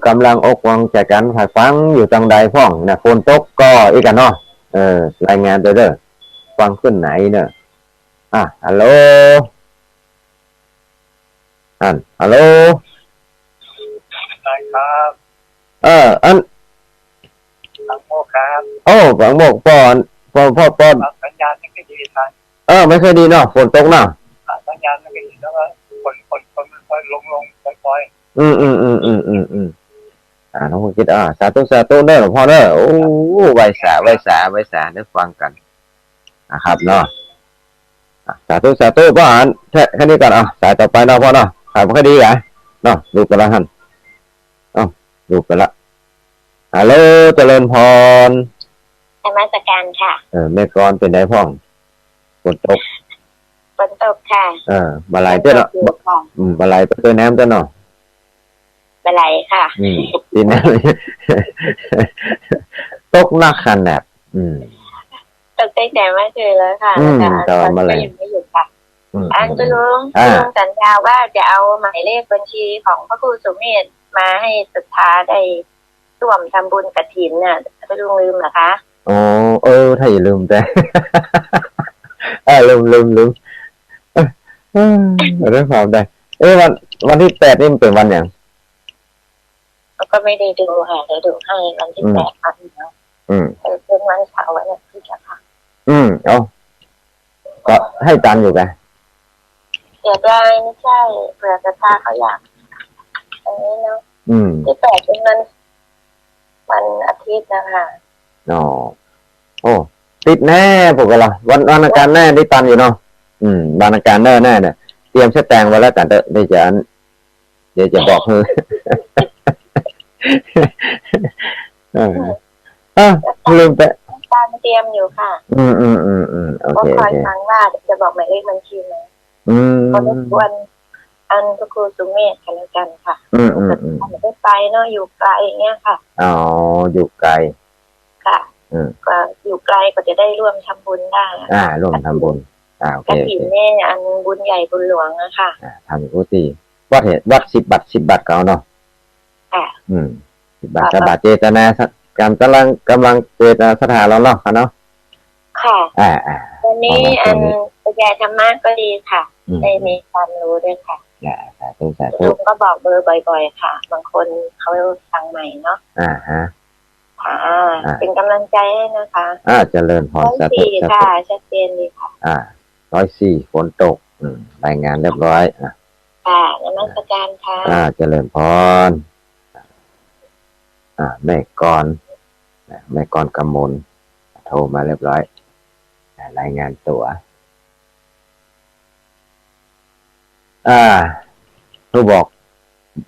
กำลังอกวังจากกันผ่าฟังอยู่จังใดพ่องนะฝนตกก็อีกกันเนาะรายงานเด้อฟังขึ้นไหนเนอะฮัลโหลฮัลโหลใช่ครับอันบางโมกครับบางโมกพ่อสัญญาณไม่ค่อยดีครับไม่ค่อยดีเนาะฝนตกเนาะสัญญาณไม่ค่อยดีแล้วก็คนค่อยลงปล่อยน้องคิดสาธุเด้อหลวงพ่อเด้อโอ้ไวสาได้ฟังกันนะครับเนาะสาธุพ่ออ่านแค่นี้ก่อนสายต่อไปเนาะพ่อเนาะขายไม่ค่อยดีเนาะดูกันละดูกันละฮัลโหลเจริญพรนมัสการค่ะแม่กรเป็นไงพ่องฝนตกค่ะมาลายเจ้าเนาะมาลายไปตัวน้ำเจ้าเนาะมาลายค่ะตีน้ำตกหนักขนาดตกใจแต่ไม่เคยเลยค่ะแต่มาลายยังไม่หยุดค่ะคุณลุงสัญญาว่าจะเอาหมายเลขบัญชีของพระครูสุเมธมาให้ศรัทธาได้ร่วมทำบุญกฐินน่ะคุณลุงลืมเหรอคะถ้าอย่าลืมแต่ลืมเรื่องความได้วันที่8นี่มันเป็นวันอย่างก็ไม่ได้ดูค่ะเดี๋ยวดูให้วันที่8ค่ะเป็นวันเสาร์วันอาทิตย์ค่ะก็ให้ตันอยู่ไงเสียดายไม่ใช่เผื่อศรัทธาเขาอยากอันนี้เนาะที่8เป็นวันอาทิตย์นะคะติดแน่พวกเราวันอาการแน่ได้ตันอยู่เนาะวันอาการแน่เนี่ยเตรียมเช็ดแตงไว้แล้วกันเดี๋ยวจะบอกคือลืมไปการเตรียมอยู่ค่ะโอเคคอยฟังว่าจะบอกหมายเลขบัญชีไหมก็รบกวนอันพระครูสุเมธกันแล้วกันค่ะไม่ได้ไปเนาะอยู่ไกลอย่างเงี้ยค่ะอยู่ไกลค่ะก็อยู่ไกลก็จะได้ร่วมทำบุญได้ร่วมทำบุญโอเคกฐินเนี่ยอันบุญใหญ่บุญหลวงนะคะทำกุฏิวัด10 บาทเก่าเนาะ10 บาทกับเจตนาการกำลังเจตนาสถานเราเนาะเนาะค่ะวันนี้อันปัญญาธรรมะก็ดีค่ะได้มีความรู้ด้วยค่ะ สาธุสาธุ ลุงก็บอกเบอร์บ่อยๆค่ะบางคนเขาฟังใหม่เนาะ ฮะค่ะเป็นกำลังใจให้นะคะเจริญพรสาธุค่ะชัดเจนดีค่ะ104ฝนตกรายงานเรียบร้อยค่ะนมัสการค่ะเจริญพรแม่กรกมลโทรมาเรียบร้อยรายงานตัวผู้บอก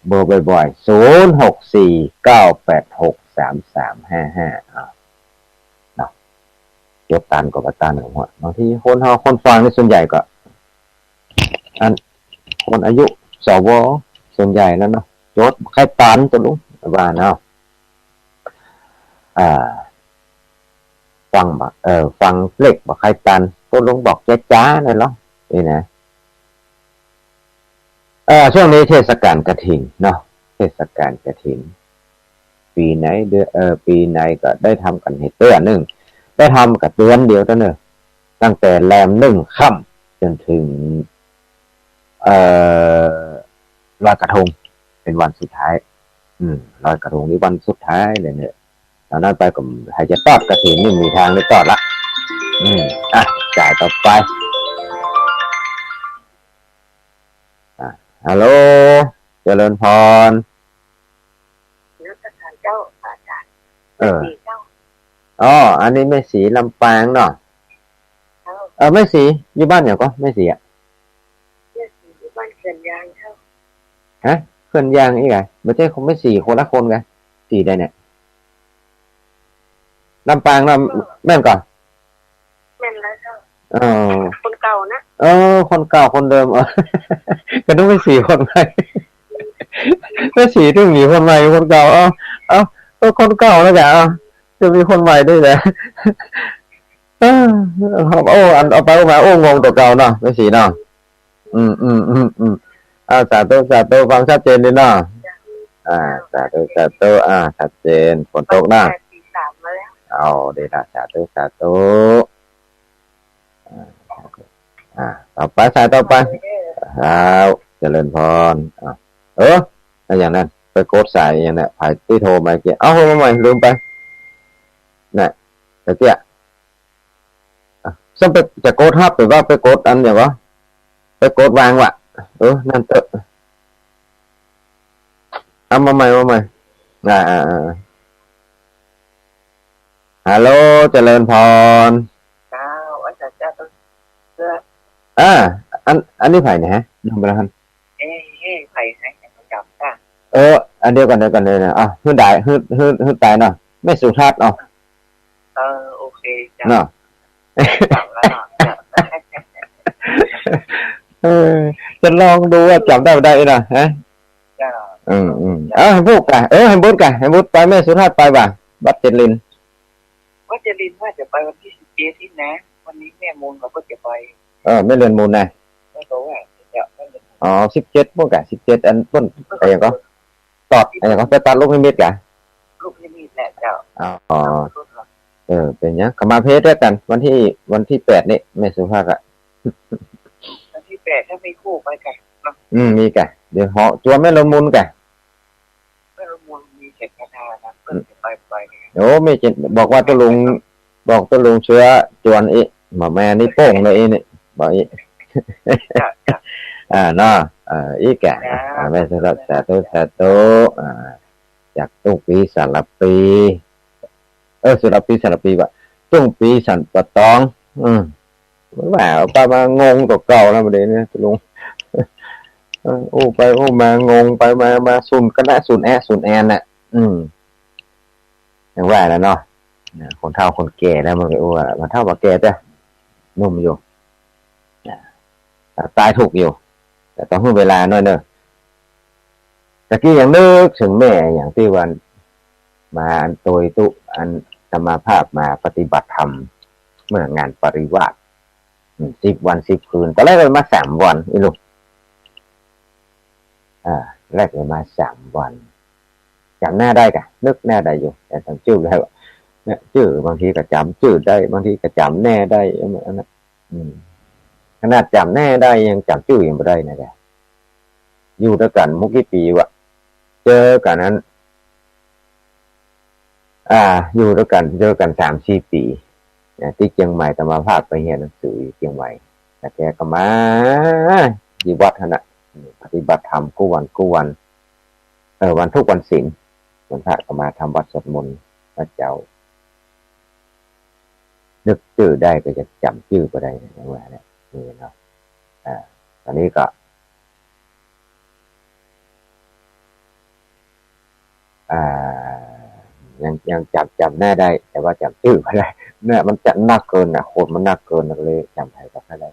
เบอร์บ่อยๆ0649863355เนาะยกตันกับตันของหัวบางทีคนฟังในส่วนใหญ่ก็คนอายุสวส่วนใหญ่แล้วเนาะยศใครตันตัวลุงว่าเนาะฟังเล็กบอกใครตันตัวลุงบอกจ้าเลยเหรอนี่นะช่วงนี้เทศกาลกฐินเนาะเทศกาลกฐินปีไหนปีไหนก็ได้ทำกันให้เตือนหนึ่งได้ทำกับเตือนเดียวเท่านั้นตั้งแต่แรม1 ค่ำจนถึงลอยกระทงเป็นวันสุดท้ายลอยกระทงนี่วันสุดท้ายเลยเนี่ยตอนนั้นไปก็ใครจะตอดกฐินนี่มีทางได้ตอดละจ่ายต่อไปฮัลโหลเจริญพรนักการเจ้าอาจารย์อันนี้แม่สีลำปางเนาะแม่สีอยู่บ้านอย่างก็แม่สีแม่สีอยู่บ้านเขื่อนยางเจ้าเขื่อนยางอีกไงไม่ใช่คงไม่สีคนละคนไงสีได้เนี่ยลำปางเนาะแม่นก่อนแม่นแล้วเจ้าคนเก่านะคนเก่าคนเดิมก็ต้องไปสีคนใหม่ไม่สีถึงมีคนใหม่คนเก่าก็คนเก่าแล้วแกจะมีคนใหม่ด้วยแหละเอาไปมางงตัวเก่าเนาะไม่สีเนาะสาธุฟังชัดเจนดีเนาะสาธุชัดเจนฝนตกนะดีละสาธุต่อไปสายต่อไปเจริญพรอย่างนั้นไปโกดสายอย่างนั้นไผ่ที่โทรมาเกี่ยโทรมาใหม่ลืมไปน่ะแต่เกี่ยซึ่งไปจะโกดฮับหรือว่าไปโกดอันอย่างวะไปโกดวางวะนั่นเถอะมาใหม่ฮัลโหลเจริญพรอาจารย์เจ้าอันนี้ไผ่เนี่ยฮะทำไปแล้วครับไผ่ให้จับค่ะอันเดียวกันเลยนะฮื้อได้ฮื้อตายเนาะไม่สุภาพเนาะโอเคจ้ะเนาะจะลองดูว่าจับได้นะฮะให้พูดกันให้พูดไปแม่สุภาพไปบ่าบัดเจริญว่าจะไปวันที่17ที่นะวันนี้แม่มูลเราก็จะไปไม่เรียนมูลนะ17พวกกัน17อันต้นอะไรอย่างก็ตอดอะไรอย่างก็ไปตัดลูกนิมิตกันลูกนิมิตแหละเจ้าเป็นเนี้ยขมาเพชรด้วยกันวันที่8นี่แม่สุภาพอะวันที่8ถ้ามีคู่ไปกันมีกันเดี๋ยวเหาะจัวแม่ลมูลกันแม่ลมูลมีเจ็ดคาถานะเพิ่นไปไม่เจ็ดบอกว่าตัวลุงเชื้อจวนอีหมอแม่นี่โป้งเลยนี่บอกอีเนาะอีกแกแม่สาธุจากตุ้งปีสารปีสารปีว่ะตุ้งปีสันปะตองว่าไปมางงตัวเก่าแล้วประเด็นนี้ลุงไปมางงไปมาซุนก็ได้ซุนแอนน่ะอย่างว่าแล้วเนาะคนเฒ่าคนแก่แล้วมันก็มันเฒ่ามาแก่จ้ะนุ่มอยู่ตายถูกอยู่แต่ต้องให้เวลาหน่อยเนอะตะกี้ยังนึกถึงแม่อย่างที่วันมาอันตัวตุอันธรรมภาพมาปฏิบัติธรรมเมื่องานปริวาส10 วัน 10 คืนตอนแรกเลยมา3 วันอีลูกแรกเลยมา3 วันจำหน้าได้กะนึกหน้าได้อยู่แต่จำชื่อได้เนี่ยชื่อบางทีก็จำชื่อได้บางทีก็จำแน่ได้อันนั้นขนาดจำแน่ได้ยังจำชื่อยังไม่ได้นะแก อยู่ด้วยกันมุกกี่ปีวะเจอกันนั้นอยู่ด้วยกันเจอกัน3-4 ปีที่เชียงใหม่แต่มาภาคไปเรียนหนังสือเชียงใหม่แต่แกก็มาที่วัดนะปฏิบัติธรรมกู้วันวันทุกวันศีลวันพระก็มาทำวัดสวดมนต์พระเจ้านึกชื่อได้ก็จะจำชื่อก็ได้อย่างว่าเนี่ยนี่เนาะตอนนี้ก็ยังจำแน่ได้แต่ว่าจำชื่อไม่ได้เนี่ยมันจะนักเกินนะโคตรมันนักเกินเลยจำไทยก็ไม่ได้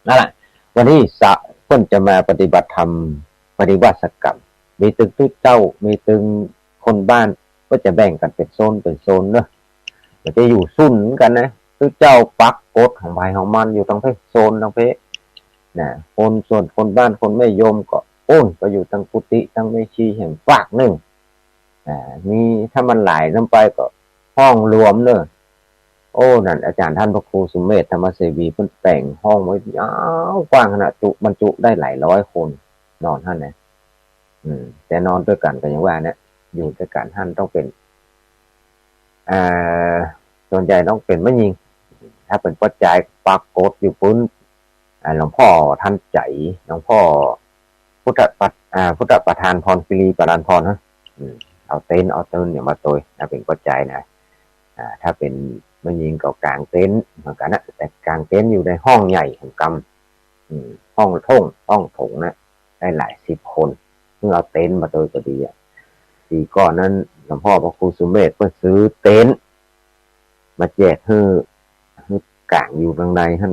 นั่นแหละวันนี้เพิ่นจะมาปฏิบัติธรรมปฏิบัติกรรมมีตึงทุกเจ้ามีตึงคนบ้านก็จะแบ่งกันเป็นโซนเนอะมันจะอยู่ซุ่นกันนะทุกเจ้าปักกฎของภายของมันอยู่ตรงเพศโซนตรงเพศนะคนส่วนคนบ้านคนไม่โยมก็โอ้ยก็อยู่ทั้งกุฏิทั้งไม่ชีแห่งฝากหนึ่งมีถ้ามันหลายน้ำไปก็ห้องรวมเนอะโอ้นั่นอาจารย์ท่านพระครูสุเมธธรรมเสวีเพิ่นแต่งห้องไว้ยาวกว้างขนาดบรรจุได้หลายร้อยคนนอนท่านนะแต่นอนด้วยกันก็อย่างว่าเนี่ยอยู่ด้วยกันท่านต้องเป็นส่วนใหญ่ต้องเป็นไม่ยิงถ้าเป็นปัจจัยปรากฏอยู่พื้นหลวงพ่อท่านใจหลวงพ่อพุทธประธานพรกิรีประธานพรนะเอาเต็นท์เอาเตินอย่างมาตัวถ้าเป็นปัจจัยนะถ้าเป็นไม่ยิงก็กลางเต็นท์เหมือนกันนะแต่กลางเต็นท์อยู่ในห้องใหญ่ของกรรมห้องถงนะได้หลาย10 คนเมื่อเอาเต็นท์มาตัวก็ดีปีก่อนนั้นหลวงพ่อพระครูสุเมธเพื่อซื้อเต็นท์มาแจกให้กลางอยู่ข้างในท่าน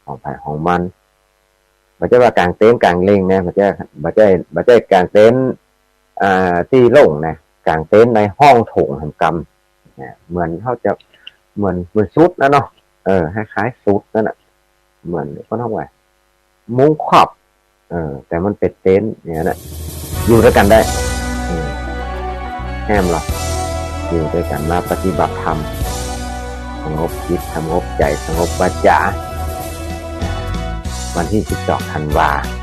ของภายของมันไม่ใช่ว่ากลางเต็นท์กลางเล้งนะไม่ใช่กลางเต็นท์ที่โล่งนะกลางเต็นท์ในห้องโถงแห่งกรรมเหมือนเขาจะเหมือนซุดนะเนาะคล้ายๆซุดนั่นแหละเหมือนก็เท่าไหร่มุ้งครอบแต่มันเป็นเต็นท์เนี่ยนะอยู่ด้วยกันได้แฮมหรออยู่ด้วยกันมาปฏิบัติธรรมสงบจิตสงบใจสงบวาจาวันที่12 ธันวาคม